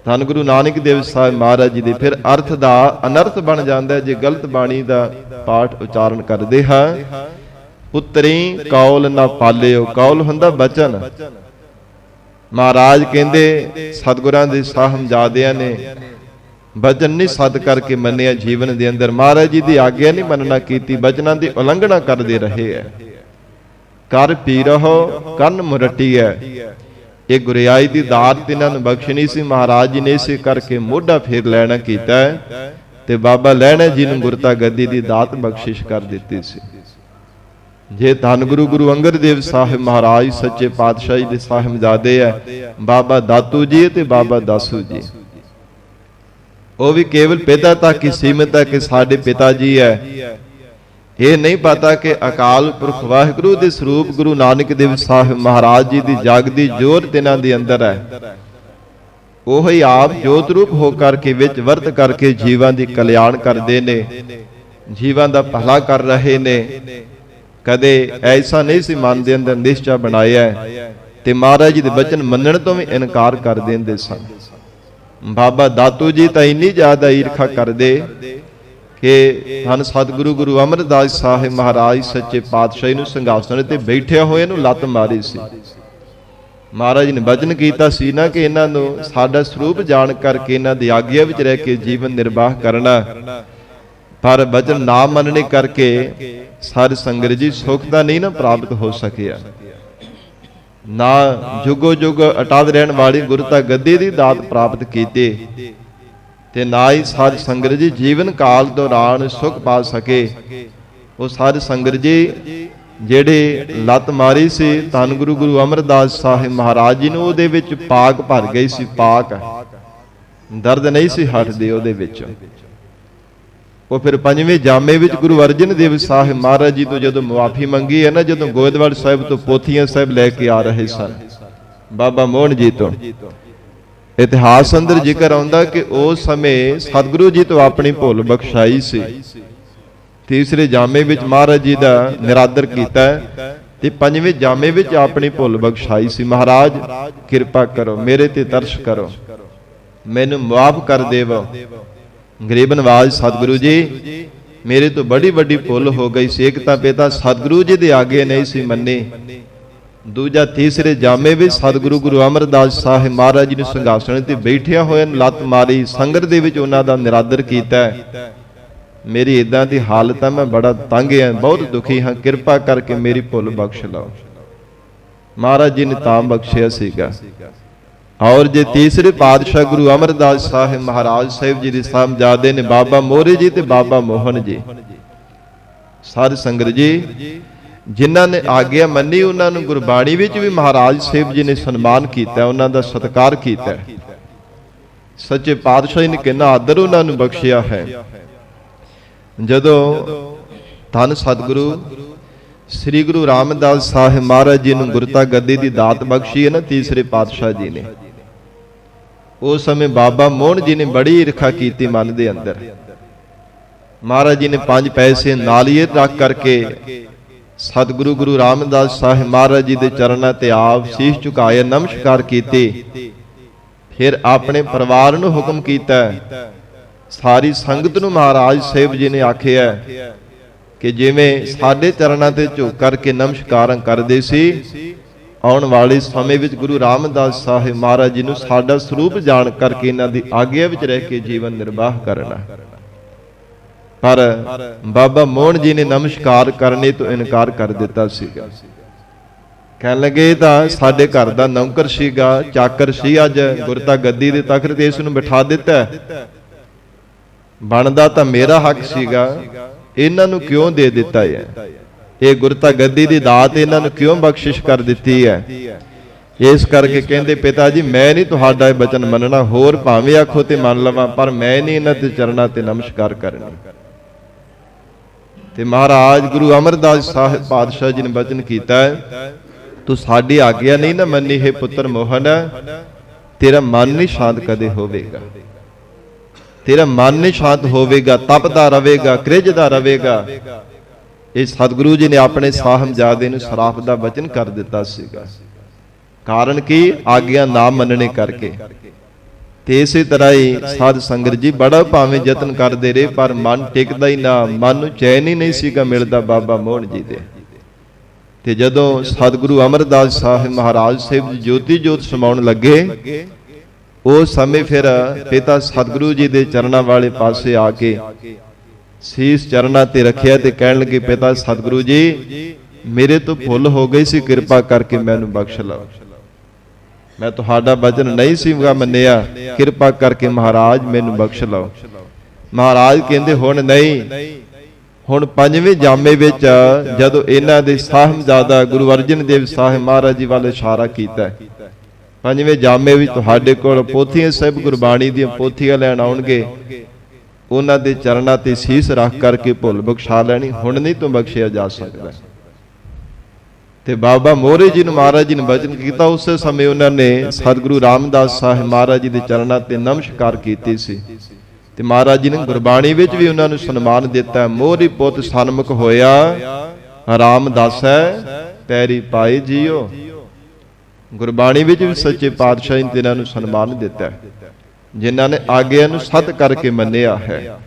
ਧੰਨ ਗੁਰੂ ਨਾਨਕ ਦੇਵ ਸਾਹਿਬ ਮਹਾਰਾਜ ਜੀ ਦੇ ਫਿਰ ਅਰਥ ਦਾ ਅਨਰਥ ਬਣ ਜਾਂਦਾ ਜੇ ਗਲਤ ਬਾਣੀ ਦਾ ਪਾਠ ਉਚਾਰਨ ਕਰਦੇ ਹਾਂ। ਪੁੱਤਰੀ ਕੌਲ ਨਾ ਪਾਲਿਓ, ਕੌਲ ਹੁੰਦਾ ਬਚਨ। ਮਹਾਰਾਜ ਕਹਿੰਦੇ ਸਤਿਗੁਰਾਂ ਦੇ ਸਾਹਿਬਜ਼ਾਦਿਆਂ ਨੇ ਬਚਨ ਨਹੀਂ ਸੱਤ ਕਰਕੇ ਮੰਨਿਆ ਜੀਵਨ ਦੇ ਅੰਦਰ। ਮਹਾਰਾਜ ਜੀ ਦੀ ਆਗਿਆ ਨਹੀਂ ਮੰਨਣਾ ਕੀਤੀ, ਬਚਨਾਂ ਦੀ ਉਲੰਘਣਾ ਕਰਦੇ ਰਹੇ ਹੈ। ਕਰ ਪੀ ਰਹੋ ਕੰਨ ਮੁਰੱਟੀ ਹੈ। ਇਹ ਗੁਰਿਆਈ ਦੀ ਦਾਤ ਇਹਨਾਂ ਨੂੰ ਬਖਸ਼ਣੀ ਸੀ। ਮਹਾਰਾਜ ਜੀ ਨੇ ਇਸੇ ਕਰਕੇ ਮੋਢਾ ਫੇਰ ਲੈਣਾ ਕੀਤਾ ਤੇ ਬਾਬਾ ਲਹਿਣਾ ਜੀ ਨੂੰ ਗੁਰਤਾ ਗੱਦੀ ਦੀ ਦਾਤ ਬਖਸ਼ਿਸ਼ ਕਰ ਦਿੱਤੀ ਸੀ। ਜੇ ਧੰਨ ਗੁਰੂ ਅੰਗਦ ਦੇਵ ਸਾਹਿਬ ਮਹਾਰਾਜ ਸੱਚੇ ਪਾਤਸ਼ਾਹ ਜੀ ਦੇ ਸਾਹਿਬਜ਼ਾਦੇ ਹੈ, ਬਾਬਾ ਦਾਤੂ ਜੀ ਤੇ ਬਾਬਾ ਦਾਸੂ ਜੀ, ਉਹ ਵੀ ਕੇਵਲ ਪਿਤਾ ਤੱਕ ਹੀ ਸੀਮਿਤ ਹੈ ਕਿ ਸਾਡੇ ਪਿਤਾ ਜੀ ਹੈ। ਇਹ ਨਹੀਂ ਪਤਾ ਕਿ ਅਕਾਲ ਪੁਰਖ ਵਾਹਿਗੁਰੂ ਦੇ ਸਰੂਪ ਗੁਰੂ ਨਾਨਕ ਦੇਵ ਸਾਹਿਬ ਮਹਾਰਾਜ ਜੀ ਦੀ ਜਾਗਦੀ ਜੋਤ ਇਹਨਾਂ ਦੇ ਅੰਦਰ ਹੈ। ਉਹ ਹੀ ਆਪ ਜੋਤ ਰੂਪ ਹੋ ਕਰਕੇ ਵਿੱਚ ਵਰਤ ਕਰਕੇ ਜੀਵਾਂ ਦੀ ਕਲਿਆਣ ਕਰਦੇ ਨੇ, ਜੀਵਾਂ ਦਾ ਭਲਾ ਕਰ ਰਹੇ ਨੇ। ਕਦੇ ਐਸਾ ਨਹੀਂ ਸੀ ਮਨ ਦੇ ਅੰਦਰ ਨਿਸ਼ਚਾ ਬਣਾਇਆ ਤੇ ਮਹਾਰਾਜ ਜੀ ਦੇ ਬਚਨ ਮੰਨਣ ਤੋਂ ਵੀ ਇਨਕਾਰ ਕਰ ਦਿੰਦੇ ਸਨ। ਬਾਬਾ ਦਾਤੂ ਜੀ ਤਾਂ ਇੰਨੀ ਜ਼ਿਆਦਾ ਈਰਖਾ ਕਰਦੇ ਕਿ ਧੰਨ ਸਤਿਗੁਰੂ ਗੁਰੂ ਅਮਰਦਾਸ ਸਾਹਿਬ ਮਹਾਰਾਜ ਸੱਚੇ ਪਾਤਸ਼ਾਹ ਨੂੰ ਸਿੰਘਾਸਣ ਤੇ ਬੈਠਿਆ ਹੋਏ ਨੂੰ ਲੱਤ ਮਾਰੀ ਸੀ। ਮਹਾਰਾਜ ਨੇ ਬਚਨ ਕੀਤਾ ਸੀ ਨਾ ਕਿ ਇਹਨਾਂ ਨੂੰ ਸਾਡਾ ਸਰੂਪ ਜਾਣ ਕਰਕੇ ਇਹਨਾਂ ਦੀ ਆਗਿਆ ਵਿੱਚ ਰਹਿ ਕੇ ਜੀਵਨ ਨਿਰਵਾਹ ਕਰਨਾ, ਪਰ ਬਚਨ ਨਾ ਮੰਨਣੇ ਕਰਕੇ ਸਾਧ ਸੰਗਤ ਜੀ ਸੁਖ ਦਾ ਨਹੀਂ ਨਾ ਪ੍ਰਾਪਤ ਹੋ ਸਕਿਆ। ਨਾ ਜੁਗੋ ਜੁਗ ਅਟਲ ਰਹਿਣ ਵਾਲੀ ਗੁਰਤਾ ਗੱਦੀ ਦੀ ਦਾਤ ਪ੍ਰਾਪਤ ਕੀਤੀ ਤੇ ਨਾ ਹੀ ਸਾਧ ਸੰਗਤ ਜੀ ਜੀਵਨ ਕਾਲ ਦੌਰਾਨ ਸੁਖ ਪਾ ਸਕੇ। ਉਹ ਸਾਧ ਸੰਗਤ ਜੀ ਜਿਹੜੇ ਲੱਤ ਮਾਰੀ ਸੀ ਧੰਨ ਗੁਰੂ ਅਮਰਦਾਸ ਸਾਹਿਬ ਮਹਾਰਾਜ ਜੀ ਨੂੰ, ਉਹਦੇ ਵਿੱਚ ਪਾਕ ਭਰ ਗਈ ਸੀ। ਪਾਕ ਦਰਦ ਨਹੀਂ ਸੀ ਹਟਦੇ ਉਹਦੇ ਵਿੱਚ। ਉਹ ਫਿਰ 5ਵੇਂ ਜਾਮੇ ਵਿੱਚ ਗੁਰੂ ਅਰਜਨ ਦੇਵ ਸਾਹਿਬ ਮਹਾਰਾਜ ਜੀ ਤੋਂ ਜਦੋਂ ਮੁਆਫੀ ਮੰਗੀ ਹੈ ਨਾ, ਜਦੋਂ ਗੋਇੰਦਵਾਲ ਸਾਹਿਬ ਤੋਂ ਪੋਥੀਆਂ ਸਾਹਿਬ ਲੈ ਕੇ ਆ ਰਹੇ ਸਨ ਬਾਬਾ ਮੋਹਨ ਜੀ ਤੋਂ, ਇਤਿਹਾਸ ਅੰਦਰ ਜ਼ਿਕਰ ਆਉਂਦਾ ਕਿ ਉਸ ਸਮੇਂ ਸਤਿਗੁਰੂ ਜੀ ਤੋਂ ਆਪਣੀ ਭੁੱਲ ਬਖਸ਼ਾਈ ਸੀ। 3ਰੇ ਜਾਮੇ ਵਿੱਚ ਮਹਾਰਾਜ ਜੀ ਦਾ ਨਿਰਾਦਰ ਕੀਤਾ ਤੇ 5ਵੇਂ ਜਾਮੇ ਵਿੱਚ ਆਪਣੀ ਭੁੱਲ ਬਖਸ਼ਾਈ ਸੀ। ਮਹਾਰਾਜ ਕਿਰਪਾ ਕਰੋ, ਮੇਰੇ ਤੇ ਤਰਸ ਕਰੋ, ਮੈਨੂੰ ਮੁਆਫ ਕਰ ਦੇਵੋ। ਗਰੀਬ ਨਵਾਜ ਸਤਿਗੁਰੂ ਜੀ, ਮੇਰੇ ਤੋਂ ਬੜੀ ਵੱਡੀ ਭੁੱਲ ਹੋ ਗਈ ਸੀ। ਇੱਕ ਤਾਂ ਪਿਤਾ ਸਤਿਗੁਰੂ ਜੀ ਦੇ ਆਗੇ ਨਹੀਂ ਸੀ ਮੰਨੇ, ਦੂਜਾ 3ਰੇ ਜਾਮੇ ਵਿੱਚ ਸਤਿਗੁਰੂ ਗੁਰੂ ਅਮਰਦਾਸ ਸਾਹਿਬ ਮਹਾਰਾਜ ਜੀ ਨੂੰ ਸਿੰਘਾਸਣ ਤੇ ਬੈਠਿਆ ਹੋਇਆ ਨੂੰ ਲੱਤ ਮਾਰੀ, ਸੰਗਤ ਦੇ ਵਿੱਚ ਉਹਨਾਂ ਦਾ ਨਿਰਾਦਰ ਕੀਤਾ। ਮੇਰੀ ਇਦਾਂ ਦੀ ਹਾਲਤ ਹੈ, ਮੈਂ ਬੜਾ ਤੰਗ ਹਾਂ, ਬਹੁਤ ਦੁਖੀ ਹਾਂ, ਕਿਰਪਾ ਕਰਕੇ ਮੇਰੀ ਭੁੱਲ ਬਖਸ਼ ਲਓ। ਮਹਾਰਾਜ ਜੀ ਨੇ ਤਾਂ ਬਖਸ਼ਿਆ ਸੀਗਾ। ਔਰ ਜੇ 3ਰੇ ਪਾਤਸ਼ਾਹ ਗੁਰੂ ਅਮਰਦਾਸ ਸਾਹਿਬ ਮਹਾਰਾਜ ਸਾਹਿਬ ਜੀ ਦੇ ਸਾਹਿਬਜ਼ਾਦੇ ਨੇ ਬਾਬਾ ਮੋਹਰੇ ਜੀ ਤੇ ਬਾਬਾ ਮੋਹਨ ਜੀ, ਸਾਧ ਸੰਗਤ ਜੀ ਜਿਨ੍ਹਾਂ ਨੇ ਆਗਿਆ ਮੰਨੀ, ਉਹਨਾਂ ਨੂੰ ਗੁਰਬਾਣੀ ਵਿੱਚ ਵੀ ਮਹਾਰਾਜ ਸਾਹਿਬ ਜੀ ਨੇ ਸਨਮਾਨ ਕੀਤਾ, ਉਹਨਾਂ ਦਾ ਸਤਿਕਾਰ ਕੀਤਾ। ਸੱਚੇ ਪਾਤਸ਼ਾਹ ਨੇ ਕਿੰਨਾ ਆਦਰ ਉਹਨਾਂ ਨੂੰ ਬਖਸ਼ਿਆ ਹੈ। ਜਦੋਂ ਧੰਨ ਸਤਿਗੁਰੂ ਸ੍ਰੀ ਗੁਰੂ ਰਾਮਦਾਸ ਸਾਹਿਬ ਮਹਾਰਾਜ ਜੀ ਨੂੰ ਗੁਰਤਾ ਗੱਦੀ ਦੀ ਦਾਤ ਬਖਸ਼ੀ ਹੈ ਨਾ 3ਰੇ ਪਾਤਸ਼ਾਹ ਜੀ ਨੇ, ਉਸ ਸਮੇਂ ਬਾਬਾ ਮੋਹਨ ਜੀ ਨੇ ਬੜੀ ਈਰਖਾ ਕੀਤੀ ਮਨ ਦੇ ਅੰਦਰ। ਮਹਾਰਾਜ ਜੀ ਨੇ 5 ਪੈਸੇ ਨਾਲੀਏ ਰੱਖ ਕਰਕੇ ਸਤਿਗੁਰੂ ਗੁਰੂ ਰਾਮਦਾਸ ਸਾਹਿਬ ਮਹਾਰਾਜ ਜੀ ਦੇ ਚਰਨਾਂ ਤੇ ਆਪ ਸੀਸ ਝੁਕਾਏ, ਨਮਸਕਾਰ ਕੀਤੇ। ਫਿਰ ਆਪਣੇ ਪਰਿਵਾਰ ਨੂੰ ਹੁਕਮ ਕੀਤਾ, ਸਾਰੀ ਸੰਗਤ ਨੂੰ ਮਹਾਰਾਜ ਸਾਹਿਬ ਜੀ ਨੇ ਆਖਿਆ ਕਿ ਜਿਵੇਂ ਸਾਡੇ ਚਰਨਾਂ ਤੇ ਝੁਕ ਕਰਕੇ ਨਮਸਕਾਰਾਂ ਕਰਦੇ ਸੀ, ਆਉਣ ਵਾਲੇ ਸਮੇਂ ਵਿੱਚ ਗੁਰੂ ਰਾਮਦਾਸ ਸਾਹਿਬ ਮਹਾਰਾਜ ਜੀ ਨੂੰ ਸਾਡਾ ਸਰੂਪ ਜਾਣ ਕਰਕੇ ਇਹਨਾਂ ਦੀ ਆਗਿਆ ਵਿੱਚ ਰਹਿ ਕੇ ਜੀਵਨ ਨਿਰਵਾਹ ਕਰਨਾ। ਪਰ ਬਾਬਾ ਮੋਹਨ ਜੀ ਨੇ ਨਮਸਕਾਰ ਕਰਨੇ ਤੋਂ ਇਨਕਾਰ ਕਰ ਦਿੱਤਾ ਸੀਗਾ। ਕਹਿਣ ਲੱਗੇ ਤਾਂ ਸਾਡੇ ਘਰ ਦਾ ਨੌਕਰ ਸੀਗਾ, ਚਾਕਰ ਸੀ, ਅੱਜ ਗੁਰਤਾ ਗੱਦੀ ਦੇ ਤਖਤ ਤੇ ਇਸ ਨੂੰ ਬਿਠਾ ਦਿੱਤਾ, ਬਣਦਾ ਤਾਂ ਮੇਰਾ ਹੱਕ ਸੀਗਾ, ਇਹਨਾਂ ਨੂੰ ਕਿਉਂ ਦੇ ਦਿੱਤਾ ਹੈ? ਇਹ ਗੁਰਤਾ ਗੱਦੀ ਦੀ ਦਾਤ ਇਹਨਾਂ ਨੂੰ ਕਿਉਂ ਬਖਸ਼ਿਸ਼ ਕਰ ਦਿੱਤੀ ਹੈ? ਇਸ ਕਰਕੇ ਕਹਿੰਦੇ ਪਿਤਾ ਜੀ ਮੈਂ ਨਹੀਂ ਤੁਹਾਡਾ ਇਹ ਬਚਨ ਮੰਨਣਾ, ਹੋਰ ਭਾਵੇਂ ਆਖੋ ਤੇ ਮੰਨ ਲਵਾਂ, ਪਰ ਮੈਂ ਨਹੀਂ ਇਹਨਾਂ ਦੇ ਚਰਨਾਂ ਤੇ ਨਮਸਕਾਰ ਕਰਨੀ। ਤੇ ਮਹਾਰਾਜ ਗੁਰੂ ਅਮਰਦਾਸ ਸਾਹਿਬ ਪਾਤਸ਼ਾਹ ਜੀ ਨੇ ਬਚਨ ਕੀਤਾ, ਤੂੰ ਸਾਡੀ ਆਗਿਆ ਨਹੀਂ ਨਾ ਮੰਨੀ ਹੈ ਪੁੱਤਰ ਮੋਹਨ, ਤੇਰਾ ਮਨ ਨਹੀਂ ਸ਼ਾਂਤ ਕਦੇ ਹੋਵੇਗਾ, ਤੇਰਾ ਮਨ ਨਹੀਂ ਸ਼ਾਂਤ ਹੋਵੇਗਾ, ਤਪਦਾ ਰਹੇਗਾ, ਕ੍ਰਿਜਦਾ ਰਹੇਗਾ। ਇਹ ਸਤਿਗੁਰੂ ਜੀ ਨੇ ਆਪਣੇ ਸਾਹਿਬਜ਼ਾਦੇ ਨੂੰ ਸ਼ਰਾਪ ਦਾ ਬਚਨ ਕਰ ਦਿੱਤਾ ਸੀਗਾ। ਕਾਰਨ ਕੀ? ਆਗਿਆ ਨਾ ਮੰਨਣੇ ਕਰਕੇ। ਤੇ ਇਸੇ ਤਰ੍ਹਾਂ ਹੀ ਸਾਧ ਸੰਗਤ ਜੀ ਬੜਾ ਭਾਵੇਂ ਯਤਨ ਕਰਦੇ ਰਹੇ, ਪਰ ਮਨ ਟਿਕਦਾ ਹੀ ਨਾ, ਮਨ ਨੂੰ ਚੈਨ ਹੀ ਨਹੀਂ ਸੀਗਾ ਮਿਲਦਾ ਬਾਬਾ ਮੋਹਨ ਜੀ ਦੇ। ਤੇ ਜਦੋਂ ਸਤਿਗੁਰੂ ਅਮਰਦਾਸ ਸਾਹਿਬ ਮਹਾਰਾਜ ਸਾਹਿਬ ਜੀ ਜੋਤੀ ਜੋਤ ਸਮਾਉਣ ਲੱਗੇ, ਉਸ ਸਮੇਂ ਫਿਰ ਪਿਤਾ ਸਤਿਗੁਰੂ ਜੀ ਦੇ ਚਰਨਾਂ ਵਾਲੇ ਪਾਸੇ ਆ ਕੇ ਸੀਸ ਚਰਨਾਂ ਤੇ ਰੱਖਿਆ ਤੇ ਕਹਿਣ ਲੱਗੇ, ਪਿਤਾ ਸਤਿਗੁਰੂ ਜੀ ਮੇਰੇ ਤੋਂ ਭੁੱਲ ਹੋ ਗਈ ਸੀ, ਕਿਰਪਾ ਕਰਕੇ ਮੈਨੂੰ ਬਖਸ਼ ਲਓ, ਮੈਂ ਤੁਹਾਡਾ ਬਚਨ ਨਹੀਂ ਸੀ ਮੰਨਿਆ, ਕਿਰਪਾ ਕਰਕੇ ਮਹਾਰਾਜ ਮੈਨੂੰ ਬਖਸ਼ ਲਓ। ਮਹਾਰਾਜ ਕਹਿੰਦੇ ਹੁਣ ਨਹੀਂ, ਹੁਣ 5ਵੇਂ ਜਾਮੇ ਵਿੱਚ ਜਦੋਂ ਇਹਨਾਂ ਦੇ ਸਾਹਿਬਜ਼ਾਦਾ ਗੁਰੂ ਅਰਜਨ ਦੇਵ ਸਾਹਿਬ ਮਹਾਰਾਜ ਜੀ ਵੱਲ ਇਸ਼ਾਰਾ ਕੀਤਾ, 5ਵੇਂ ਜਾਮੇ ਵਿੱਚ ਤੁਹਾਡੇ ਕੋਲ ਪੋਥੀਆਂ ਸਾਹਿਬ ਗੁਰਬਾਣੀ ਦੀਆਂ ਪੋਥੀਆਂ ਲੈਣ ਆਉਣਗੇ, ਉਹਨਾਂ ਦੇ ਚਰਨਾਂ ਤੇ ਸੀਸ ਰੱਖ ਕਰਕੇ ਭੁੱਲ ਬਖਸ਼ਾ ਲੈਣੀ, ਹੁਣ ਨਹੀਂ ਤੋਂ ਬਖਸ਼ਿਆ ਜਾ ਸਕਦਾ। ਤੇ ਬਾਬਾ ਮੋਹਰੇ ਜੀ ਨੂੰ ਮਹਾਰਾਜ ਜੀ ਨੇ ਬਚਨ ਕੀਤਾ, ਉਸੇ ਸਮੇਂ ਉਹਨਾਂ ਨੇ ਸਤਿਗੁਰੂ ਰਾਮਦਾਸ ਸਾਹਿਬ ਮਹਾਰਾਜ ਜੀ ਦੇ ਚਰਨਾਂ ਤੇ ਨਮਸਕਾਰ ਕੀਤੀ ਸੀ। ਤੇ ਮਹਾਰਾਜ ਜੀ ਨੇ ਗੁਰਬਾਣੀ ਵਿੱਚ ਵੀ ਉਹਨਾਂ ਨੂੰ ਸਨਮਾਨ ਦਿੱਤਾ, ਮੋਹਰੀ ਪੁੱਤ ਸਨਮੁਖ ਹੋਇਆ ਰਾਮਦਾਸੈ ਪੈਰੀ ਪਾਏ ਜੀਓ। ਗੁਰਬਾਣੀ ਵਿੱਚ ਵੀ ਸੱਚੇ ਪਾਤਸ਼ਾਹ ਨੇ ਇਹਨਾਂ ਨੂੰ ਸਨਮਾਨ ਦਿੱਤਾ, ਜਿਨ੍ਹਾਂ ਨੇ ਆਗਿਆ ਨੂੰ ਸਤ ਕਰਕੇ ਮੰਨਿਆ ਹੈ।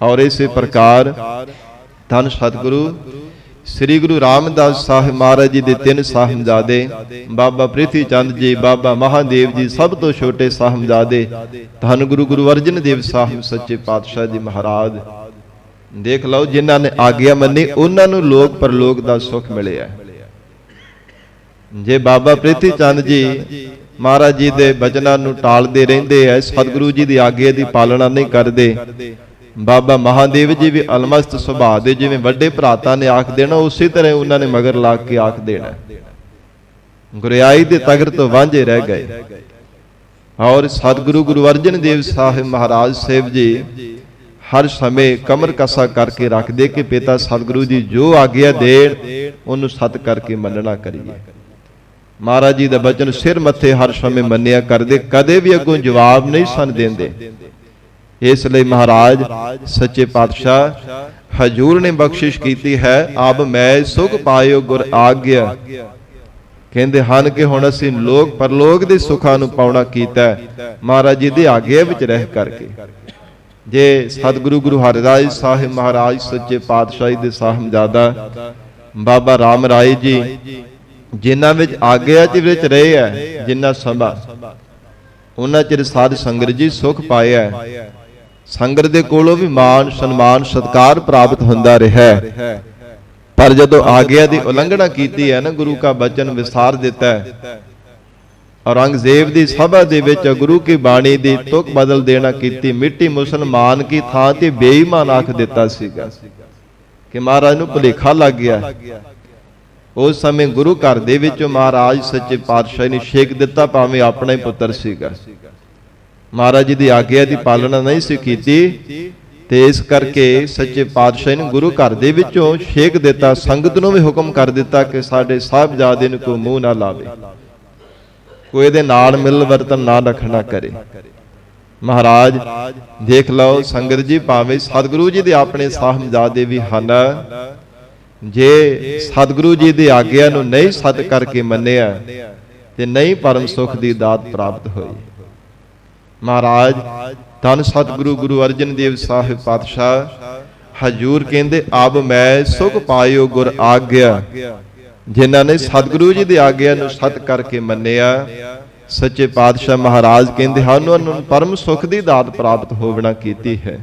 ਔਰ ਇਸੇ ਪ੍ਰਕਾਰ ਧੰਨ ਸਤਿਗੁਰੂ ਸ੍ਰੀ ਗੁਰੂ ਰਾਮਦਾਸ ਸਾਹਿਬ ਮਹਾਰਾਜ ਜੀ ਦੇ 3 ਸਾਹਿਬਜ਼ਾਦੇ, ਬਾਬਾ ਪ੍ਰਿਥੀ ਚੰਦ ਜੀ, ਬਾਬਾ ਮਹਾਦੇਵ ਜੀ, ਸਭ ਤੋਂ ਛੋਟੇ ਸਾਹਿਬਜ਼ਾਦੇ ਧੰਨ ਗੁਰੂ ਅਰਜਨ ਦੇਵ ਸਾਹਿਬ ਸੱਚੇ ਪਾਤਸ਼ਾਹ ਜੀ ਮਹਾਰਾਜ। ਦੇਖ ਲਓ, ਜਿਨ੍ਹਾਂ ਨੇ ਆਗਿਆ ਮੰਨੀ ਉਹਨਾਂ ਨੂੰ ਲੋਕ ਪਰਲੋਕ ਦਾ ਸੁੱਖ ਮਿਲਿਆ। ਜੇ ਬਾਬਾ ਪ੍ਰਿਥੀ ਚੰਦ ਜੀ ਮਹਾਰਾਜ ਜੀ ਦੇ ਬਚਨਾਂ ਨੂੰ ਟਾਲਦੇ ਰਹਿੰਦੇ ਐ, ਸਤਿਗੁਰੂ ਜੀ ਦੀ ਆਗਿਆ ਦੀ ਪਾਲਣਾ ਨਹੀਂ ਕਰਦੇ, ਬਾਬਾ ਮਹਾਦੇਵ ਜੀ ਵੀ ਅਲਮਸਤ ਸੁਭਾਅ ਦੇ, ਜਿਵੇਂ ਵੱਡੇ ਭਰਾਤਾਂ ਨੇ ਆਖ ਦੇਣਾ, ਉਸੇ ਤਰ੍ਹਾਂ ਉਹਨਾਂ ਨੇ ਮਗਰ ਲਾ ਕੇ ਆਖ ਦੇਣਾ। ਗੁਰਿਆਈ ਦੇ ਤਗਰ ਤੋਂ ਵਾਂਝੇ ਰਹਿ ਗਏ। ਔਰ ਸਤਿਗੁਰੂ ਗੁਰੂ ਅਰਜਨ ਦੇਵ ਸਾਹਿਬ ਮਹਾਰਾਜ ਸਾਹਿਬ ਜੀ ਹਰ ਸਮੇਂ ਕਮਰ ਕਸਾ ਕਰਕੇ ਰੱਖਦੇ ਕਿ ਪਿਤਾ ਸਤਿਗੁਰੂ ਜੀ ਜੋ ਆਗਿਆ ਦੇਣ ਉਹਨੂੰ ਸਤ ਕਰਕੇ ਮੰਨਣਾ ਕਰੀਏ। ਮਹਾਰਾਜ ਜੀ ਦਾ ਬਚਨ ਸਿਰ ਮੱਥੇ ਹਰ ਸਮੇਂ ਮੰਨਿਆ ਕਰਦੇ, ਕਦੇ ਵੀ ਅੱਗੋਂ ਜਵਾਬ ਨਹੀਂ ਸਨ ਦਿੰਦੇ। ਇਸ ਲਈ ਮਹਾਰਾਜ ਸੱਚੇ ਪਾਤਸ਼ਾਹ ਹਜੂਰ ਨੇ ਬਖਸ਼ਿਸ਼ ਕੀਤੀ ਹੈ, ਆਪ ਮੈਂ ਸੁਖ ਪਾਇਓ ਗੁਰ ਆਗਿਆ। ਕਹਿੰਦੇ ਹਨ ਕਿ ਹੁਣ ਅਸੀਂ ਲੋਕ ਪਰਲੋਕ ਦੇ ਸੁੱਖਾਂ ਨੂੰ ਪਾਉਣਾ ਕੀਤਾ ਮਹਾਰਾਜ ਜੀ ਦੀ ਆਗਿਆ ਵਿੱਚ ਰਹਿ ਕਰਕੇ। ਜੇ ਸਤਿਗੁਰੂ ਗੁਰੂ ਹਰਿਰਾਏ ਸਾਹਿਬ ਮਹਾਰਾਜ ਸੱਚੇ ਪਾਤਸ਼ਾਹੀ ਦੇ ਸਾਹਿਬਜ਼ਾਦਾ ਬਾਬਾ ਰਾਮ ਰਾਏ ਜੀ, ਜਿਨ੍ਹਾਂ ਵਿੱਚ ਆਗਿਆ ਦੇ ਵਿੱਚ ਰਹੇ ਹੈ ਜਿੰਨਾ ਸਮਾਂ, ਉਹਨਾਂ ਚਿਰ ਸਾਧ ਸੰਗਤ ਜੀ ਸੁਖ ਪਾਇਆ। ਸੰਗਤ ਦੇ ਕੋਲੋਂ ਵੀ ਮਾਣ ਸਨਮਾਨ ਸਤਿਕਾਰ ਪ੍ਰਾਪਤ ਹੁੰਦਾ ਰਿਹਾ, ਪਰ ਜਦੋਂ ਆਗਿਆ ਦੀ ਉਲੰਘਣਾ ਕੀਤੀ ਹੈ ਨਾ, ਗੁਰੂ ਕਾ ਬਚਨ ਵਿਸਾਰ ਦਿੱਤਾ ਹੈ। ਔਰੰਗਜ਼ੇਬ ਦੀ ਸਭਾ ਦੇ ਵਿੱਚ ਗੁਰੂ ਕੀ ਬਾਣੀ ਦੀ ਤੁਕ ਬਦਲ ਦੇਣਾ ਕੀਤੀ, ਮਿੱਟੀ ਮੁਸਲਮਾਨ ਕੀ ਥਾਂ ਤੇ ਬੇਈਮਾਨ ਆਖ ਦਿੱਤਾ ਸੀਗਾ ਕਿ ਮਹਾਰਾਜ ਨੂੰ ਭੁਲੇਖਾ ਲੱਗ ਗਿਆ। ਉਸ ਸਮੇਂ ਗੁਰੂ ਘਰ ਦੇ ਵਿੱਚੋਂ ਮਹਾਰਾਜ ਸੱਚੇ ਪਾਤਸ਼ਾਹ ਨੇ ਛੇਕ ਦਿੱਤਾ, ਭਾਵੇਂ ਆਪਣਾ ਹੀ ਪੁੱਤਰ ਸੀਗਾ। ਮਹਾਰਾਜ ਜੀ ਦੀ ਆਗਿਆ ਦੀ ਪਾਲਣਾ ਨਹੀਂ ਸੀ ਕੀਤੀ, ਤੇ ਇਸ ਕਰਕੇ ਸੱਚੇ ਪਾਤਸ਼ਾਹ ਨੇ ਗੁਰੂ ਘਰ ਦੇ ਵਿੱਚੋਂ ਛੇਕ ਦਿੱਤਾ। ਸੰਗਤ ਨੂੰ ਵੀ ਹੁਕਮ ਕਰ ਦਿੱਤਾ ਕਿ ਸਾਡੇ ਸਾਹਿਬਜ਼ਾਦੇ ਨੂੰ ਕੋਈ ਮੂੰਹ ਨਾ ਲਾਵੇ, ਕੋਈ ਇਹਦੇ ਨਾਲ ਮਿਲ ਵਰਤਨ ਨਾ ਰੱਖਣਾ ਕਰੇ। ਮਹਾਰਾਜ ਦੇਖ ਲਓ ਸੰਗਤ ਜੀ, ਭਾਵੇਂ ਸਤਿਗੁਰੂ ਜੀ ਦੇ ਆਪਣੇ ਸਾਹਿਬਜ਼ਾਦੇ ਵੀ ਹਨ, ਜੇ ਸਤਿਗੁਰੂ ਜੀ ਦੀ ਆਗਿਆ ਨੂੰ ਨਹੀਂ ਸਤ ਕਰਕੇ ਮੰਨਿਆ ਤੇ ਨਹੀਂ ਪਰਮ ਸੁਖ ਦੀ ਦਾਤ ਪ੍ਰਾਪਤ ਹੋਈ। ਮਹਾਰਾਜ ਧੰਨ ਸਤਿਗੁਰੂ ਗੁਰੂ ਅਰਜਨ ਦੇਵ ਸਾਹਿਬ ਪਾਤਸ਼ਾਹ ਹਜੂਰ ਕਹਿੰਦੇ, ਆਬ ਮੈਂ ਸੁਖ ਪਾਇਓ ਗੁਰ ਆਗਿਆ। ਜਿਨ੍ਹਾਂ ਨੇ ਸਤਿਗੁਰੂ ਜੀ ਦੀ ਆਗਿਆ ਨੂੰ ਸਤ ਕਰਕੇ ਮੰਨਿਆ, ਸੱਚੇ ਪਾਤਸ਼ਾਹ ਮਹਾਰਾਜ ਕਹਿੰਦੇ ਹਨ, ਉਹਨਾਂ ਨੂੰ ਪਰਮ ਸੁਖ ਦੀ ਦਾਤ ਪ੍ਰਾਪਤ ਹੋਵਣਾ ਕੀਤੀ ਹੈ।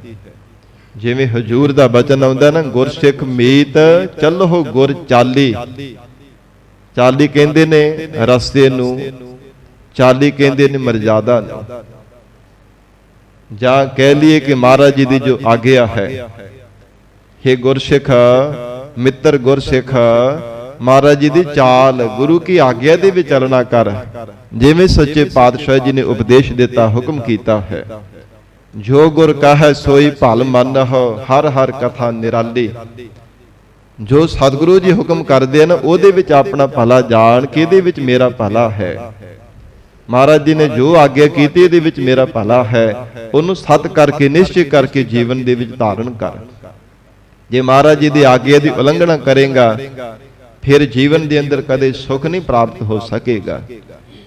ਜਿਵੇਂ ਹਜੂਰ ਦਾ ਬਚਨ ਆਉਂਦਾ ਨਾ, ਗੁਰਸਿੱਖ ਮੀਤ ਚੱਲੋ ਗੁਰ ਚਾਲੀ। ਚਾਲੀ ਕਹਿੰਦੇ ਨੇ ਰਸਤੇ ਨੂੰ, ਚਾਲੀ ਕਹਿੰਦੇ ਨੇ ਮਰਜ਼ਾਦਾ ਨੂੰ। ਜਾਂ ਕਹਿ ਲਈਏ ਕਿ ਮਹਾਰਾਜ ਜੀ ਦੀ ਜੋ ਆਗਿਆ ਹੈ, हे ਗੁਰਸਿੱਖ ਮਿੱਤਰ ਗੁਰਸਿੱਖ, ਮਹਾਰਾਜ ਜੀ ਦੀ ਚਾਲ, ਗੁਰੂ ਕੀ ਆਗਿਆ ਦੇ ਵਿੱਚ ਚੱਲਣਾ ਕਰ। ਜਿਵੇਂ ਸੱਚੇ ਪਾਤਸ਼ਾਹ ਜੀ ਨੇ ਉਪਦੇਸ਼ ਦਿੱਤਾ, ਹੁਕਮ ਕੀਤਾ ਹੈ, ਜੋ ਗੁਰ ਕਹੈ ਸੋਈ ਭਲ ਮੰਨਹੁ, ਹਰ ਹਰ ਕਥਾ ਨਿਰਾਲੀ। ਜੋ ਸਤਿਗੁਰੂ ਜੀ ਹੁਕਮ ਕਰਦੇ ਨੇ ਉਹਦੇ ਵਿੱਚ ਆਪਣਾ ਭਲਾ ਜਾਣ ਕਿ ਇਹਦੇ ਵਿੱਚ ਮੇਰਾ ਭਲਾ ਹੈ। ਮਹਾਰਾਜ ਜੀ ਨੇ ਜੋ ਆਗਿਆ ਕੀਤੀ ਇਹਦੇ ਵਿੱਚ ਮੇਰਾ ਭਲਾ ਹੈ, ਉਹਨੂੰ ਸਤ ਕਰਕੇ ਨਿਸ਼ਚੈ ਕਰਕੇ ਜੀਵਨ ਦੇ ਵਿੱਚ ਧਾਰਨ ਕਰ। ਜੇ ਮਹਾਰਾਜ ਜੀ ਦੀ ਆਗਿਆ ਦੀ ਉਲੰਘਣਾ ਕਰੇਗਾ ਫਿਰ ਜੀਵਨ ਦੇ ਅੰਦਰ ਕਦੇ ਸੁਖ ਨਹੀਂ ਪ੍ਰਾਪਤ ਹੋ ਸਕੇਗਾ।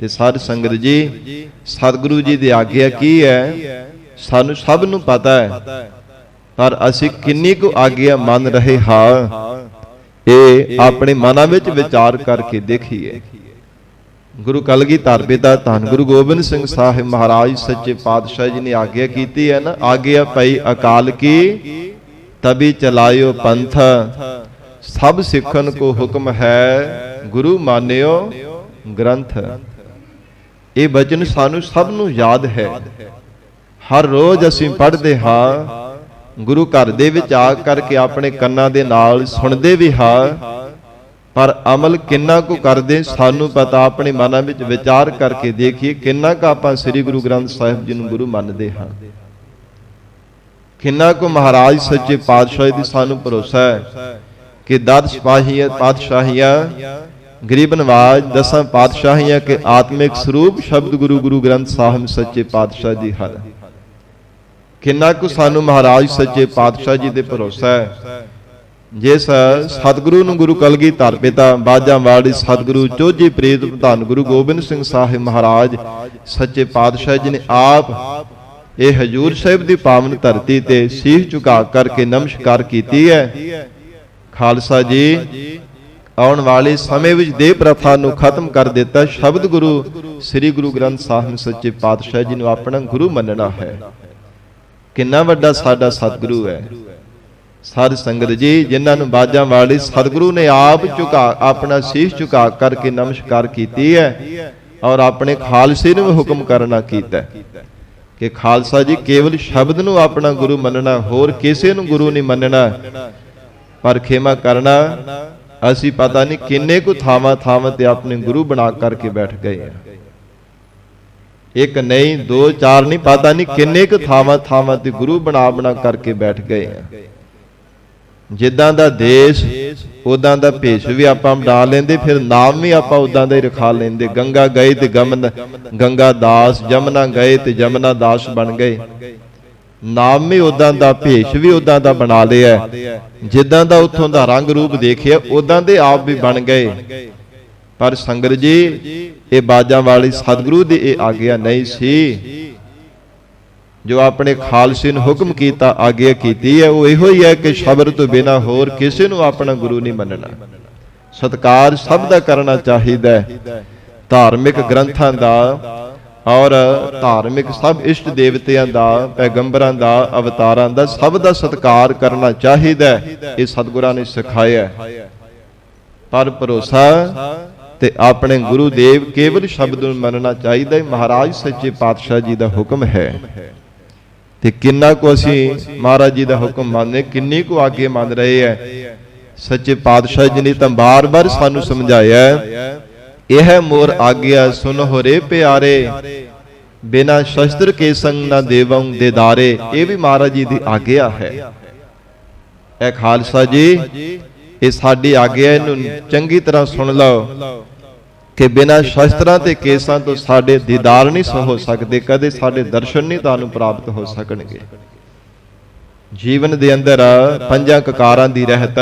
ਤੇ ਸਾਧ ਸੰਗਤ ਜੀ, ਸਤਿਗੁਰੂ ਜੀ ਦੀ ਆਗਿਆ ਕੀ ਹੈ ਸਾਨੂੰ ਸਭ ਨੂੰ ਪਤਾ ਹੈ, ਪਰ ਅਸੀਂ ਕਿੰਨੀ ਕੁ ਆਗਿਆ ਮੰਨ ਰਹੇ ਹਾਂ, ਇਹ ਆਪਣੇ ਮਨਾਂ ਵਿੱਚ ਵਿਚਾਰ ਕਰਕੇ ਦੇਖੀਏ। ਗੁਰੂ ਕਲਗੀਧਰ ਪਿਤਾ ਧੰਨ ਗੁਰੂ ਗੋਬਿੰਦ ਸਿੰਘ ਸਾਹਿਬ ਮਹਾਰਾਜ ਸੱਚੇ ਪਾਤਸ਼ਾਹ ਜੀ ਨੇ ਆਗਿਆ ਕੀਤੀ ਹੈ ਨਾ, ਆਗਿਆ ਪਈ ਅਕਾਲ ਕੀ ਤਬੀ ਚਲਾਇਓ ਪੰਥ, ਸਭ ਸਿੱਖਨ ਕੋ ਹੁਕਮ ਹੈ ਗੁਰੂ ਮਾਨਿਓ ਗ੍ਰੰਥ। ਇਹ ਬਚਨ ਸਾਨੂੰ ਸਭ ਨੂੰ ਯਾਦ ਹੈ, ਹਰ ਰੋਜ਼ ਅਸੀਂ ਪੜ੍ਹਦੇ ਹਾਂ, ਗੁਰੂ ਘਰ ਦੇ ਵਿੱਚ ਆ ਕਰਕੇ ਆਪਣੇ ਕੰਨਾਂ ਦੇ ਨਾਲ ਸੁਣਦੇ ਵੀ ਹਾਂ, ਪਰ ਅਮਲ ਕਿੰਨਾ ਕੁ ਕਰਦੇ ਸਾਨੂੰ ਪਤਾ। ਆਪਣੇ ਮਨਾਂ ਵਿੱਚ ਵਿਚਾਰ ਕਰਕੇ ਦੇਖੀਏ ਕਿੰਨਾ ਕੁ ਆਪਾਂ ਸ੍ਰੀ ਗੁਰੂ ਗ੍ਰੰਥ ਸਾਹਿਬ ਜੀ ਨੂੰ ਗੁਰੂ ਮੰਨਦੇ ਹਾਂ, ਕਿੰਨਾ ਕੁ ਮਹਾਰਾਜ ਸੱਚੇ ਪਾਤਸ਼ਾਹ ਦੀ ਸਾਨੂੰ ਭਰੋਸਾ ਹੈ ਕਿ 10 ਪਾਤਸ਼ਾਹੀਆਂ ਗਰੀਬ ਨਵਾਜ 10 ਪਾਤਸ਼ਾਹੀਆਂ ਕੇ ਆਤਮਿਕ ਸਰੂਪ ਸ਼ਬਦ ਗੁਰੂ ਗ੍ਰੰਥ ਸਾਹਿਬ ਸੱਚੇ ਪਾਤਸ਼ਾਹ ਜੀ ਹਨ। ਕਿੰਨਾ ਕੁ ਸਾਨੂੰ ਮਹਾਰਾਜ ਸੱਚੇ ਪਾਤਸ਼ਾਹ ਜੀ ਦੇ ਭਰੋਸਾ ਹੈ। ਜਿਸ ਸਤਿਗੁਰੂ ਨੂੰ ਗੁਰੂ ਕਲਗੀਧਰ ਪਿਤਾ ਬਾਜਾਂ ਵਾਲੀ ਸਤਿਗੁਰੂ ਚੋਜੀ ਪ੍ਰੀਤ ਧੰਨ ਗੁਰੂ ਗੋਬਿੰਦ ਸਿੰਘ ਸਾਹਿਬ ਮਹਾਰਾਜ ਸੱਚੇ ਪਾਤਸ਼ਾਹ ਜੀ ਨੇ ਆਪ ਇਹ ਹਜੂਰ ਸਾਹਿਬ ਦੀ ਪਾਵਨ ਧਰਤੀ ਤੇ ਸੀਸ ਝੁਕਾ ਕਰਕੇ ਨਮਸਕਾਰ ਕੀਤੀ ਹੈ। ਖਾਲਸਾ ਜੀ ਆਉਣ ਵਾਲੇ ਸਮੇਂ ਵਿੱਚ ਦੇਹ ਪ੍ਰਥਾ ਨੂੰ ਖਤਮ ਕਰ ਦਿੱਤਾ। ਸ਼ਬਦ ਗੁਰੂ ਸ੍ਰੀ ਗੁਰੂ ਗ੍ਰੰਥ ਸਾਹਿਬ ਸੱਚੇ ਪਾਤਸ਼ਾਹ ਜੀ ਨੂੰ ਆਪਣਾ ਗੁਰੂ ਮੰਨਣਾ ਹੈ। ਕਿੰਨਾ ਵੱਡਾ ਸਾਡਾ ਸਤਿਗੁਰੂ ਹੈ। ਸਾਧ ਸੰਗਤ ਜੀ, ਜਿਨ੍ਹਾਂ ਨੂੰ ਬਾਜਾਂ ਵਾਲੇ ਸਤਿਗੁਰੂ ਨੇ ਆਪ ਆਪਣਾ ਸੀਸ ਝੁਕਾ ਕਰਕੇ ਨਮਸਕਾਰ ਕੀਤੀ ਹੈ ਔਰ ਆਪਣੇ ਖਾਲਸੇ ਨੂੰ ਹੁਕਮ ਕਰਨਾ ਕੀਤਾ ਕਿ ਖਾਲਸਾ ਜੀ ਕੇਵਲ ਸ਼ਬਦ ਨੂੰ ਆਪਣਾ ਗੁਰੂ ਮੰਨਣਾ, ਹੋਰ ਕਿਸੇ ਨੂੰ ਗੁਰੂ ਨਹੀਂ ਮੰਨਣਾ। ਪਰ ਖੇਮਾ ਕਰਨਾ, ਅਸੀਂ ਪਤਾ ਨਹੀਂ ਕਿੰਨੇ ਕੁ ਥਾਵਾਂ ਤੇ ਆਪਣੇ ਗੁਰੂ ਬਣਾ ਕਰਕੇ ਬੈਠ ਗਏ ਆ। ਇੱਕ ਨਹੀਂ, 2 4 ਨਹੀਂ, ਪਤਾ ਨਹੀਂ ਕਿੰਨੇ ਕੁ ਥਾਵਾਂ ਤੇ ਗੁਰੂ ਬਣਾ ਕਰਕੇ ਬੈਠ ਗਏ ਆ। ਜਿੱਦਾਂ ਦਾ ਦੇਸ਼ ਉਦਾਂ ਦਾ ਭੇਸ਼ ਵੀ ਆਪਾਂ ਬਣਾ ਲੈਂਦੇ, ਫਿਰ ਨਾਮ ਵੀ ਆਪਾਂ ਉਦਾਂ ਦਾ ਹੀ ਰਖਾ ਲੈਂਦੇ। ਗੰਗਾ ਗਏ ਤੇ ਗੰਗਾ ਦਾਸ, ਜਮਨਾ ਗਏ ਤੇ ਜਮਨਾ ਦਾਸ ਬਣ ਗਏ। ਨਾਮ ਵੀ ਉਦਾਂ ਦਾ, ਭੇਸ਼ ਵੀ ਉਦਾਂ ਦਾ ਬਣਾ ਲਿਆ। ਜਿੱਦਾਂ ਦਾ ਉੱਥੋਂ ਦਾ ਰੰਗ ਰੂਪ ਦੇਖਿਆ ਉਦਾਂ ਦੇ ਆਪ ਵੀ ਬਣ ਗਏ। ਪਰ ਸੰਗਤ ਜੀ, ਇਹ ਬਾਜਾਂ ਵਾਲੀ ਸਤਿਗੁਰੂ ਦੀ ਇਹ ਆਗਿਆ ਨਹੀਂ ਸੀ। ਜੋ ਆਪਣੇ ਖਾਲਸੇ ਨੂੰ ਹੁਕਮ ਕੀਤਾ, ਆਗਿਆ ਕੀਤੀ ਹੈ, ਉਹ ਇਹੋ ਹੀ ਹੈ ਕਿ ਸ਼ਬਦ ਤੋਂ ਬਿਨਾਂ ਹੋਰ ਕਿਸੇ ਨੂੰ ਆਪਣਾ ਗੁਰੂ ਨਹੀਂ ਮੰਨਣਾ। ਸਤਿਕਾਰ ਸਭ ਦਾ ਕਰਨਾ ਚਾਹੀਦਾ ਹੈ। ਧਾਰਮਿਕ ਗ੍ਰੰਥਾਂ ਦਾ ਔਰ ਧਾਰਮਿਕ ਸਭ ਇਸ਼ਟ ਦੇਵਤਿਆਂ ਦਾ, ਪੈਗੰਬਰਾਂ ਦਾ, ਅਵਤਾਰਾਂ ਦਾ, ਸਭ ਦਾ ਸਤਿਕਾਰ ਕਰਨਾ ਚਾਹੀਦਾ ਹੈ। ਇਹ ਸਤਿਗੁਰਾਂ ਨੇ ਸਿਖਾਇਆ। ਪਰ ਭਰੋਸਾ ਤੇ ਆਪਣੇ ਗੁਰੂ ਦੇਵ ਕੇਵਲ ਸ਼ਬਦ ਨੂੰ ਮੰਨਣਾ ਚਾਹੀਦਾ ਹੈ। ਮਹਾਰਾਜ ਸੱਚੇ ਪਾਤਸ਼ਾਹ ਜੀ ਦਾ ਹੁਕਮ ਹੈ ਤੇ ਕਿੰਨਾ ਕੁ ਅਸੀਂ ਮਹਾਰਾਜ ਜੀ ਦਾ ਹੁਕਮ ਮੰਨਦੇ, ਕਿੰਨੀ ਕੁ ਆਗੇ ਮੰਨ ਰਹੇ ਹੈ। ਸੱਚੇ ਪਾਤਸ਼ਾਹ ਜੀ ਨੇ ਤਾਂ ਬਾਰ-ਬਾਰ ਸਾਨੂੰ ਸਮਝਾਇਆ, ਇਹ ਮੋਰ ਆਗਿਆ ਸੁਨਹੁ ਰੇ ਪਿਆਰੇ, ਬਿਨਾ ਸ਼ਸਤਰ ਕੇ ਸੰਗ ਨਾ ਦੇਵੰ ਦੇਦਾਰੇ। ਇਹ ਵੀ ਮਹਾਰਾਜ ਜੀ ਦੀ ਆਗਿਆ ਹੈ। ਇਹ ਖਾਲਸਾ ਜੀ, ਇਹ ਸਾਡੀ ਆਗਿਆ, ਇਹਨੂੰ ਚੰਗੀ ਤਰ੍ਹਾਂ ਸੁਣ ਲਓ। ਕਿ ਬਿਨਾਂ ਸ਼ਸਤਰਾਂ ਤੇ ਕੇਸਾਂ ਤੋਂ ਸਾਡੇ ਦੀਦਾਰ ਨਹੀਂ ਹੋ ਸਕਦੇ, ਕਦੇ ਸਾਡੇ ਦਰਸ਼ਨ ਨਹੀਂ ਤੁਹਾਨੂੰ ਪ੍ਰਾਪਤ ਹੋ ਸਕਣਗੇ। ਜੀਵਨ ਦੇ ਅੰਦਰ ਪੰਜਾਂ ਕਕਾਰਾਂ ਦੀ ਰਹਿਤ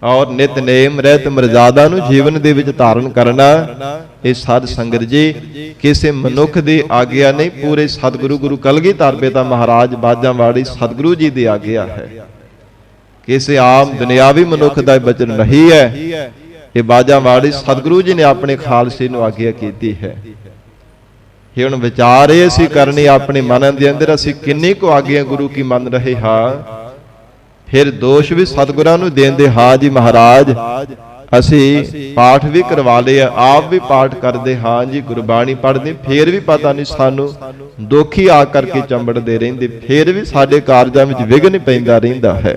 ਔਰ ਨਿਤਨੇਮ ਰਹਿਤ ਮਰਜ਼ਾਦਾ ਨੂੰ ਜੀਵਨ ਦੇ ਵਿੱਚ ਧਾਰਨ ਕਰਨਾ, ਇਹ ਸਾਧ ਸੰਗਤ ਜੀ ਕਿਸੇ ਮਨੁੱਖ ਦੀ ਆਗਿਆ ਨਹੀਂ, ਪੂਰੇ ਸਤਿਗੁਰੂ ਗੁਰੂ ਕਲਗੀਧਰ ਪਿਤਾ ਮਹਾਰਾਜ ਬਾਜਾਂਵਾੜੀ ਸਤਿਗੁਰੂ ਜੀ ਦੀ ਆਗਿਆ ਹੈ। ਕਿਸੇ ਆਮ ਦੁਨਿਆਵੀ ਮਨੁੱਖ ਦਾ ਬਚਨ ਨਹੀਂ ਹੈ, ਇਹ ਬਾਜਾਂਵਾੜੀ ਸਤਿਗੁਰੂ ਜੀ ਨੇ ਆਪਣੇ ਖਾਲਸੇ ਨੂੰ ਆਗਿਆ ਕੀਤੀ ਹੈ। ਇਹ ਹੁਣ ਵਿਚਾਰ ਇਹ ਅਸੀਂ ਕਰਨੀ ਆਪਣੇ ਮਨ ਦੇ ਅੰਦਰ, ਅਸੀਂ ਕਿੰਨੀ ਕੁ ਆਗਿਆ ਗੁਰੂ ਕੀ ਮੰਨ ਰਹੇ ਹਾਂ। ਫਿਰ ਦੋਸ਼ ਵੀ ਸਤਿਗੁਰਾਂ ਨੂੰ ਦੇਂਦੇ, ਹਾਂ ਜੀ ਮਹਾਰਾਜ ਅਸੀਂ ਪਾਠ ਵੀ ਕਰਵਾ ਲਿਆ, ਆਪ ਵੀ ਪਾਠ ਕਰਦੇ ਹਾਂ ਜੀ, ਗੁਰਬਾਣੀ ਪੜ੍ਹਦੇ, ਫੇਰ ਵੀ ਪਤਾ ਨਹੀਂ ਸਾਨੂੰ ਦੋਖੀ ਆ ਕਰਕੇ ਚੰਬੜਦੇ ਰਹਿੰਦੇ, ਫੇਰ ਵੀ ਸਾਡੇ ਕਾਰਜਾਂ ਵਿੱਚ ਵਿਘਨ ਪੈਂਦਾ ਰਹਿੰਦਾ ਹੈ।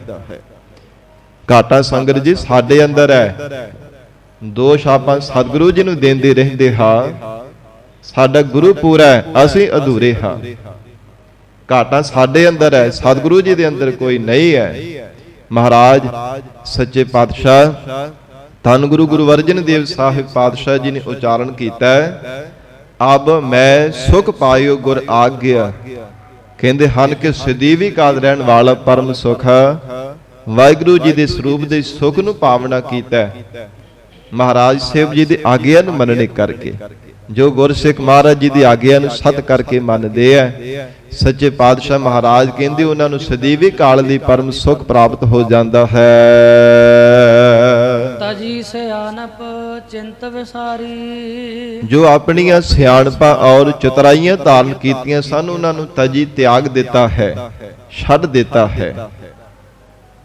ਘਾਟਾ ਸੰਗਤ ਜੀ ਸਾਡੇ ਅੰਦਰ ਹੈ, ਦੋਸ਼ ਆਪਾਂ ਸਤਿਗੁਰੂ ਜੀ ਨੂੰ ਦੇਂਦੇ ਰਹਿੰਦੇ ਹਾਂ। ਸਾਡਾ ਗੁਰੂ ਪੂਰਾ ਹੈ, ਅਸੀਂ ਅਧੂਰੇ ਹਾਂ। ਘਾਟਾ ਸਾਡੇ ਅੰਦਰ ਹੈ, ਸਤਿਗੁਰੂ ਜੀ ਦੇ ਅੰਦਰ ਕੋਈ ਨਹੀਂ ਹੈ। ਮਹਾਰਾਜ ਸੱਚੇ ਪਾਤਸ਼ਾਹ ਧੰਨ ਗੁਰੂ ਗੁਰੂ ਅਰਜਨ ਦੇਵ ਸਾਹਿਬ ਪਾਤਸ਼ਾਹ ਜੀ ਨੇ ਉਚਾਰਨ ਕੀਤਾ ਹੈ, ਅਬ ਮੈਂ ਸੁਖ ਪਾਇਓ ਗੁਰ ਆਗਿਆ। ਕਹਿੰਦੇ ਹਨ ਕਿ ਸਦੀਵੀ ਕਾਲ ਰਹਿਣ ਵਾਲਾ ਪਰਮ ਸੁਖ ਵਾਹਿਗੁਰੂ ਜੀ ਦੇ ਸਰੂਪ ਦੇ ਸੁਖ ਨੂੰ ਪਾਵਨਾ ਕੀਤਾ ਮਹਾਰਾਜ ਸਾਹਿਬ ਜੀ ਦੀ ਆਗਿਆ ਨੂੰ ਮੰਨਣੇ ਕਰਕੇ। ਜੋ ਗੁਰਸਿੱਖ ਮਹਾਰਾਜ ਜੀ ਦੀ ਆਗਿਆ ਨੂੰ ਸਤ ਕਰਕੇ ਮੰਨਦੇ ਆ, ਸੱਚੇ ਪਾਤਸ਼ਾਹ ਮਹਾਰਾਜ ਕਹਿੰਦੇ ਉਹਨਾਂ ਨੂੰ ਸਦੀਵੀ ਕਾਲ ਦੀ ਪਰਮ ਸੁਖ ਪ੍ਰਾਪਤ ਹੋ ਜਾਂਦਾ ਹੈ। ਤਜੀ ਸਿਆਣਪ ਚਿੰਤ ਵਿਸਾਰੀ, ਜੋ ਆਪਣੀਆਂ ਸਿਆਣਪਾਂ ਔਰ ਚਤੁਰਾਈਆਂ ਧਾਰਨ ਕੀਤੀਆਂ ਸਨ, ਉਹਨਾਂ ਨੂੰ ਤਜੀ ਤਿਆਗ ਦਿੱਤਾ ਹੈ, ਛੱਡ ਦਿੱਤਾ ਹੈ।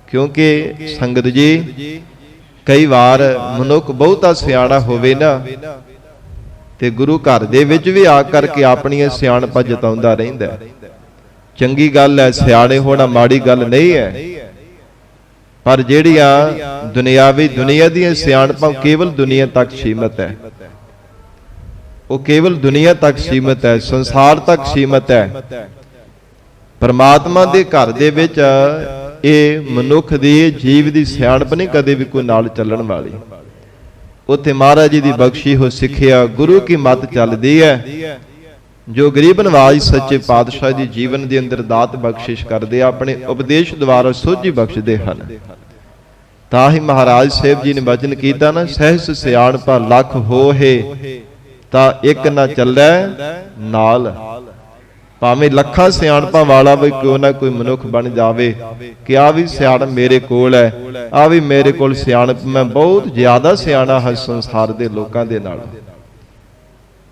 ਕਿਉਂਕਿ ਸੰਗਤ ਜੀ ਕਈ ਵਾਰ ਮਨੁੱਖ ਬਹੁਤਾ ਸਿਆਣਾ ਹੋਵੇ ਨਾ, ਤੇ ਗੁਰੂ ਘਰ ਦੇ ਵਿੱਚ ਵੀ ਆ ਕਰਕੇ ਆਪਣੀਆਂ ਸਿਆਣਪਾਂ ਜਤਾਉਂਦਾ ਰਹਿੰਦਾ। ਚੰਗੀ ਗੱਲ ਹੈ, ਸਿਆਣੇ ਹੋਣਾ ਮਾੜੀ ਗੱਲ ਨਹੀਂ ਹੈ, ਪਰ ਜਿਹੜੀਆਂ ਦੁਨੀਆ ਦੀਆਂ ਸਿਆਣਪਾਂ ਕੇਵਲ ਦੁਨੀਆ ਤੱਕ ਸੀਮਤ ਹੈ, ਉਹ ਕੇਵਲ ਦੁਨੀਆ ਤੱਕ ਸੀਮਤ ਹੈ, ਸੰਸਾਰ ਤੱਕ ਸੀਮਤ ਹੈ। ਪਰਮਾਤਮਾ ਦੇ ਘਰ ਦੇ ਵਿੱਚ ਇਹ ਮਨੁੱਖ ਦੀ ਜੀਵ ਦੀ ਸਿਆਣਪ ਨਹੀਂ ਕਦੇ ਵੀ ਕੋਈ ਨਾਲ ਚੱਲਣ ਵਾਲੀ। ਉੱਥੇ ਮਹਾਰਾਜ ਜੀ ਦੀ ਬਖਸ਼ੀ ਹੋ ਸਿੱਖਿਆ ਗੁਰੂ ਕੀ ਮੱਤ ਚੱਲਦੀ ਹੈ। ਜੋ ਗਰੀਬ ਨਵਾਜ ਸੱਚੇ ਪਾਤਸ਼ਾਹ ਜੀ ਜੀਵਨ ਦੇ ਅੰਦਰ ਦਾਤ ਬਖਸ਼ਿਸ਼ ਕਰਦੇ, ਆਪਣੇ ਉਪਦੇਸ਼ ਦੁਆਰਾ ਸੋਝੀ ਬਖਸ਼ਦੇ ਹਨ। ਤਾਂ ਹੀ ਮਹਾਰਾਜ ਸਾਹਿਬ ਜੀ ਨੇ ਵਚਨ ਕੀਤਾ ਨਾ, ਸਹਿਸ ਸਿਆਣਪਾ ਲੱਖ ਹੋਏ ਤਾਂ ਇੱਕ ਨਾ ਚੱਲੈ ਨਾਲ। ਭਾਵੇਂ ਲੱਖਾਂ ਸਿਆਣਪਾਂ ਵਾਲਾ ਵੀ ਕਿਉਂ ਨਾ ਕੋਈ ਮਨੁੱਖ ਬਣ ਜਾਵੇ ਕਿ ਆ ਵੀ ਸਿਆਣਪ ਮੇਰੇ ਕੋਲ ਹੈ, ਆ ਵੀ ਮੇਰੇ ਕੋਲ ਸਿਆਣਪ, ਮੈਂ ਬਹੁਤ ਜ਼ਿਆਦਾ ਸਿਆਣਾ ਹਾਂ ਸੰਸਾਰ ਦੇ ਲੋਕਾਂ ਦੇ ਨਾਲ,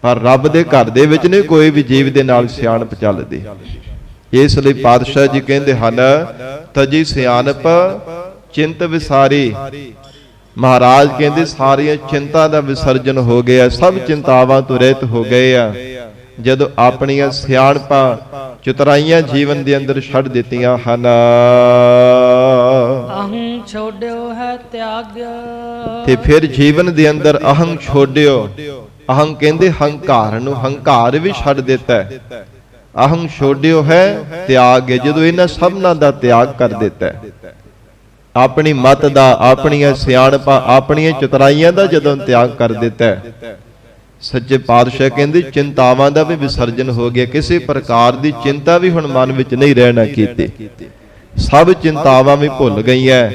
ਪਰ ਰੱਬ ਦੇ ਘਰ ਦੇ ਵਿੱਚ ਨਹੀਂ ਕੋਈ ਵੀ ਜੀਵ ਦੇ ਨਾਲ ਸਿਆਣਪ ਚੱਲਦੀ। ਇਸ ਲਈ ਪਾਤਸ਼ਾਹ ਜੀ ਕਹਿੰਦੇ ਹਨ, ਤਜੀ ਸਿਆਣਪ ਚਿੰਤ ਵਿਸਾਰੀ। ਮਹਾਰਾਜ ਕਹਿੰਦੇ ਸਾਰੀਆਂ ਚਿੰਤਾ ਦਾ ਵਿਸਰਜਨ ਹੋ ਗਿਆ, ਸਭ ਚਿੰਤਾਵਾਂ ਤੋਂ ਰਹਿਤ ਹੋ ਗਏ ਆ ਜਦੋਂ ਆਪਣੀਆਂ ਸਿਆਣਪਾਂ ਚਤੁਰਾਈਆਂ ਜੀਵਨ ਦੇ ਅੰਦਰ ਛੱਡ ਦਿੱਤੀਆਂ ਹਨ। ਅਹੰ ਛੋੜਿਓ ਹੈ ਤਿਆਗਿਆ, ਤੇ ਫਿਰ ਜੀਵਨ ਦੇ ਅੰਦਰ ਅਹੰ ਛੋੜਿਓ। ਅਹੰ ਕਹਿੰਦੇ ਹੰਕਾਰ ਨੂੰ, ਹੰਕਾਰ ਵੀ ਛੱਡ ਦਿੱਤਾ। ਅਹੰ ਛੋੜਿਓ ਹੈ ਤਿਆਗ, ਜਦੋਂ ਇਹਨਾਂ ਸਭਨਾਂ ਦਾ ਤਿਆਗ ਕਰ ਦਿੱਤਾ, ਆਪਣੀ ਮਤ ਦਾ, ਆਪਣੀਆਂ ਸਿਆਣਪਾਂ, ਆਪਣੀਆਂ ਚਤੁਰਾਈਆਂ ਦਾ ਜਦੋਂ ਤਿਆਗ ਕਰ ਦਿੱਤਾ, ਸੱਚੇ ਪਾਤਸ਼ਾਹ ਕਹਿੰਦੇ ਚਿੰਤਾਵਾਂ ਦਾ ਵੀ ਵਿਸਰਜਨ ਹੋ ਗਿਆ। ਕਿਸੇ ਪ੍ਰਕਾਰ ਦੀ ਚਿੰਤਾ ਵੀ ਹੁਣ ਮਨ ਵਿੱਚ ਨਹੀਂ ਰਹਿਣਾ ਕੀਤੀ, ਸਭ ਚਿੰਤਾਵਾਂ ਵੀ ਭੁੱਲ ਗਈਆਂ।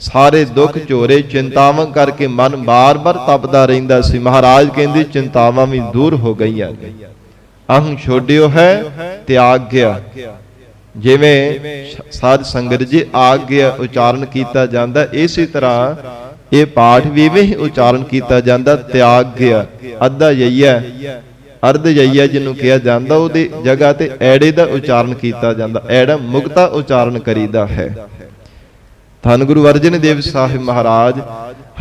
ਸਾਰੇ ਦੁੱਖ ਝੋਰੇ ਚਿੰਤਾਵਾਂ ਕਰਕੇ ਮਨ ਬਾਰ-ਬਾਰ ਤਪਦਾ ਰਹਿੰਦਾ ਸੀ। ਮਹਾਰਾਜ ਕਹਿੰਦੇ ਚਿੰਤਾਵਾਂ ਵੀ ਦੂਰ ਹੋ ਗਈਆਂ। ਅਹੰ ਛੋੜਿਓ ਹੈ ਤਿਆਗ ਗਿਆ। ਜਿਵੇਂ ਸਾਧ ਸੰਗਤ ਜੀ ਆਗਿਆ ਉਚਾਰਨ ਕੀਤਾ ਜਾਂਦਾ, ਇਸੇ ਤਰ੍ਹਾਂ ਇਹ ਪਾਠ ਵੀ ਇਵੇਂ ਹੀ ਉਚਾਰਨ ਕੀਤਾ ਜਾਂਦਾ, ਤਿਆਗ ਗਿਆ। ਅੱਧਾ ਯਈਆ, ਅਰਧ ਯਈਆ ਜਿਹਨੂੰ ਕਿਹਾ ਜਾਂਦਾ, ਉਹਦੀ ਜਗ੍ਹਾ ਤੇ ਐੜੇ ਦਾ ਉਚਾਰਨ ਕੀਤਾ ਜਾਂਦਾ, ਐੜਾ ਮੁਕਤਾ ਉਚਾਰਨ ਕਰੀਦਾ ਹੈ। ਧੰਨ ਗੁਰੂ ਅਰਜਨ ਦੇਵ ਸਾਹਿਬ ਮਹਾਰਾਜ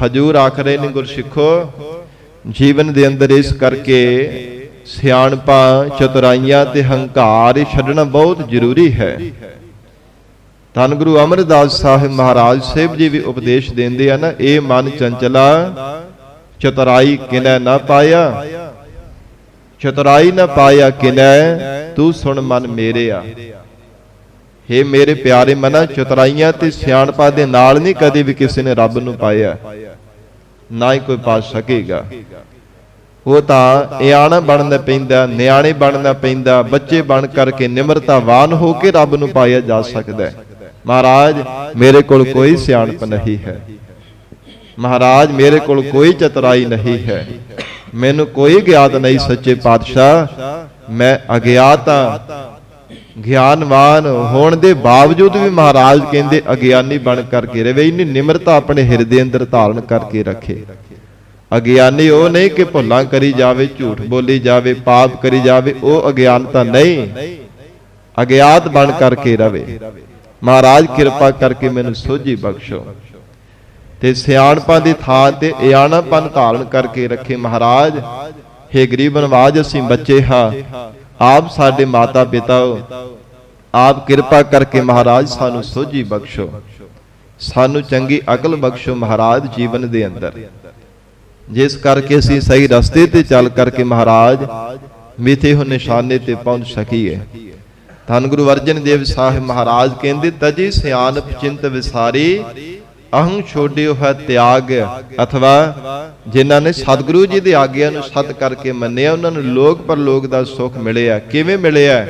ਹਜੂਰ ਆਖ ਰਹੇ ਨੇ, ਗੁਰਸਿੱਖੋ ਜੀਵਨ ਦੇ ਅੰਦਰ ਇਸ ਕਰਕੇ ਸਿਆਣਪਾਂ, ਚਤੁਰਾਈਆਂ ਤੇ ਹੰਕਾਰ ਛੱਡਣਾ ਬਹੁਤ ਜ਼ਰੂਰੀ ਹੈ। ਧੰਨ ਗੁਰੂ ਅਮਰਦਾਸ ਸਾਹਿਬ ਮਹਾਰਾਜ ਸਾਹਿਬ ਜੀ ਵੀ ਉਪਦੇਸ਼ ਦਿੰਦੇ ਆ ਨਾ, ਇਹ ਮਨ ਚੰਚਲਾ ਚਤੁਰਾਈ ਕਿਨੈ ਨਾ ਪਾਇਆ, ਚਤੁਰਾਈ ਨਾ ਪਾਇਆ ਕਿਨੈ ਤੂੰ ਸੁਣ ਮਨ ਮੇਰਿਆ। ਹੇ ਮੇਰੇ ਪਿਆਰੇ ਮਨਾ, ਚਤੁਰਾਈਆਂ ਤੇ ਸਿਆਣਪਾਂ ਦੇ ਨਾਲ ਨਹੀਂ ਕਦੇ ਵੀ ਕਿਸੇ ਨੇ ਰੱਬ ਨੂੰ ਪਾਇਆ। ਨਾ ਹੀ ਕੋਈ ਪਾ ਸਕੇਗਾ। ਉਹ ਤਾਂ ਇਆਣਾ ਬਣਨਾ ਪੈਂਦਾ, ਨਿਆਣੇ ਬਣਨਾ ਪੈਂਦਾ, ਬੱਚੇ ਬਣ ਕਰਕੇ ਨਿਮਰਤਾਵਾਨ ਹੋ ਕੇ ਰੱਬ ਨੂੰ ਪਾਇਆ ਜਾ ਸਕਦਾ ਹੈ। ਮਹਾਰਾਜ ਮੇਰੇ ਕੋਲ ਕੋਈ ਸਿਆਣਪ ਨਹੀਂ ਹੈ, ਮਹਾਰਾਜ ਮੇਰੇ ਕੋਲ ਕੋਈ ਚਤੁਰਾਈ ਨਹੀਂ ਹੈ, ਮੈਨੂੰ ਕੋਈ ਗਿਆਤ ਨਹੀਂ ਸੱਚੇ ਪਾਤਸ਼ਾਹ, ਮੈਂ ਅਗਿਆਤ ਹਾਂ। ਗਿਆਨਵਾਨ ਹੋਣ ਦੇ ਬਾਵਜੂਦ ਵੀ ਮਹਾਰਾਜ ਕਹਿੰਦੇ ਅਗਿਆਨੀ ਬਣ ਕਰਕੇ ਰਵੇ, ਇੰਨੀ ਨਿਮਰਤਾ ਆਪਣੇ ਹਿਰਦੇ ਅੰਦਰ ਧਾਰਨ ਕਰਕੇ ਰੱਖੇ। ਅਗਿਆਨੀ ਉਹ ਨਹੀਂ ਕਿ ਭੁੱਲਾਂ ਕਰੀ ਜਾਵੇ, ਝੂਠ ਬੋਲੀ ਜਾਵੇ, ਪਾਪ ਕਰੀ ਜਾਵੇ, ਉਹ ਅਗਿਆਨਤਾ ਨਹੀਂ, ਅਗਿਆਤ ਬਣ ਕਰਕੇ ਰਵੇ। ਮਹਾਰਾਜ ਕਿਰਪਾ ਕਰਕੇ ਮੈਨੂੰ ਸੋਝੀ ਬਖਸ਼ੋ ਤੇ ਸਿਆਣਪਾਂ ਦੀ ਥਾਂ ਤੇ ਇਆਣਾਪਨ ਧਾਰਨ ਕਰਕੇ ਰੱਖੇ। ਮਹਾਰਾਜ ਹੇ ਗਰੀਬ ਨਵਾਜ, ਅਸੀਂ ਬੱਚੇ ਹਾਂ, ਆਪ ਸਾਡੇ ਮਾਤਾ ਪਿਤਾ ਹੋ, ਆਪ ਕਿਰਪਾ ਕਰਕੇ ਮਹਾਰਾਜ ਸਾਨੂੰ ਸੋਝੀ ਬਖਸ਼ੋ, ਸਾਨੂੰ ਚੰਗੀ ਅਕਲ ਬਖਸ਼ੋ ਮਹਾਰਾਜ ਜੀਵਨ ਦੇ ਅੰਦਰ, ਜਿਸ ਕਰਕੇ ਅਸੀਂ ਸਹੀ ਰਸਤੇ ਤੇ ਚੱਲ ਕਰਕੇ ਮਹਾਰਾਜ ਮਿੱਥੇ ਹੋ ਨਿਸ਼ਾਨੇ ਤੇ ਪਹੁੰਚ ਸਕੀਏ। ਧੰਨ ਗੁਰੂ ਅਰਜਨ ਦੇਵ ਸਾਹਿਬ ਮਹਾਰਾਜ ਕਹਿੰਦੇ, ਤਜੀ ਸਿਆਣਪ ਚਿੰਤ ਵਿਸਾਰੀ, ਅਹੰ ਛੋੜਿਓ ਹੈ ਤਿਆਗ। ਅਥਵਾ ਜਿਨ੍ਹਾਂ ਨੇ ਸਤਿਗੁਰੂ ਜੀ ਦੀ ਆਗਿਆ ਨੂੰ ਸਤ ਕਰਕੇ ਮੰਨਿਆ, ਉਹਨਾਂ ਨੂੰ ਲੋਕ ਪਰਲੋਕ ਦਾ ਸੁੱਖ ਮਿਲਿਆ। ਕਿਵੇਂ ਮਿਲਿਆ?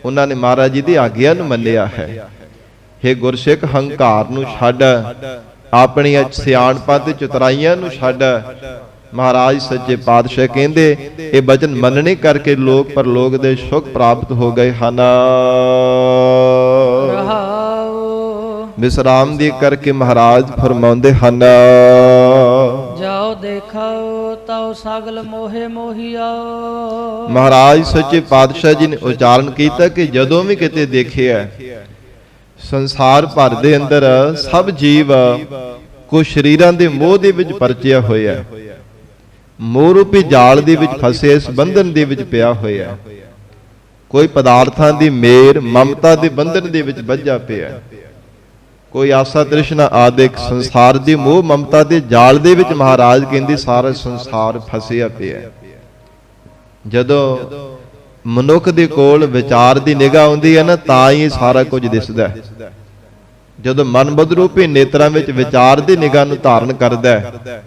ਉਹਨਾਂ ਨੇ ਮਹਾਰਾਜ ਜੀ ਦੀ ਆਗਿਆ ਨੂੰ ਮੰਨਿਆ ਹੈ। ਹੇ ਗੁਰਸਿੱਖ, ਹੰਕਾਰ ਨੂੰ ਛੱਡ, ਆਪਣੀਆਂ ਸਿਆਣਪਾਂ ਤੇ ਚਤੁਰਾਈਆਂ ਨੂੰ ਛੱਡ। ਮਹਾਰਾਜ ਸੱਚੇ ਪਾਤਸ਼ਾਹ ਕਹਿੰਦੇ, ਇਹ ਬਚਨ ਮੰਨਣੇ ਕਰਕੇ ਲੋਕ ਪਰਲੋਕ ਦੇ ਸੁੱਖ ਪ੍ਰਾਪਤ ਹੋ ਗਏ ਹਨ। ਵਿਸਰਾਮ ਦੀ ਕਰਕੇ ਮਹਾਰਾਜ ਫਰਮਾਉਂਦੇ ਹਨ, ਜਾਓ ਦੇਖੋ ਤਉ ਸਗਲ ਮੋਹਿ ਮੋਹੀਆ। ਮਹਾਰਾਜ ਸੱਚੇ ਪਾਤਸ਼ਾਹ ਜੀ ਨੇ ਉਚਾਰਨ ਕੀਤਾ ਕਿ ਜਦੋਂ ਵੀ ਕਿਤੇ ਦੇਖਿਆ ਸੰਸਾਰ ਭਰ ਦੇ ਅੰਦਰ ਸਭ ਜੀਵ ਕੋ ਸਰੀਰਾਂ ਦੇ ਮੋਹ ਦੇ ਵਿੱਚ ਪਰਚਿਆ ਹੋਇਆ, ਮੋਹ ਰੂਪੀ ਜਾਲ ਦੇ ਵਿੱਚ ਫਸੇ, ਇਸ ਬੰਧਨ ਦੇ ਵਿੱਚ ਪਿਆ ਹੋਇਆ। ਕੋਈ ਪਦਾਰਥਾਂ ਦੀ ਮੇਰ ਮਮਤਾ ਦੇ ਬੰਧਨ ਦੇ ਵਿੱਚ ਬੱਝਾ ਪਿਆ, ਕੋਈ ਆਸਾ ਤ੍ਰਿਸ਼ਨਾ ਆਦਿਕ ਸੰਸਾਰ ਦੀ ਮੋਹ ਮਮਤਾ ਦੇ ਜਾਲ ਦੇ ਵਿੱਚ ਮਹਾਰਾਜ ਕਹਿੰਦੇ ਸਾਰਾ ਸੰਸਾਰ ਫਸਿਆ ਪਿਆ। ਜਦੋਂ ਮਨੁੱਖ ਦੇ ਕੋਲ ਵਿਚਾਰ ਦੀ ਨਿਗਾਹ ਆਉਂਦੀ ਹੈ ਨਾ, ਤਾਂ ਹੀ ਸਾਰਾ ਕੁਝ ਦਿਸਦਾ ਹੈ। ਜਦੋਂ ਮਨ ਬੁੱਧ ਰੂਪੀ ਨੇਤਰਾਂ ਵਿੱਚ ਵਿਚਾਰ ਦੀ ਨਿਗਾਹ ਨੂੰ ਧਾਰਨ ਕਰਦਾ ਹੈ,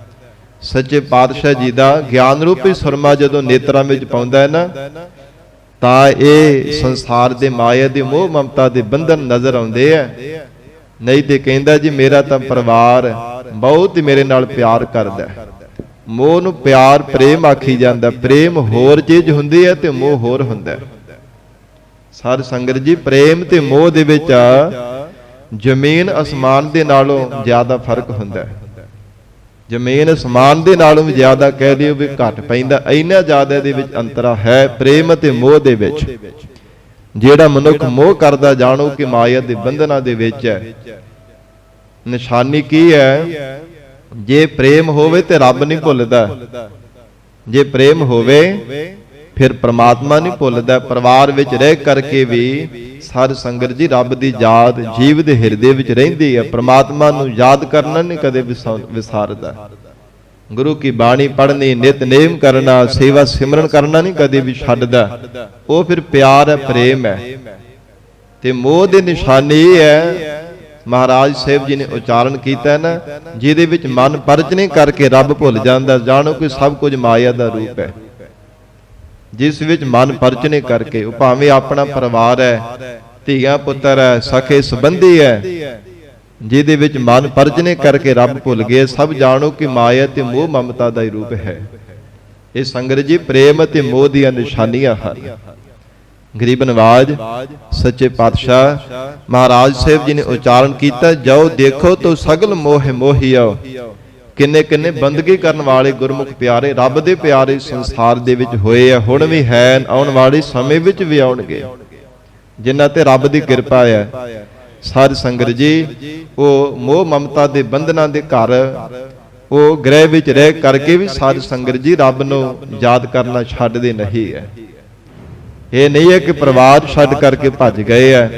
ਸੱਚੇ ਪਾਤਸ਼ਾਹ ਜੀ ਦਾ ਗਿਆਨ ਰੂਪੀ ਸੁਰਮਾ ਜਦੋਂ ਨੇਤਰਾਂ ਵਿੱਚ ਪਾਉਂਦਾ ਹੈ ਨਾ, ਤਾਂ ਇਹ ਸੰਸਾਰ ਦੇ ਮਾਇਆ ਦੇ ਮੋਹ ਮਮਤਾ ਦੇ ਬੰਧਨ ਨਜ਼ਰ ਆਉਂਦੇ ਆ। ਨਹੀਂ ਤੇ ਕਹਿੰਦਾ ਜੀ ਮੇਰਾ ਤਾਂ ਪਰਿਵਾਰ ਬਹੁਤ ਹੀ ਮੇਰੇ ਨਾਲ ਪਿਆਰ ਕਰਦਾ। ਮੋਹ ਨੂੰ ਪਿਆਰ ਪ੍ਰੇਮ ਆਖੀ ਜਾਂਦਾ। ਪ੍ਰੇਮ ਹੋਰ ਚੀਜ਼ ਹੁੰਦੀ ਹੈ ਤੇ ਮੋਹ ਹੋਰ ਹੁੰਦਾ। ਸਾਧ ਸੰਗਤ ਜੀ, ਪ੍ਰੇਮ ਤੇ ਮੋਹ ਦੇ ਵਿੱਚ ਜ਼ਮੀਨ ਅਸਮਾਨ ਦੇ ਨਾਲੋਂ ਜ਼ਿਆਦਾ ਫਰਕ ਹੁੰਦਾ ਹੈ। ਜ਼ਮੀਨ ਅਸਮਾਨ ਦੇ ਨਾਲੋਂ ਵੀ ਜ਼ਿਆਦਾ ਕਹਿ ਦਿਓ ਵੀ ਘੱਟ ਪੈਂਦਾ, ਇੰਨਾ ਜ਼ਿਆਦਾ ਦੇ ਵਿੱਚ ਅੰਤਰਾ ਹੈ ਪ੍ਰੇਮ ਅਤੇ ਮੋਹ ਦੇ ਵਿੱਚ। ਜਿਹੜਾ ਮਨੁੱਖ ਮੋਹ ਕਰਦਾ, ਜਾਣੋ ਕਿ ਮਾਇਆ ਦੇ ਬੰਧਨਾਂ ਦੇ ਵਿੱਚ ਹੈ। ਨਿਸ਼ਾਨੀ ਕੀ ਹੈ? ਜੇ ਪ੍ਰੇਮ ਹੋਵੇ ਤੇ ਰੱਬ ਨਹੀਂ ਭੁੱਲਦਾ, ਜੇ ਪ੍ਰੇਮ ਹੋਵੇ ਫਿਰ ਪ੍ਰਮਾਤਮਾ ਨਹੀਂ ਭੁੱਲਦਾ। ਪਰਿਵਾਰ ਵਿੱਚ ਰਹਿ ਕਰਕੇ ਵੀ ਸਾਧ ਸੰਗਤ ਜੀ ਰੱਬ ਦੀ ਯਾਦ ਜੀਵ ਦੇ ਹਿਰਦੇ ਵਿੱਚ ਰਹਿੰਦੀ ਹੈ। ਪ੍ਰਮਾਤਮਾ ਨੂੰ ਯਾਦ ਕਰਨਾ ਨਹੀਂ ਕਦੇ ਵਿਸਾਰਦਾ। ਗੁਰੂ ਕੀ ਬਾਣੀ ਪੜ੍ਹਨੀ, ਨਿਤਨੇਮ ਕਰਨਾ, ਸੇਵਾ ਸਿਮਰਨ ਕਰਨਾ ਨਹੀਂ ਕਦੇ ਵੀ ਛੱਡਦਾ। ਉਹ ਫਿਰ ਪਿਆਰ ਹੈ, ਪ੍ਰੇਮ ਹੈ। ਤੇ ਮੋਹ ਦੀ ਨਿਸ਼ਾਨੀ ਇਹ ਹੈ, ਮਹਾਰਾਜ ਸਾਹਿਬ ਜੀ ਨੇ ਉਚਾਰਨ ਕੀਤਾ ਨਾ, ਜਿਹਦੇ ਵਿੱਚ ਮਨ ਪਰਚਨੇ ਕਰਕੇ ਰੱਬ ਭੁੱਲ ਜਾਂਦਾ, ਜਾਣੋ ਕਿ ਸਭ ਕੁਝ ਮਾਇਆ ਦਾ ਰੂਪ ਹੈ। ਜਿਸ ਵਿੱਚ ਮਨ ਪਰਚਨੇ ਕਰਕੇ, ਉਹ ਭਾਵੇਂ ਆਪਣਾ ਪਰਿਵਾਰ ਹੈ, ਧੀਆਂ ਪੁੱਤਰ ਹੈ, ਸਖੇ ਸੰਬੰਧੀ ਹੈ, ਜਿਹਦੇ ਵਿੱਚ ਮਨ ਪਰਚਨੇ ਕਰਕੇ ਰੱਬ ਭੁੱਲ ਗਏ, ਸਭ ਜਾਣੋ ਕਿ ਮਾਇਆ ਤੇ ਮੋਹ ਮਮਤਾ ਦਾ ਹੀ ਰੂਪ ਹੈ। ਇਹ ਸੰਗਤ ਜੀ ਪ੍ਰੇਮ ਅਤੇ ਮੋਹ ਦੀਆਂ ਨਿਸ਼ਾਨੀਆਂ ਹਨ। ਗਰੀਬ ਨਵਾਜ ਸੱਚੇ ਪਾਤਸ਼ਾਹ ਮਹਾਰਾਜ ਸਾਹਿਬ ਜੀ ਨੇ ਉਚਾਰਨ ਕੀਤਾ, ਜਾਓ ਦੇਖੋ ਤੋ ਸਗਲ ਮੋਹ ਮੋਹੀਓ। ਕਿੰਨੇ ਕਿੰਨੇ ਬੰਦਗੀ ਕਰਨ ਵਾਲੇ ਗੁਰਮੁਖ ਪਿਆਰੇ, ਰੱਬ ਦੇ ਪਿਆਰੇ ਸੰਸਾਰ ਦੇ ਵਿੱਚ ਹੋਏ ਆ, ਹੁਣ ਵੀ ਹੈ, ਆਉਣ ਵਾਲੇ ਸਮੇਂ ਵਿੱਚ ਵੀ ਆਉਣਗੇ, ਜਿਨ੍ਹਾਂ ਤੇ ਰੱਬ ਦੀ ਕਿਰਪਾ ਹੈ। ਸਾਧ ਸੰਗਤ ਜੀ, ਉਹ ਮੋਹ ਮਮਤਾ ਦੇ ਬੰਧਨਾਂ ਦੇ ਘਰ, ਉਹ ਗ੍ਰਹਿ ਵਿੱਚ ਰਹਿ ਕਰਕੇ ਵੀ ਸਾਧ ਸੰਗਤ ਜੀ ਰੱਬ ਨੂੰ ਯਾਦ ਕਰਨਾ ਛੱਡਦੇ ਨਹੀਂ ਹੈ। ਇਹ ਨਹੀਂ ਹੈ ਕਿ ਪਰਿਵਾਰ ਛੱਡ ਕਰਕੇ ਭੱਜ ਗਏ ਆ,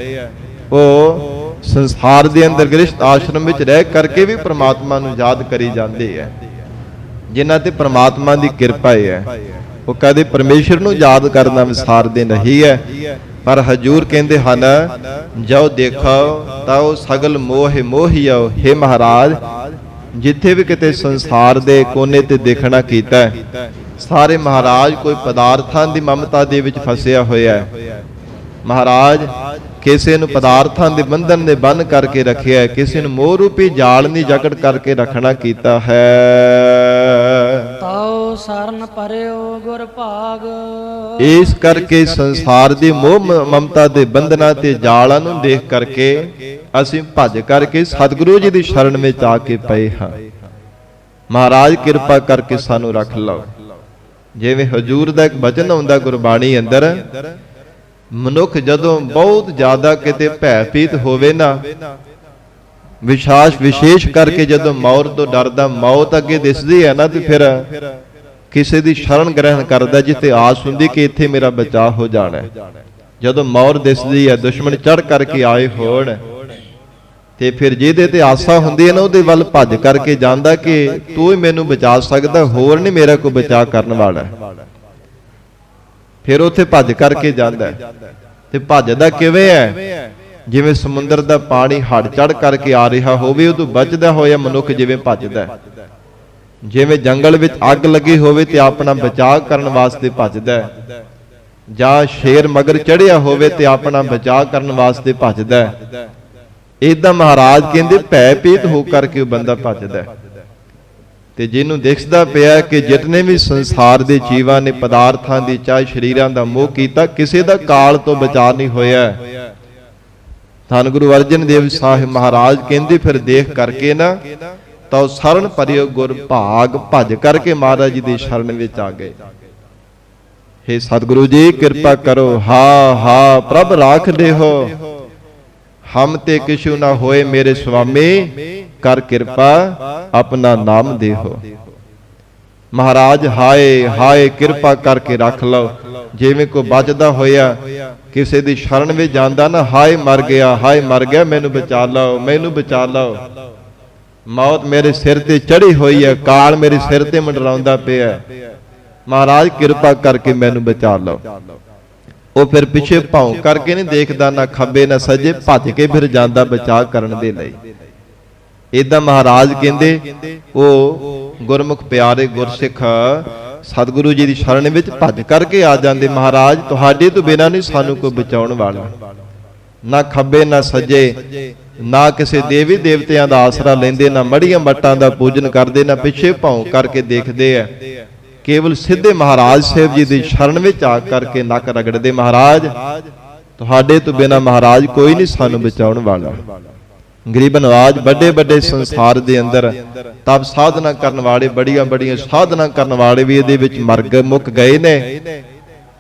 ਉਹ ਸੰਸਾਰ ਦੇ ਅੰਦਰ ਗ੍ਰਸਥ ਆਸ਼ਰਮ ਵਿੱਚ ਰਹਿ ਕਰਕੇ ਵੀ ਪ੍ਰਮਾਤਮਾ ਨੂੰ ਯਾਦ ਕਰੀ ਜਾਂਦੇ ਆ। ਜਿਨ੍ਹਾਂ ਤੇ ਪ੍ਰਮਾਤਮਾ ਦੀ ਕਿਰਪਾ ਹੈ, ਉਹ ਕਦੇ ਪਰਮੇਸ਼ਰ ਨੂੰ ਯਾਦ ਕਰਨਾ ਵਿਸਾਰਦੇ ਨਹੀਂ ਹੈ। ਪਰ ਹਜੂਰ ਕਹਿੰਦੇ ਹਨ, ਜੋ ਦੇਖੋ ਤਾਓ ਸਗਲ ਮੋਹ ਮੋਹੀਓ। ਹੇ ਮਹਾਰਾਜ, ਜਿੱਥੇ ਵੀ ਕਿਤੇ ਸੰਸਾਰ ਦੇ ਕੋਨੇ ਤੇ ਦੇਖਣਾ ਕੀਤਾ, ਸਾਰੇ ਮਹਾਰਾਜ ਕੋਈ ਪਦਾਰਥਾਂ ਦੀ ਮਮਤਾ ਦੇ ਵਿੱਚ ਫਸਿਆ ਹੋਇਆ ਹੈ। ਮਹਾਰਾਜ ਕਿਸੇ ਨੂੰ ਪਦਾਰਥਾਂ ਦੇ ਬੰਧਨ ਦੇ ਬੰਨ ਕਰਕੇ ਰੱਖਿਆ, ਕਿਸੇ ਨੂੰ ਮੋਹ ਰੂਪੀ ਜਾਲ ਦੀ ਜਕੜ ਕਰਕੇ ਰੱਖਣਾ ਕੀਤਾ ਹੈ। ਤਾਉ ਸਰਨ ਪਰਿਓ ਗੁਰ ਭਾਗ। ਇਸ ਕਰਕੇ ਸੰਸਾਰ ਦੀ ਮੋਹ ਮਮਤਾ ਦੇ ਬੰਧਨਾਂ ਤੇ ਜਾਲਾਂ ਨੂੰ ਦੇਖ ਕਰਕੇ ਅਸੀਂ ਭੱਜ ਕਰਕੇ ਸਤਿਗੁਰੂ ਜੀ ਦੀ ਸ਼ਰਨ ਵਿੱਚ ਆ ਕੇ ਪਏ ਹਾਂ। ਮਹਾਰਾਜ ਕਿਰਪਾ ਕਰਕੇ ਸਾਨੂੰ ਰੱਖ ਲਓ। ਜਿਵੇਂ ਹਜੂਰ ਦਾ ਇੱਕ ਬਚਨ ਆਉਂਦਾ ਗੁਰਬਾਣੀ ਅੰਦਰ, ਮਨੁੱਖ ਜਦੋਂ ਬਹੁਤ ਜ਼ਿਆਦਾ ਕਿਤੇ ਭੈ ਭੀਤ ਹੋਵੇ ਨਾ, ਵਿਸ਼ੇਸ਼ ਕਰਕੇ ਜਦੋਂ ਮੌਤ ਤੋਂ ਡਰਦਾ, ਮੌਤ ਅੱਗੇ ਦਿਸਦੀ ਹੈ ਨਾ, ਤੇ ਫਿਰ ਕਿਸੇ ਦੀ ਸ਼ਰਨ ਗ੍ਰਹਿਣ ਕਰਦਾ ਜਿੱਥੇ ਆਸ ਹੁੰਦੀ ਕਿ ਇੱਥੇ ਮੇਰਾ ਬਚਾਅ ਹੋ ਜਾਣਾ। ਜਦੋਂ ਮੌਤ ਦਿਸਦੀ ਹੈ, ਦੁਸ਼ਮਣ ਚੜ ਕਰਕੇ ਆਏ ਹੋਣ, ਤੇ ਫਿਰ ਜਿਹਦੇ ਤੇ ਆਸਾ ਹੁੰਦੀ ਹੈ ਨਾ, ਉਹਦੇ ਵੱਲ ਭੱਜ ਕਰਕੇ ਜਾਂਦਾ ਕਿ ਤੂੰ ਹੀ ਮੈਨੂੰ ਬਚਾ ਸਕਦਾ, ਹੋਰ ਨਹੀਂ ਮੇਰਾ ਕੋਈ ਬਚਾਅ ਕਰਨ ਵਾਲਾ। ਫਿਰ ਉੱਥੇ ਭੱਜ ਕਰਕੇ ਜਾਂਦਾ, ਤੇ ਭੱਜਦਾ ਕਿਵੇਂ ਹੈ? ਜਿਵੇਂ ਸਮੁੰਦਰ ਦਾ ਪਾਣੀ ਹੱਡ ਚੜ ਕਰਕੇ ਆ ਰਿਹਾ ਹੋਵੇ, ਉਦੋਂ ਬਚਦਾ ਹੋਇਆ ਮਨੁੱਖ ਜਿਵੇਂ ਭੱਜਦਾ। ਜਿਵੇਂ ਜੰਗਲ ਵਿੱਚ ਅੱਗ ਲੱਗੀ ਹੋਵੇ ਤੇ ਆਪਣਾ ਬਚਾਅ ਕਰਨ ਵਾਸਤੇ ਭੱਜਦਾ, ਜਾਂ ਸ਼ੇਰ ਮਗਰ ਚੜਿਆ ਹੋਵੇ ਤੇ ਆਪਣਾ ਬਚਾਅ ਕਰਨ ਵਾਸਤੇ ਭੱਜਦਾ। ਏਦਾਂ ਮਹਾਰਾਜ ਕਹਿੰਦੇ ਭੈ ਭੀਤ ਹੋ ਕਰਕੇ ਉਹ ਬੰਦਾ ਭੱਜਦਾ। ਤੇ ਜਿਹਨੂੰ ਦਿਖਦਾ ਪਿਆ ਕਿ ਜਿਤਨੇ ਵੀ ਸੰਸਾਰ ਦੇ ਜੀਵਾਂ ਨੇ ਪਦਾਰਥਾਂ ਦੀ ਚਾਹੇ ਸਰੀਰਾਂ ਦਾ ਮੋਹ ਕੀਤਾ, ਕਿਸੇ ਦਾ ਕਾਲ ਤੋਂ ਬਚਾ ਨਹੀਂ ਹੋਇਆ। ਧੰਨ ਗੁਰੂ ਅਰਜਨ ਦੇਵ ਸਾਹਿਬ ਮਹਾਰਾਜ ਕਹਿੰਦੇ ਫਿਰ ਦੇਖ ਕਰਕੇ ਨਾ, ਤਾਂ ਸ਼ਰਨ ਪਰਿਓ ਗੁਰ ਭਾਗ, ਭੱਜ ਕਰਕੇ ਮਹਾਰਾਜ ਜੀ ਦੀ ਸ਼ਰਨ ਵਿੱਚ ਆ ਗਏ। ਹੇ ਸਤਿਗੁਰੂ ਜੀ ਕਿਰਪਾ ਕਰੋ, ਹਾ ਪ੍ਰਭ ਰਾਖ ਦੇਹੋ, ਹਮ ਤੇ ਕਿਛੂ ਨਾ ਹੋਏ ਮੇਰੇ ਸੁਆਮੀ, ਕਰ ਕਿਰਪਾ ਆਪਣਾ ਨਾਮ ਦੇਹੋ। ਮਹਾਰਾਜ ਹਾਏ ਕਿਰਪਾ ਕਰਕੇ ਰੱਖ ਲਓ। ਜਿਵੇਂ ਕੋਈ ਬਚਦਾ ਹੋਇਆ ਕਿਸੇ ਦੀ ਸ਼ਰਨ ਵਿੱਚ ਜਾਂਦਾ ਨਾ, ਹਾਏ ਮਰ ਗਿਆ, ਮੈਨੂੰ ਬਚਾ ਲਓ, ਮੌਤ ਮੇਰੇ ਸਿਰ ਤੇ ਚੜੀ ਹੋਈ ਹੈ, ਕਾਲ ਮੇਰੇ ਸਿਰ ਤੇ ਮੰਡਰਾਉਂਦਾ ਪਿਆ, ਮਹਾਰਾਜ ਕਿਰਪਾ ਕਰਕੇ ਮੈਨੂੰ ਬਚਾ ਲਓ। ਉਹ ਫਿਰ ਪਿੱਛੇ ਭੌਂ ਕਰਕੇ ਨਹੀਂ ਦੇਖਦਾ, ਨਾ ਖੱਬੇ ਨਾ ਸੱਜੇ, ਭੱਜ ਕੇ ਫਿਰ ਜਾਂਦਾ ਬਚਾਅ ਕਰਨ ਦੇ ਲਈ। ਏਦਾਂ ਮਹਾਰਾਜ ਕਹਿੰਦੇ ਉਹ ਗੁਰਮੁਖ ਪਿਆਰੇ ਗੁਰਸਿੱਖ ਸਤਿਗੁਰੂ ਜੀ ਦੀ ਸ਼ਰਨ ਵਿੱਚ ਭੱਜ ਕਰਕੇ ਆ ਜਾਂਦੇ। ਮਹਾਰਾਜ ਤੁਹਾਡੇ ਤੋਂ ਬਿਨਾਂ ਨਹੀਂ ਸਾਨੂੰ ਕੋਈ ਬਚਾਉਣ ਵਾਲਾ, ਨਾ ਖੱਬੇ ਨਾ ਸੱਜੇ, ਨਾ ਕਿਸੇ ਦੇਵੀ ਦੇਵਤਿਆਂ ਦਾ ਆਸਰਾ ਲੈਂਦੇ, ਨਾ ਮੜੀਆਂ ਮੱਟਾਂ ਦਾ ਪੂਜਨ ਕਰਦੇ, ਨਾ ਪਿੱਛੇ ਭੌਂ ਕਰਕੇ ਦੇਖਦੇ ਆ, ਕੇਵਲ ਸਿੱਧੇ ਮਹਾਰਾਜ ਸਾਹਿਬ ਜੀ ਦੀ ਸ਼ਰਨ ਵਿੱਚ ਆ ਕਰਕੇ ਨੱਕ ਰਗੜਦੇ। ਮਹਾਰਾਜ ਤੁਹਾਡੇ ਤੋਂ ਬਿਨਾਂ ਮਹਾਰਾਜ ਕੋਈ ਨਹੀਂ ਸਾਨੂੰ ਬਚਾਉਣ ਵਾਲਾ। ਗਰੀਬ ਨਵਾਜ ਵੱਡੇ ਸੰਸਾਰ ਦੇ ਅੰਦਰ ਤਪ ਸਾਧਨਾ ਕਰਨ ਵਾਲੇ, ਬੜੀਆਂ ਸਾਧਨਾ ਕਰਨ ਵਾਲੇ ਵੀ ਇਹਦੇ ਵਿੱਚ ਮੁੱਕ ਗਏ ਨੇ,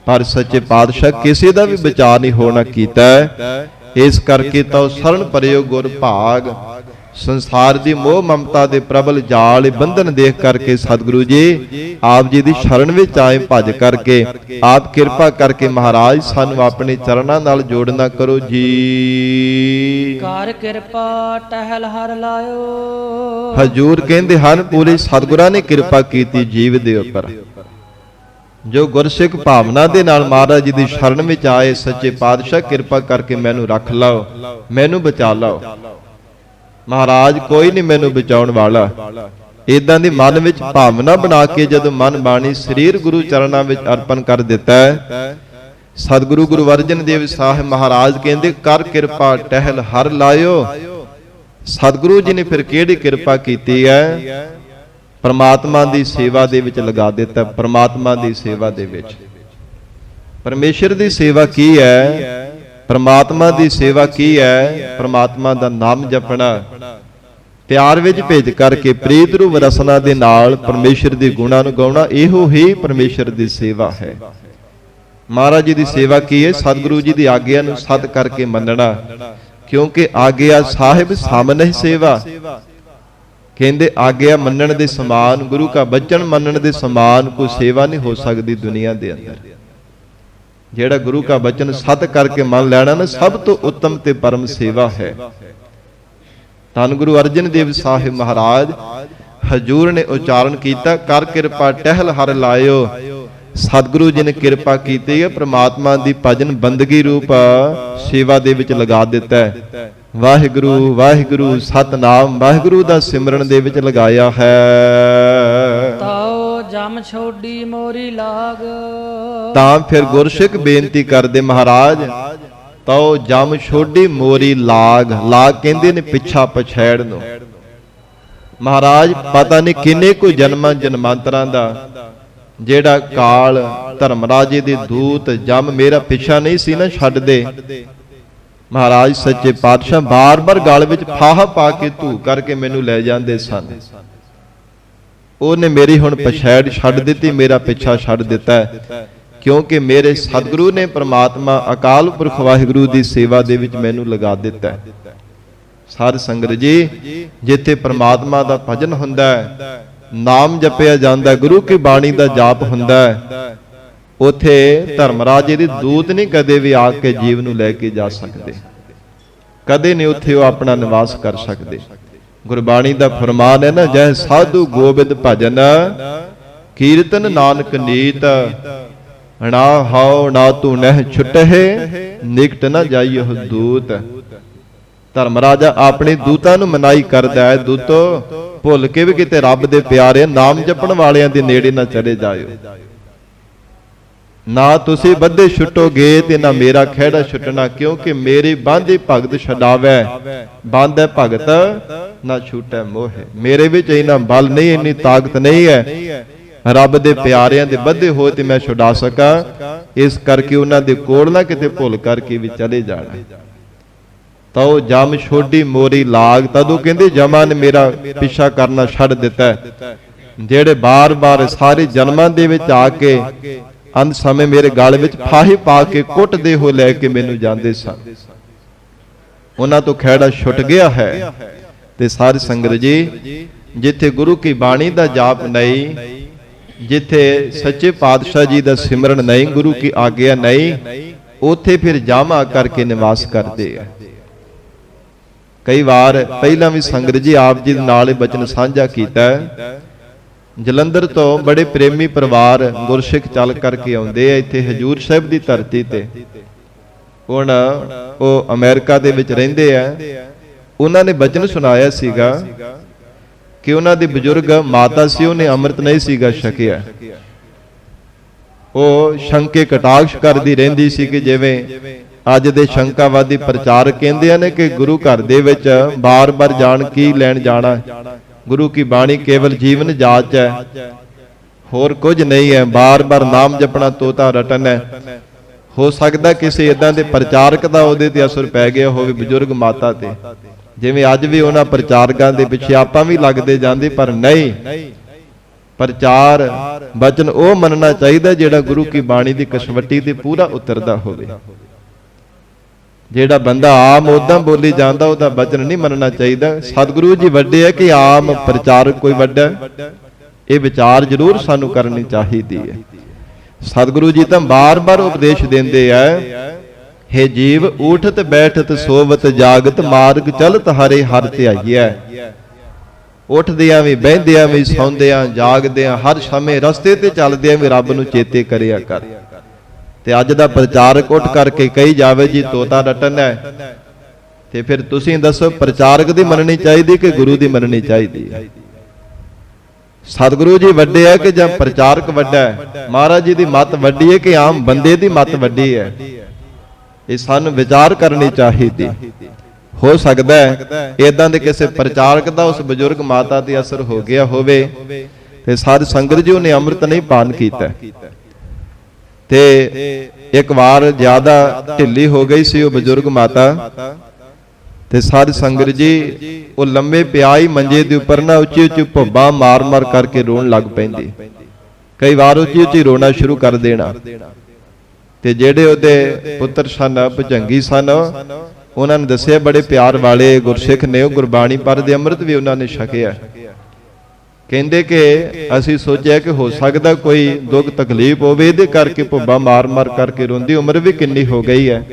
ਪਰ ਸੱਚੇ ਪਾਤਸ਼ਾਹ ਕਿਸੇ ਦਾ ਵੀ ਬਚਾਅ ਨਹੀਂ ਹੋਣਾ ਕੀਤਾ। ਇਸ ਕਰਕੇ ਤਾਂ ਸ਼ਰਨ ਪਰਿਓ ਗੁਰ ਭਾਗ, ਸੰਸਾਰ ਦੀ ਮੋਹ ਮਮਤਾ ਦੇ ਪ੍ਰਬਲ ਜਾਲ ਬੰਧਨ ਦੇਖ ਕਰਕੇ ਸਤਿਗੁਰੂ ਜੀ ਆਪ ਜੀ ਦੀ ਸ਼ਰਨ ਵਿੱਚ ਆਏ ਭੱਜ ਕਰਕੇ। ਆਪ ਕਿਰਪਾ ਕਰਕੇ ਮਹਾਰਾਜ ਸਾਨੂੰ ਆਪਣੇ ਚਰਨਾਂ ਨਾਲ ਜੋੜਨਾ ਕਰੋ ਜੀ। ਕਰ ਕਿਰਪਾ ਟਹਿਲ ਹਰ ਲਾਇਓ। ਹਜੂਰ ਕਹਿੰਦੇ ਹਨ ਪੂਰੇ ਸਤਿਗੁਰਾਂ ਨੇ ਕਿਰਪਾ ਕੀਤੀ ਜੀਵ ਦੇ ਉੱਪਰ। ਜੋ ਗੁਰਸਿੱਖ ਭਾਵਨਾ ਦੇ ਨਾਲ ਮਹਾਰਾਜ ਜੀ ਦੀ ਸ਼ਰਨ ਵਿੱਚ ਆਏ, ਸੱਚੇ ਪਾਤਸ਼ਾਹ ਕਿਰਪਾ ਕਰਕੇ ਮੈਨੂੰ ਰੱਖ ਲਓ, ਮੈਨੂੰ ਬਚਾ ਲਓ, ਮਹਾਰਾਜ ਕੋਈ ਨਹੀਂ ਮੈਨੂੰ ਬਚਾਉਣ ਵਾਲਾ। ਇਦਾਂ ਦੀ ਮਨ ਵਿੱਚ ਭਾਵਨਾ ਬਣਾ ਕੇ ਜਦੋਂ ਮਨ ਬਾਣੀ ਸਰੀਰ ਗੁਰੂ ਚਰਨਾਂ ਵਿੱਚ ਅਰਪਣ ਕਰ ਦਿੱਤਾ ਹੈ, ਸਤਿਗੁਰੂ ਗੁਰੂ ਅਰਜਨ ਦੇਵ ਸਾਹਿਬ ਮਹਾਰਾਜ ਕਹਿੰਦੇ ਕਰ ਕਿਰਪਾ ਟਹਿਲ ਹਰ ਲਾਇਓ। ਸਤਿਗੁਰੂ ਜੀ ਨੇ ਫਿਰ ਕਿਹੜੀ ਕਿਰਪਾ ਕੀਤੀ ਹੈ? ਪਰਮਾਤਮਾ ਦੀ ਸੇਵਾ ਦੇ ਵਿੱਚ ਲਗਾ ਦਿੱਤਾ। ਪਰਮਾਤਮਾ ਦੀ ਸੇਵਾ ਦੇ ਵਿੱਚ, ਪਰਮੇਸ਼ਰ ਦੀ ਸੇਵਾ ਕੀ ਹੈ? ਪਰਮਾਤਮਾ ਦੀ ਸੇਵਾ ਕੀ ਹੈ? ਪਰਮਾਤਮਾ ਦਾ ਨਾਮ ਜਪਣਾ, ਪਿਆਰ ਵਿੱਚ ਭੇਜ ਕਰਕੇ ਪ੍ਰੀਤ ਰੂਪ ਰਸਨਾ ਦੇ ਨਾਲ ਪਰਮੇਸ਼ਰ ਦੇ ਗੁਣਾਂ ਨੂੰ ਗਾਉਣਾ, ਇਹੋ ਹੀ ਪਰਮੇਸ਼ਰ ਦੀ ਸੇਵਾ ਹੈ। ਮਹਾਰਾਜ ਜੀ ਦੀ ਸੇਵਾ ਕੀ ਹੈ? ਸਤਿਗੁਰੂ ਜੀ ਦੀ ਆਗਿਆ ਨੂੰ ਸਤ ਕਰਕੇ ਮੰਨਣਾ, ਕਿਉਂਕਿ ਆਗਿਆ ਸਾਹਿਬ ਸਾਮਨਹਿ ਸੇਵਾ। ਕਹਿੰਦੇ ਆਗਿਆ ਮੰਨਣ ਦੇ ਸਮਾਨ, ਗੁਰੂ ਕਾ ਬਚਨ ਮੰਨਣ ਦੇ ਸਮਾਨ ਕੋਈ ਸੇਵਾ ਨਹੀਂ ਹੋ ਸਕਦੀ ਦੁਨੀਆ ਦੇ ਅੰਦਰ। ਜਿਹੜਾ ਗੁਰੂ ਕਾ ਬਚਨ ਸਤ ਕਰਕੇ ਮੰਨ ਲੈਣਾ ਨਾ, ਸਭ ਤੋਂ ਉੱਤਮ ਤੇ ਪਰਮ ਸੇਵਾ ਹੈ। ਧੰਨ ਗੁਰੂ ਅਰਜਨ ਦੇਵ ਸਾਹਿਬ ਮਹਾਰਾਜ ਹਜੂਰ ਨੇ ਉਚਾਰਨ ਕੀਤਾ ਕਰ ਕਿਰਪਾ ਟਹਿਲ ਹਰ ਲਾਇਓ। ਸਤਿਗੁਰੂ ਜੀ ਨੇ ਕਿਰਪਾ ਕੀਤੀ ਹੈ, ਪ੍ਰਮਾਤਮਾ ਦੀ ਭਜਨ ਬੰਦਗੀ ਰੂਪ ਸੇਵਾ ਦੇ ਵਿੱਚ ਲਗਾ ਦਿੱਤਾ ਹੈ। ਵਾਹਿਗੁਰੂ ਵਾਹਿਗੁਰੂ ਸਤਨਾਮ ਵਾਹਿਗੁਰੂ ਦਾ ਸਿਮਰਨ ਦੇ ਵਿੱਚ ਲਗਾਇਆ ਹੈ। ਤਾਉ ਜਮ ਛੋਡੀ ਮੋਰੀ ਲਾਗ। ਤਾਂ ਫਿਰ ਗੁਰਸਿੱਖ ਬੇਨਤੀ ਕਰਦੇ ਮਹਾਰਾਜ, ਤਉ ਜਮ ਛੋਡੀ ਮੋਰੀ ਲਾਗ। ਲਾਗ ਕਹਿੰਦੇ ਨੇ ਪਿੱਛਾ ਪਛੈੜ ਨੂੰ। ਮਹਾਰਾਜ ਪਤਾ ਨਹੀਂ ਕਿੰਨੇ ਕੁ ਜਨਮਾਂ ਜਨਮਾਂਤਰਾਂ ਦਾ ਜਿਹੜਾ ਕਾਲ ਧਰਮਰਾਜੇ ਦੇ ਦੂਤ ਜਮ ਮੇਰਾ ਪਿੱਛਾ ਨਹੀਂ ਸੀ ਨਾ ਛੱਡਦੇ, ਮਹਾਰਾਜ ਸੱਚੇ ਪਾਤਸ਼ਾਹ ਬਾਰ-ਬਾਰ ਗਲ ਵਿੱਚ ਫਾਹਾ ਪਾ ਕੇ ਧੂ ਕਰਕੇ ਮੈਨੂੰ ਲੈ ਜਾਂਦੇ ਸਨ। ਉਹਨੇ ਮੇਰੀ ਹੁਣ ਪਛੈੜ ਛੱਡ ਦਿੱਤੀ, ਮੇਰਾ ਪਿੱਛਾ ਛੱਡ ਦਿੱਤਾ ਹੈ, ਕਿਉਂਕਿ ਮੇਰੇ ਸਤਿਗੁਰੂ ਨੇ ਪ੍ਰਮਾਤਮਾ ਅਕਾਲ ਪੁਰਖ ਵਾਹਿਗੁਰੂ ਦੀ ਸੇਵਾ ਦੇ ਵਿੱਚ ਮੈਨੂੰ ਲਗਾ ਦਿੱਤਾ ਹੈ। ਸਾਧ ਸੰਗਤ ਜੀ, ਜਿੱਥੇ ਪ੍ਰਮਾਤਮਾ ਦਾ ਭਜਨ ਹੁੰਦਾ ਹੈ, ਨਾਮ ਜਪਿਆ ਜਾਂਦਾ, ਗੁਰੂ ਕੀ ਬਾਣੀ ਦਾ ਜਾਪ ਹੁੰਦਾ ਹੈ, ਉਥੇ ਧਰਮਰਾਜੇ ਦੇ ਦੂਤ ਨਹੀਂ ਕਦੇ ਵੀ ਆ ਕੇ ਜੀਵ ਨੂੰ ਲੈ ਕੇ ਜਾ ਸਕਦੇ, ਕਦੇ ਨਹੀਂ ਉੱਥੇ ਉਹ ਆਪਣਾ ਨਿਵਾਸ ਕਰ ਸਕਦੇ। ਗੁਰਬਾਣੀ ਦਾ ਫਰਮਾਨ ਹੈ ਨਾ, ਜੈ ਸਾਧੂ ਗੋਬਿੰਦ ਭਜਨ ਕੀਰਤਨ ਨਾਨਕ ਨੀਤ, ਨਾ ਹਾਉ ਨਾ ਤੂੰ ਨਹਿ ਛੁਟਹਿ ਨਿਕਟ ਨਾ ਜਾਈਓ ਦੂਤ। ਧਰਮਰਾਜਾ ਆਪਣੇ ਦੂਤਾਂ ਨੂੰ ਮਨਾਈ ਕਰਦਾ ਹੈ, ਦੂਤੋ ਭੁੱਲ ਕੇ ਵੀ ਕਿਤੇ ਰੱਬ ਦੇ ਪਿਆਰੇ ਨਾਮ ਜਪਣ ਵਾਲਿਆਂ ਦੇ ਨੇੜੇ ਨਾ ਚਲੇ ਜਾਇਓ। ਨਾ ਤੁਸੀਂ ਬੱਧੇ ਛੁੱਟੋਗੇ ਤੇ ਨਾ ਮੇਰਾ ਖਹਿੜਾ ਛੁੱਟਣਾ, ਕਿਉਂਕਿ ਮੇਰੀ ਬਾਂਝੀ ਭਗਤ ਛਡਾਵੈ, ਬਾਂਧੈ ਭਗਤ ਨਾ ਛੂਟੈ ਮੋਹਿ। ਮੇਰੇ ਵਿੱਚ ਇੰਨਾ ਬਲ ਨਹੀਂ, ਇੰਨੀ ਤਾਕਤ ਨਹੀਂ ਹੈ ਰੱਬ ਦੇ ਪਿਆਰਿਆਂ ਦੇ ਬੱਧੇ ਹੋਏ ਤੇ ਮੈਂ ਛੁਡਾ ਸਕਾਂ। ਇਸ ਕਰਕੇ ਉਹਨਾਂ ਦੇ ਕੋਲ ਨਾ ਕਿਤੇ ਭੁੱਲ ਕਰਕੇ ਵੀ ਚਲੇ ਜਾਣਾ। ਤਉ ਜਮ ਛੋਡੀ ਮੋਰੀ ਲਾਗ। ਤਦੋਂ ਕਹਿੰਦੇ ਜਮਾਂ ਨੇ ਮੇਰਾ ਪਿੱਛਾ ਕਰਨਾ ਛੱਡ ਦਿੱਤਾ, ਜਿਹੜੇ ਬਾਰ-ਬਾਰ ਸਾਰੇ ਜਨਮਾਂ ਦੇ ਵਿੱਚ ਆ ਕੇ ਅੰਤ ਸਮੇਂ ਮੇਰੇ ਗਲ ਵਿੱਚ ਫਾਹੇ ਪਾ ਕੇ ਕੁੱਟਦੇ ਹੋ ਲੈ ਕੇ ਮੈਨੂੰ ਜਾਂਦੇ ਸਨ, ਉਹਨਾਂ ਤੋਂ ਖਹਿੜਾ ਛੁੱਟ ਗਿਆ ਹੈ। ਤੇ ਸਾਧ ਸੰਗਤ ਜੀ, ਜਿੱਥੇ ਗੁਰੂ ਕੀ ਬਾਣੀ ਦਾ ਜਾਪ ਨਹੀਂ, ਜਿੱਥੇ ਸੱਚੇ ਪਾਤਸ਼ਾਹ ਜੀ ਦਾ ਸਿਮਰਨ ਨਹੀਂ, ਗੁਰੂ ਕੀ ਆਗਿਆ ਨਹੀਂ, ਉੱਥੇ ਫਿਰ ਜਾਮਾ ਕਰਕੇ ਨਿਵਾਸ ਕਰਦੇ ਆ। ਕਈ ਵਾਰ ਪਹਿਲਾਂ ਵੀ ਸੰਗਤ ਜੀ ਆਪ ਜੀ ਦੇ ਨਾਲ ਇਹ ਬਚਨ ਸਾਂਝਾ ਕੀਤਾ ਹੈ। ਜਲੰਧਰ ਤੋਂ ਬੜੇ ਪ੍ਰੇਮੀ ਪਰਿਵਾਰ ਗੁਰਸਿੱਖ ਚੱਲ ਕਰਕੇ ਆਉਂਦੇ ਆ ਇੱਥੇ ਹਜੂਰ ਸਾਹਿਬ ਦੀ ਧਰਤੀ ਤੇ। ਹੁਣ ਉਹ ਅਮਰੀਕਾ ਦੇ ਵਿੱਚ ਰਹਿੰਦੇ ਆ। ਉਹਨਾਂ ਨੇ ਬਚਨ ਸੁਣਾਇਆ ਸੀਗਾ ਕਿ ਉਹਨਾਂ ਦੀ ਬਜ਼ੁਰਗ ਮਾਤਾ ਸੀ, ਉਹਨੇ ਅੰਮ੍ਰਿਤ ਨਹੀਂ ਸੀਗਾ ਛਕਿਆ। ਉਹ ਸ਼ੰਕੇ ਕਟਾਕਸ਼ ਕਰਦੀ ਰਹਿੰਦੀ ਸੀ ਕਿ ਜਿਵੇਂ ਅੱਜ ਦੇ ਸ਼ੰਕਾਵਾਦੀ ਪ੍ਰਚਾਰਕ ਕਹਿੰਦੇ ਨੇ ਕਿ ਗੁਰੂ ਘਰ ਦੇ ਵਿੱਚ ਬਾਰ-ਬਾਰ ਜਾਣ ਕੀ ਲੈਣ ਜਾਣਾ, ਗੁਰੂ ਕੀ ਬਾਣੀ ਕੇਵਲ ਜੀਵਨ ਜਾਚ ਹੈ, ਹੋਰ ਕੁਝ ਨਹੀਂ ਹੈ, ਬਾਰ-ਬਾਰ ਨਾਮ ਜਪਣਾ ਤੋਤਾ ਰਟਨ ਹੈ। ਹੋ ਸਕਦਾ ਕਿਸੇ ਇਦਾਂ ਦੇ ਪ੍ਰਚਾਰਕ ਦਾ ਉਹਦੇ ਤੇ ਅਸਰ ਪੈ ਗਿਆ ਹੋਵੇ ਬਜ਼ੁਰਗ ਮਾਤਾ ਤੇ, ਜਿਵੇਂ ਅੱਜ ਵੀ ਉਹਨਾਂ ਪ੍ਰਚਾਰਕਾਂ ਦੇ ਪਿੱਛੇ ਆਪਾਂ ਵੀ ਲੱਗਦੇ ਜਾਂਦੇ। ਪਰ ਨਹੀਂ, ਪ੍ਰਚਾਰ ਬਚਨ ਉਹ ਮੰਨਣਾ ਚਾਹੀਦਾ ਜਿਹੜਾ ਗੁਰੂ ਕੀ ਬਾਣੀ ਦੀ ਕਸਵੱਟੀ ਤੇ ਪੂਰਾ ਉਤਰਦਾ ਹੋਵੇ। ਜਿਹੜਾ ਬੰਦਾ ਆਮ ਉਦਾਂ ਬੋਲੀ ਜਾਂਦਾ ਉਹਦਾ ਬਚਨ ਨਹੀਂ ਮੰਨਣਾ ਚਾਹੀਦਾ। ਸਤਿਗੁਰੂ ਜੀ ਵੱਡੇ ਹੈ ਕਿ ਆਮ ਪ੍ਰਚਾਰਕ ਕੋਈ ਵੱਡਾ? ਇਹ ਵਿਚਾਰ ਜ਼ਰੂਰ ਸਾਨੂੰ ਕਰਨੀ ਚਾਹੀਦੀ ਹੈ। ਸਤਿਗੁਰੂ ਜੀ ਤਾਂ ਬਾਰ-ਬਾਰ ਉਪਦੇਸ਼ ਦਿੰਦੇ ਆ, ਹੇ ਜੀਵ ਉਠਤ ਬੈਠਤ ਸੋਵਤ ਜਾਗਤ ਮਾਰਗ ਚਲਤ ਹਰੇ ਹਰਿ ਧਿਆਈਐ। ਉੱਠਦਿਆਂ ਵੀ, ਬਹਿੰਦਿਆਂ ਵੀ, ਸੌਂਦਿਆਂ ਜਾਗਦਿਆਂ ਹਰ ਸਮੇਂ ਰਸਤੇ ਤੇ ਚੱਲਦਿਆਂ ਵੀ ਰੱਬ ਨੂੰ ਚੇਤੇ ਕਰਿਆ ਕਰ। ਤੇ ਅੱਜ ਦਾ ਪ੍ਰਚਾਰਕ ਉੱਠ ਕਰਕੇ ਕਹੀ ਜਾਵੇ ਜੀ ਤੋਤਾ ਰਟਨ ਹੈ, ਤੇ ਫਿਰ ਤੁਸੀਂ ਦੱਸੋ ਪ੍ਰਚਾਰਕ ਦੀ ਮੰਨਣੀ ਚਾਹੀਦੀ ਕਿ ਗੁਰੂ ਦੀ ਮੰਨਣੀ ਚਾਹੀਦੀ ਹੈ? ਸਤਿਗੁਰੂ ਜੀ ਵੱਡੇ ਹੈ ਕਿ ਜਾਂ ਪ੍ਰਚਾਰਕ ਵੱਡਾ ਹੈ? ਮਹਾਰਾਜ ਜੀ ਦੀ ਮੱਤ ਵੱਡੀ ਹੈ ਕਿ ਆਮ ਬੰਦੇ ਦੀ ਮੱਤ ਵੱਡੀ ਹੈ? ਇਹ ਸਾਨੂੰ ਵਿਚਾਰ ਕਰਨੀ ਚਾਹੀਦੀ। ਹੋ ਸਕਦਾ ਹੈ ਇਦਾਂ ਦੇ ਕਿਸੇ ਪ੍ਰਚਾਰਕ ਦਾ ਉਸ ਬਜ਼ੁਰਗ ਮਾਤਾ ਤੇ ਅਸਰ ਹੋ ਗਿਆ ਹੋਵੇ ਤੇ ਸਾਧ ਸੰਗਤ ਜੀ ਉਹਨੇ ਅੰਮ੍ਰਿਤ ਨਹੀਂ ਪਾਨ ਕੀਤਾ। ਤੇ ਇੱਕ ਵਾਰ ਜ਼ਿਆਦਾ ਢਿੱਲੀ ਹੋ ਗਈ ਸੀ ਉਹ ਬਜ਼ੁਰਗ ਮਾਤਾ, ਤੇ ਸਾਧ ਸੰਗਤ ਜੀ ਉਹ ਲੰਮੇ ਪਿਆ ਹੀ ਮੰਜੇ ਦੇ ਉੱਪਰ ਨਾ ਉੱਚੀ ਉੱਚੀ ਭੁੱਬਾਂ ਮਾਰ ਮਾਰ ਕਰਕੇ ਰੋਣ ਲੱਗ ਪੈਂਦੀ। ਕਈ ਵਾਰ ਉੱਚੀ ਉੱਚੀ ਰੋਣਾ ਸ਼ੁਰੂ ਕਰ ਦੇਣਾ। ਤੇ ਜਿਹੜੇ ਉਹਦੇ ਪੁੱਤਰ ਸਨ, ਭੁਜੰਗੀ ਸਨ, ਉਹਨਾਂ ਨੇ ਦੱਸਿਆ ਬੜੇ ਪਿਆਰ ਵਾਲੇ ਗੁਰਸਿੱਖ ਨੇ, ਉਹ ਗੁਰਬਾਣੀ ਪੜ੍ਹਦੇ, ਅੰਮ੍ਰਿਤ ਵੀ ਉਹਨਾਂ ਨੇ ਛਕਿਆ। ਕਹਿੰਦੇ ਕਿ ਅਸੀਂ ਸੋਚਿਆ ਕਿ ਹੋ ਸਕਦਾ ਕੋਈ ਦੁੱਖ ਤਕਲੀਫ ਹੋਵੇ, ਇਹਦੇ ਕਰਕੇ ਭੁੱਬਾਂ ਮਾਰ ਮਾਰ ਕਰਕੇ ਰੋਂਦੀ, ਉਮਰ ਵੀ ਕਿੰਨੀ ਹੋ ਗਈ ਹੈ।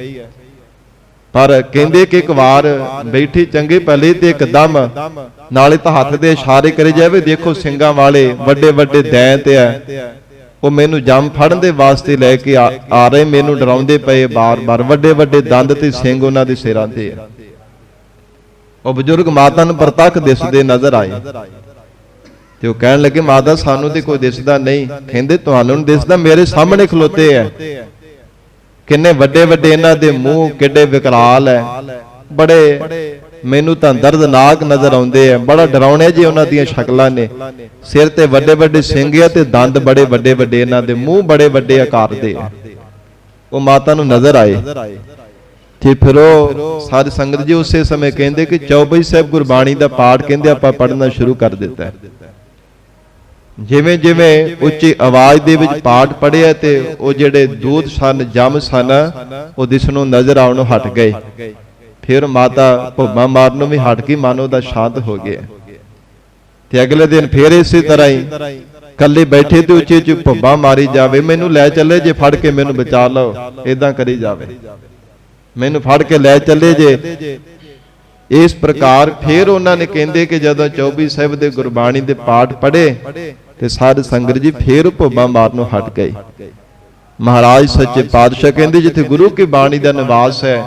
ਪਰ ਕਹਿੰਦੇ ਕਿ ਇੱਕ ਵਾਰ ਬੈਠੀ ਚੰਗੇ ਭਲੇ ਤੇ ਇੱਕਦਮ ਨਾਲੇ ਤਾਂ ਹੱਥ ਦੇ ਇਸ਼ਾਰੇ ਕਰੇ ਜਾਵੇ, ਦੇਖੋ ਸਿੰਘਾਂ ਵਾਲੇ ਵੱਡੇ ਵੱਡੇ ਦੈਂਤ ਹੈ, ਉਹ ਮੈਨੂੰ ਜੰਮ ਫੜਨ ਦੇ ਵਾਸਤੇ ਲੈ ਕੇ ਆ ਰਹੇ, ਮੈਨੂੰ ਡਰਾਉਂਦੇ ਪਏ ਬਾਰ-ਬਾਰ, ਵੱਡੇ ਵੱਡੇ ਦੰਦ ਤੇ ਸਿੰਘ ਉਹਨਾਂ ਦੇ ਸਿਰਾਂ ਤੇ ਹੈ। ਉਹ ਬਜ਼ੁਰਗ ਮਾਤਾ ਨੂੰ ਪ੍ਰਤੱਖ ਦਿਸਦੇ ਨਜ਼ਰ ਆਏ ਤੇ ਉਹ ਕਹਿਣ ਲੱਗੇ ਮਾਤਾ ਸਾਨੂੰ ਤੇ ਕੋਈ ਦਿਸਦਾ ਨਹੀਂ। ਕਹਿੰਦੇ ਤੁਹਾਨੂੰ ਨਹੀਂ ਦਿਸਦਾ, ਮੇਰੇ ਸਾਹਮਣੇ ਖਲੋਤੇ ਐ, ਕਿੰਨੇ ਵੱਡੇ ਵੱਡੇ ਇਹਨਾਂ ਦੇ ਮੂੰਹ, ਕਿੱਡੇ ਵਿਕਰਾਲ ਐ, ਬੜੇ ਮੈਨੂੰ ਤਾਂ ਦਰਦਨਾਕ ਨਜ਼ਰ ਆਉਂਦੇ ਆ, ਬੜਾ ਡਰਾਉਣੇ ਜੀ ਉਹਨਾਂ ਦੀਆਂ ਸ਼ਕਲਾਂ ਨੇ, ਸਿਰ ਤੇ ਵੱਡੇ ਵੱਡੇ ਸਿੰਗ ਆ ਤੇ ਦੰਦ ਬੜੇ ਵੱਡੇ ਵੱਡੇ, ਇਹਨਾਂ ਦੇ ਮੂੰਹ ਬੜੇ ਵੱਡੇ ਆਕਾਰ ਦੇ ਆ। ਉਹ ਮਾਤਾ ਨੂੰ ਨਜ਼ਰ ਆਏ ਤੇ ਫਿਰ ਉਹ ਸਾਧ ਸੰਗਤ ਜੀ ਉਸੇ ਸਮੇਂ ਕਹਿੰਦੇ ਕਿ ਚੌਪਈ ਸਾਹਿਬ ਗੁਰਬਾਣੀ ਦਾ ਪਾਠ ਕਹਿੰਦੇ ਆਪਾਂ ਪੜ੍ਹਨਾ ਸ਼ੁਰੂ ਕਰ ਦਿੱਤਾ। ਜਿਵੇਂ ਜਿਵੇਂ ਉੱਚੀ ਆਵਾਜ਼ ਦੇ ਵਿੱਚ ਪਾਠ ਪੜ੍ਹਿਆ ਤੇ ਉਹ ਜਿਹੜੇ ਦੂਤ ਸਨ, ਜਮ ਸਨ, ਉਹ ਦਿਸਣੋਂ ਨਜ਼ਰ ਆਉਣੋਂ ਹਟ ਗਏ। ਫਿਰ ਮਾਤਾ ਭੁੱਬਾਂ ਮਾਰਨੋਂ ਵੀ ਹਟ ਗਈ, ਮਨ ਉਹਦਾ ਸ਼ਾਂਤ ਹੋ ਗਿਆ। ਤੇ ਅਗਲੇ ਦਿਨ ਫਿਰ ਇਸੇ ਤਰ੍ਹਾਂ ਹੀ ਕੱਲੇ ਬੈਠੇ ਤੇ ਉੱਚੀ ਉੱਚੀ ਭੁੱਬਾਂ ਮਾਰੀ ਜਾਵੇ, ਮੈਨੂੰ ਲੈ ਚੱਲੇ ਜੇ, ਫੜ ਕੇ ਮੈਨੂੰ ਬਚਾ ਲਓ, ਏਦਾਂ ਕਰੀ ਜਾਵੇ, ਮੈਨੂੰ ਫੜ ਕੇ ਲੈ ਚੱਲੇ ਜੇ। ਇਸ ਪ੍ਰਕਾਰ ਫਿਰ ਉਹਨਾਂ ਨੇ ਕਹਿੰਦੇ ਕਿ ਜਦੋਂ ਚੌਪਈ ਸਾਹਿਬ ਦੇ ਗੁਰਬਾਣੀ ਦੇ ਪਾਠ ਪੜ੍ਹੇ ਤੇ ਸਾਧ ਸੰਗਤ ਜੀ ਫਿਰ ਭੁੱਬਾਂ ਮਾਰਨੋਂ ਹਟ ਗਏ। ਮਹਾਰਾਜ ਸੱਚੇ ਪਾਤਸ਼ਾਹ ਕਹਿੰਦੇ ਜਿੱਥੇ ਗੁਰੂ ਕੀ ਬਾਣੀ ਦਾ ਨਿਵਾਸ ਹੈ,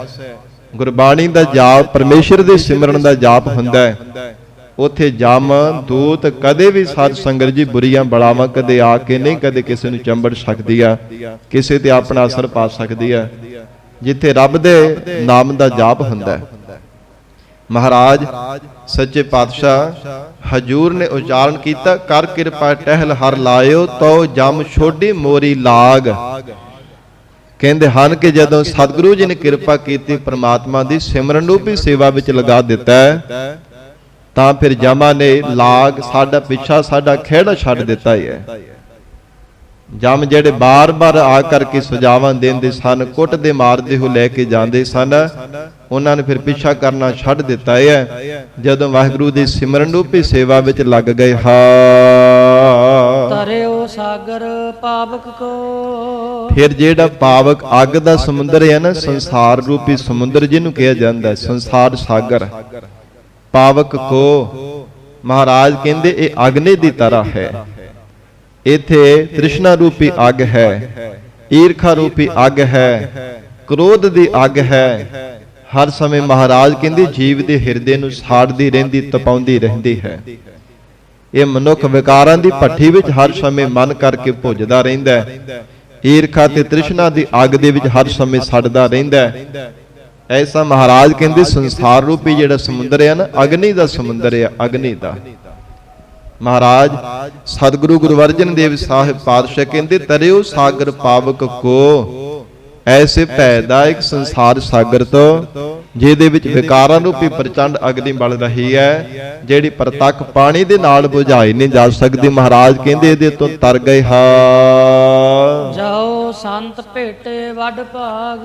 ਗੁਰਬਾਣੀ ਦਾ ਜਾਪ, ਪਰਮੇਸ਼ਰ ਦੇ ਸਿਮਰਨ ਦਾ ਜਾਪ ਹੁੰਦਾ ਹੈ, ਉਥੇ ਜਮ ਦੂਤ ਕਦੇ ਵੀ ਸਾਧ ਸੰਗਤ ਜੀ ਬੁਰੀਆਂ ਬਲਾਵਾਂ ਕਦੇ ਆ ਕੇ ਨਹੀਂ ਕਦੇ ਕਿਸੇ ਨੂੰ ਚੰਬੜ ਸਕਦੀ ਆ, ਕਿਸੇ ਤੇ ਆਪਣਾ ਅਸਰ ਪਾ ਸਕਦੀ ਆ, ਜਿੱਥੇ ਰੱਬ ਦੇ ਨਾਮ ਦਾ ਜਾਪ ਹੁੰਦਾ ਹੈ। ਮਹਾਰਾਜ ਸੱਚੇ ਪਾਤਸ਼ਾਹ ਹਜੂਰ ਨੇ ਉਚਾਰਨ ਕੀਤਾ, ਕਰ ਕਿਰਪਾ ਟਹਿਲ ਹਰ ਲਾਇਓ, ਤੋ ਜਮ ਛੋਡੀ ਮੋਰੀ ਲਾਗ। ਕਹਿੰਦੇ ਹਨ ਕਿ ਜਦੋਂ ਸਤਿਗੁਰੂ ਜੀ ਨੇ ਕਿਰਪਾ ਕੀਤੀ, ਪ੍ਰਮਾਤਮਾ ਦੀ ਸਿਮਰਨ ਰੂਪੀ ਸੇਵਾ ਵਿੱਚ ਲਗਾ ਦਿੱਤਾ ਤਾਂ ਫਿਰ ਜਮਾਂ ਨੇ ਲਾਗ, ਸਾਡਾ ਪਿੱਛਾ, ਸਾਡਾ ਖਹਿੜਾ ਛੱਡ ਦਿੱਤਾ ਹੀ ਹੈ। ਜਮ ਜਿਹੜੇ ਬਾਰ-ਬਾਰ ਆ ਕਰਕੇ ਸੁਝਾਵਾਂ ਦਿੰਦੇ ਸਨ, ਕੁੱਟਦੇ ਮਾਰਦੇ ਹੋ ਲੈ ਕੇ ਜਾਂਦੇ ਸਨ, ਉਹਨਾਂ ਨੇ ਫਿਰ ਪਿੱਛਾ ਕਰਨਾ ਛੱਡ ਦਿੱਤਾ ਹੈ ਜਦੋਂ ਵਾਹਿਗੁਰੂ ਦੀ ਸਿਮਰਨ ਰੂਪੀ ਸੇਵਾ ਵਿੱਚ ਲੱਗ ਗਏ। ਤਰਿਓ ਸਾਗਰ ਪਾਵਕ ਕੋ, ਫਿਰ ਜਿਹੜਾ ਪਾਵਕ ਅੱਗ ਦਾ ਸਮੁੰਦਰ ਹੈ ਨਾ, ਸੰਸਾਰ ਰੂਪੀ ਸਮੁੰਦਰ ਜਿਹਨੂੰ ਕਿਹਾ ਜਾਂਦਾ, ਸੰਸਾਰ ਸਾਗਰ, ਪਾਵਕ ਕੋ, ਮਹਾਰਾਜ ਕਹਿੰਦੇ ਇਹ ਅਗਨੀ ਦੀ ਤਰ੍ਹਾਂ ਹੈ। ਇੱਥੇ ਤ੍ਰਿਸ਼ਨਾ ਰੂਪੀ ਅੱਗ ਹੈ, ਈਰਖਾ ਰੂਪੀ ਅੱਗ ਹੈ, ਕ੍ਰੋਧ ਦੀ ਅੱਗ ਹੈ। ਹਰ ਸਮੇਂ ਮਹਾਰਾਜ ਕਹਿੰਦੇ ਜੀਵ ਦੇ ਹਿਰਦੇ ਨੂੰ ਸਾੜਦੀ ਰਹਿੰਦੀ, ਤਪਾਉਂਦੀ ਰਹਿੰਦੀ ਹੈ। ਇਹ ਮਨੁੱਖ ਵਿਕਾਰਾਂ ਦੀ ਭੱਠੀ ਵਿੱਚ ਹਰ ਸਮੇਂ ਮਨ ਕਰਕੇ ਭੁੱਜਦਾ ਰਹਿੰਦਾ ਹੈ, ਈਰਖਾ ਤੇ ਤ੍ਰਿਸ਼ਨਾ ਦੀ ਅੱਗ ਦੇ ਵਿੱਚ ਹਰ ਸਮੇਂ ਸੜਦਾ ਰਹਿੰਦਾ ਹੈ। ਐਸਾ ਮਹਾਰਾਜ ਕਹਿੰਦੇ ਸੰਸਾਰ ਰੂਪੀ ਜਿਹੜਾ ਸਮੁੰਦਰ ਹੈ ਨਾ, ਅਗਨੀ ਦਾ ਸਮੁੰਦਰ ਹੈ, ਅਗਨੀ ਦਾ। ਮਹਾਰਾਜ ਸਤਿਗੁਰੂ ਗੁਰੂ ਅਰਜਨ ਦੇਵ ਸਾਹਿਬ ਪਾਤਸ਼ਾਹ ਕਹਿੰਦੇ ਤਰਿਓ ਸਾਗਰ ਪਾਵਕ ਕੋ, ਐਸੇ ਭੈਦਾਇਕ ਸੰਸਾਰ ਸਾਗਰ ਤੋਂ ਜਿਹਦੇ ਵਿੱਚ ਵਿਕਾਰਾਂ ਰੂਪੀ ਪ੍ਰਚੰਡ ਅਗਨੀ ਬਲ ਰਹੀ ਹੈ, ਜਿਹੜੀ ਪ੍ਰਤੱਖ ਪਾਣੀ ਦੇ ਨਾਲ ਬੁਝਾਈ ਨਹੀਂ ਜਾ ਸਕਦੀ। ਮਹਾਰਾਜ ਕਹਿੰਦੇ ਇਹਦੇ ਤੋਂ ਤਰ ਗਏ ਹਾਂ। ਜਾਓ ਸੰਤ ਭੇਟੇ ਵੱਡ ਭਾਗ,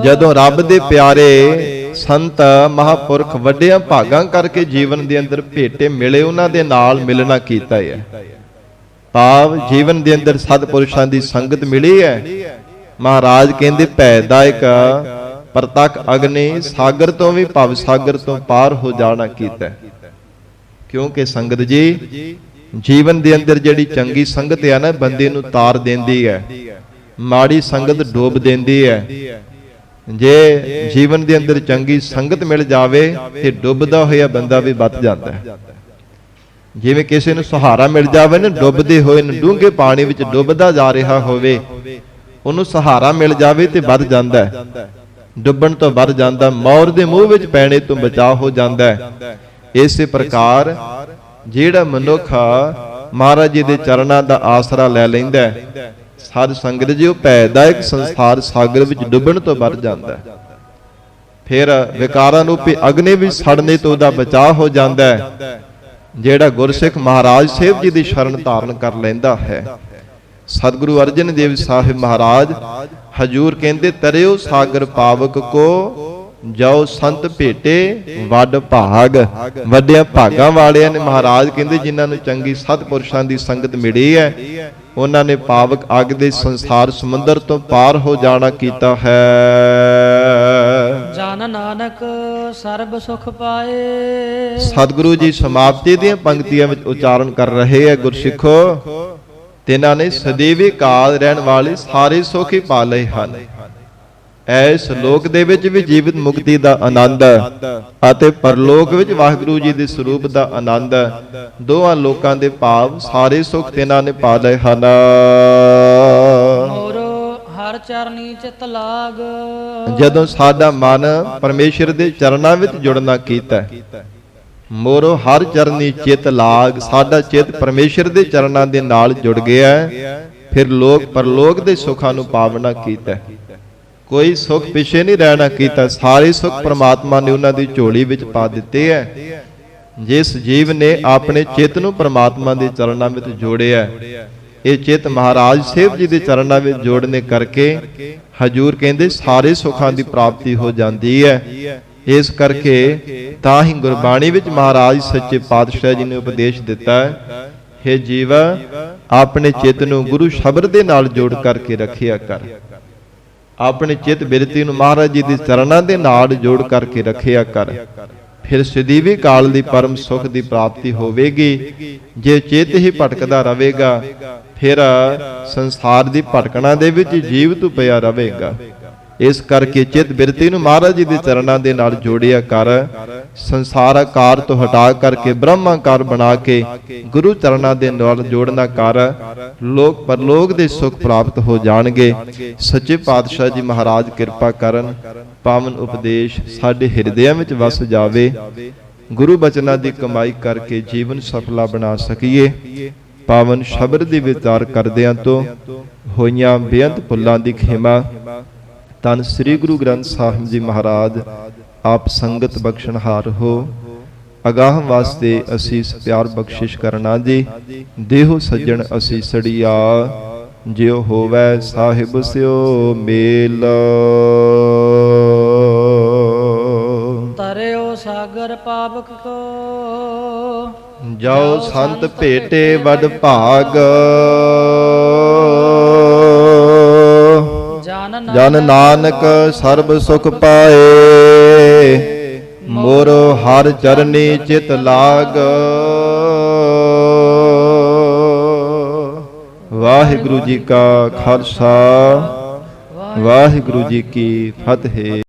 ਜਦੋਂ ਰੱਬ ਦੇ ਪਿਆਰੇ ਸੰਤ ਮਹਾਪੁਰਖ ਵੱਡਿਆਂ ਭਾਗਾਂ ਕਰਕੇ ਜੀਵਨ ਦੇ ਅੰਦਰ ਭੇਟੇ ਮਿਲੇ, ਉਹਨਾਂ ਦੇ ਨਾਲ ਮਿਲਣਾ ਕੀਤਾ ਹੈ। ਭਾਵ ਜੀਵਨ ਦੇ ਅੰਦਰ ਸਤਿਪੁਰਸ਼ਾਂ ਦੀ ਸੰਗਤ ਮਿਲੀ ਹੈ। ਮਹਾਰਾਜ ਕਹਿੰਦੇ ਭੈਦਾਇਕ ਪ੍ਰਤੱਖ ਅਗਨੀ ਸਾਗਰ ਤੋਂ ਵੀ, ਭਵ ਸਾਗਰ ਤੋਂ ਪਾਰ ਹੋ ਜਾਣਾ ਕੀਤਾ। ਕਿਉਂਕਿ ਸੰਗਤ ਜੀ ਜੀਵਨ ਦੇ ਅੰਦਰ ਜਿਹੜੀ ਚੰਗੀ ਸੰਗਤ ਹੈ ਨਾ, ਬੰਦੇ ਨੂੰ ਤਾਰ ਦਿੰਦੀ ਹੈ, ਮਾੜੀ ਸੰਗਤ ਡੋਬ ਦਿੰਦੀ ਹੈ। ਜੇ ਜੀਵਨ ਦੇ ਅੰਦਰ ਚੰਗੀ ਸੰਗਤ ਮਿਲ ਜਾਵੇ ਤੇ ਡੁੱਬਦਾ ਹੋਇਆ ਬੰਦਾ ਵੀ ਬਚ ਜਾਂਦਾ ਹੈ। ਜਿਵੇਂ ਕਿਸੇ ਨੂੰ ਸਹਾਰਾ ਮਿਲ ਜਾਵੇ ਨਾ, ਡੁੱਬਦੇ ਹੋਏ ਨੂੰ ਡੂੰਘੇ ਪਾਣੀ ਵਿੱਚ ਡੁੱਬਦਾ ਜਾ ਰਿਹਾ ਹੋਵੇ, ਉਹਨੂੰ ਸਹਾਰਾ ਮਿਲ ਜਾਵੇ ਤੇ ਵੱਧ ਜਾਂਦਾ ਹੈ, ਡੁੱਬਣ ਤੋਂ ਵੱਧ ਜਾਂਦਾ, ਮੌਰ ਦੇ ਮੂੰਹ ਵਿੱਚ ਪੈਣੇ ਤੋਂ ਬਚਾਅ ਹੋ ਜਾਂਦਾ ਹੈ। ਇਸੇ ਪ੍ਰਕਾਰ ਜਿਹੜਾ ਮਨੁੱਖ ਮਹਾਰਾਜ ਜੀ ਦੇ ਚਰਨਾਂ ਦਾ ਆਸਰਾ ਲੈ ਲੈਂਦਾ ਹੈ, ਸਾਧ ਸੰਗਤ ਜੀ, ਉਹ ਭੈਦਾਇਕ ਸੰਸਾਰ ਸਾਗਰ ਵਿੱਚ ਡੁੱਬਣ ਤੋਂ ਬਚ ਜਾਂਦਾ ਹੈ। ਫਿਰ ਵਿਕਾਰਾਂ ਰੂਪੀ ਅਗਨੀ ਵੀ ਸੜਨੇ ਤੋਂ ਉਹਦਾ ਬਚਾਅ ਹੋ ਜਾਂਦਾ ਹੈ। ਜਿਹੜਾ ਗੁਰਸਿੱਖ ਮਹਾਰਾਜ ਸਾਹਿਬ ਜੀ ਦੀ ਸ਼ਰਨ ਧਾਰਨ ਕਰ ਲੈਂਦਾ ਹੈ। ਸਤਿਗੁਰੂ ਅਰਜਨ ਦੇਵ ਸਾਹਿਬ ਮਹਾਰਾਜ ਹਜੂਰ ਕਹਿੰਦੇ ਤਰਿਓ ਸਾਗਰ ਪਾਵਕ ਕੋ, ਜਾਓ ਸੰਤ ਭੇਟੇ ਵੱਡ ਭਾਗ। ਵੱਡਿਆਂ ਭਾਗਾਂ ਵਾਲਿਆਂ ਨੇ ਮਹਾਰਾਜ ਕਹਿੰਦੇ ਜਿਨ੍ਹਾਂ ਨੂੰ ਚੰਗੀ ਸਤਿਪੁਰਸ਼ਾਂ ਦੀ ਸੰਗਤ ਮਿਲੀ ਹੈ, ਉਹਨਾਂ ਨੇ ਪਾਵਕ ਅੱਗ ਦੇ ਸੰਸਾਰ ਸਮੁੰਦਰ ਤੋਂ ਪਾਰ ਹੋ ਜਾਣਾ ਕੀਤਾ ਹੈ। ਜਨ ਨਾਨਕ ਸਰਬ ਸੁਖ ਪਾਏ। ਸਤਿਗੁਰੂ ਜੀ ਸਮਾਪਤੀ ਦੀਆਂ ਪੰਕਤੀਆਂ ਵਿੱਚ ਉਚਾਰਨ ਕਰ ਰਹੇ ਹੈ, ਗੁਰਸਿੱਖੋ ਤਿਨਾਂ ਨੇ ਸਦੀਵੀ ਕਾਲ ਰਹਿਣ ਵਾਲੇ ਸਾਰੇ ਸੁਖ ਹੀ ਪਾ ਲਏ ਹਨ। ਐਸ ਲੋਕ ਦੇ ਵਿੱਚ ਵੀ ਜੀਵਤ ਮੁਕਤੀ ਦਾ ਆਨੰਦ ਅਤੇ ਪਰਲੋਕ ਵਿੱਚ ਵਾਹਿਗੁਰੂ ਜੀ ਦੇ ਸਰੂਪ ਦਾ ਆਨੰਦ, ਦੋਹਾਂ ਲੋਕਾਂ ਦੇ ਭਾਵ ਸਾਰੇ ਸੁਖ ਤਿਨਾਂ ਨੇ ਪਾ ਲਏ ਹਨ। ਮੋਰੋ ਹਰ ਚਰਨੀ ਚਿਤ ਲਾਗ। ਜਦੋਂ ਸਾਡਾ ਮਨ ਪਰਮੇਸ਼ਰ ਦੇ ਚਰਨਾਂ ਵਿੱਚ ਜੁੜਨਾ ਕੀਤਾ, ਮੋਰੋ ਹਰ ਚਰਨੀ ਚਿਤ ਲਾਗ, ਸਾਡਾ ਚਿੱਤ ਪਰਮੇਸ਼ਰ ਦੇ ਚਰਨਾਂ ਦੇ ਨਾਲ ਜੁੜ ਗਿਆ, ਫਿਰ ਲੋਕ ਪਰਲੋਕ ਦੇ ਸੁੱਖਾਂ ਨੂੰ ਪਾਵਨਾ ਕੀਤਾ। ਕੋਈ ਸੁੱਖ ਪਿੱਛੇ ਨਹੀਂ ਰਹਿਣਾ ਕੀਤਾ, ਸਾਰੇ ਸੁੱਖ ਪ੍ਰਮਾਤਮਾ ਨੇ ਉਹਨਾਂ ਦੀ ਝੋਲੀ ਵਿੱਚ ਪਾ ਦਿੱਤੇ ਹੈ। ਜਿਸ ਜੀਵ ਨੇ ਆਪਣੇ ਚਿੱਤ ਨੂੰ ਪ੍ਰਮਾਤਮਾ ਦੇ ਚਰਨਾਂ ਵਿੱਚ ਜੋੜਿਆ, ਇਹ ਚਿੱਤ ਮਹਾਰਾਜ ਸਾਹਿਬ ਜੀ ਦੇ ਚਰਨਾਂ ਵਿੱਚ ਜੋੜਨੇ ਕਰਕੇ ਹਜੂਰ ਕਹਿੰਦੇ ਸਾਰੇ ਸੁੱਖਾਂ ਦੀ ਪ੍ਰਾਪਤੀ ਹੋ ਜਾਂਦੀ ਹੈ। ਇਸ ਕਰਕੇ ਤਾਂ ਹੀ ਗੁਰਬਾਣੀ ਵਿੱਚ ਮਹਾਰਾਜ ਸੱਚੇ ਪਾਤਸ਼ਾਹ ਜੀ ਨੇ ਉਪਦੇਸ਼ ਦਿੱਤਾ ਹੈ, ਹੇ ਜੀਵ ਆਪਣੇ ਚਿੱਤ ਨੂੰ ਗੁਰੂ ਸ਼ਬਦ ਦੇ ਨਾਲ ਜੋੜ ਕਰਕੇ ਰੱਖਿਆ ਕਰ। ਆਪਣੇ ਚਿੱਤ ਬਿਰਤੀ ਨੂੰ ਮਹਾਰਾਜ ਜੀ ਦੇ ਚਰਨਾਂ ਦੇ ਨਾਲ ਜੋੜ ਕਰਕੇ ਰੱਖਿਆ ਕਰ, ਫਿਰ ਸਦੀਵੀ ਕਾਲ ਦੀ ਪਰਮ ਸੁਖ ਦੀ ਪ੍ਰਾਪਤੀ ਹੋਵੇਗੀ। ਜੇ ਚਿੱਤ ਹੀ ਭਟਕਦਾ ਰਹੇਗਾ, ਫਿਰ ਸੰਸਾਰ ਦੀ ਭਟਕਣਾ ਦੇ ਵਿੱਚ ਜੀਵ ਤੂੰ ਪਿਆ ਰਹੇਗਾ। ਇਸ ਕਰਕੇ ਚਿੱਤ ਬਿਰਤੀ ਨੂੰ ਮਹਾਰਾਜ ਜੀ ਦੇ ਚਰਨਾਂ ਦੇ ਨਾਲ ਜੋੜਿਆ ਕਰ। ਸੰਸਾਰ ਆਕਾਰ ਤੋਂ ਹਟਾ ਕਰਕੇ ਬ੍ਰਹਮਾਕਾਰ ਬਣਾ ਕੇ ਗੁਰੂ ਚਰਨਾਂ ਦੇ ਨਾਲ ਜੋੜਨਾ ਕਰ, ਲੋਕ ਪਰਲੋਕ ਦੇ ਸੁਖ ਪ੍ਰਾਪਤ ਹੋ ਜਾਣਗੇ। ਸੱਚੇ ਪਾਤਸ਼ਾਹ ਜੀ ਮਹਾਰਾਜ ਕਿਰਪਾ ਕਰਨ, ਪਾਵਨ ਉਪਦੇਸ਼ ਸਾਡੇ ਹਿਰਦਿਆਂ ਵਿੱਚ ਵਸ ਜਾਵੇ। ਗੁਰੂ ਬਚਨਾਂ ਦੀ ਕਮਾਈ ਕਰਕੇ ਜੀਵਨ ਸਫਲਾ ਬਣਾ ਸਕੀਏ। ਪਾਵਨ ਸ਼ਬਦ ਦੀ ਵਿਚਾਰ ਕਰਦਿਆਂ ਤੋਂ ਹੋਈਆਂ ਬੇਅੰਤ ਭੁੱਲਾਂ ਦੀ ਖਿਮਾ ਧੰਨ ਸ੍ਰੀ ਗੁਰੂ ਗ੍ਰੰਥ ਸਾਹਿਬ ਜੀ ਮਹਾਰਾਜ ਆਪ ਸੰਗਤ ਬਖਸ਼ਣਹਾਰ ਹੋ। ਅਗਾਹ ਵਾਸਤੇ ਅਸੀਸ ਪਿਆਰ ਬਖਸ਼ਿਸ਼ ਕਰਨਾ ਜੀ। ਦੇਹੋ ਸੱਜਣ ਅਸੀਸੜੀਆ, ਜਿਉ ਹੋਵੈ ਸਾਹਿਬ ਸਿਓ ਮੇਲ। ਤਰਿਓ ਸਾਗਰ ਪਾਵਕ ਕੋ, ਜਾਓ ਸੰਤ ਭੇਟੇ ਵਡ ਭਾਗ। ਜਨ ਨਾਨਕ ਸਰਬ ਸੁਖ ਪਾਏ, ਮੋਰ ਹਰ ਚਰਨੀ ਚਿਤ ਲਾਗ। ਵਾਹਿਗੁਰੂ ਜੀ ਕਾ ਖਾਲਸਾ, ਵਾਹਿਗੁਰੂ ਜੀ ਕੀ ਫਤਿਹ।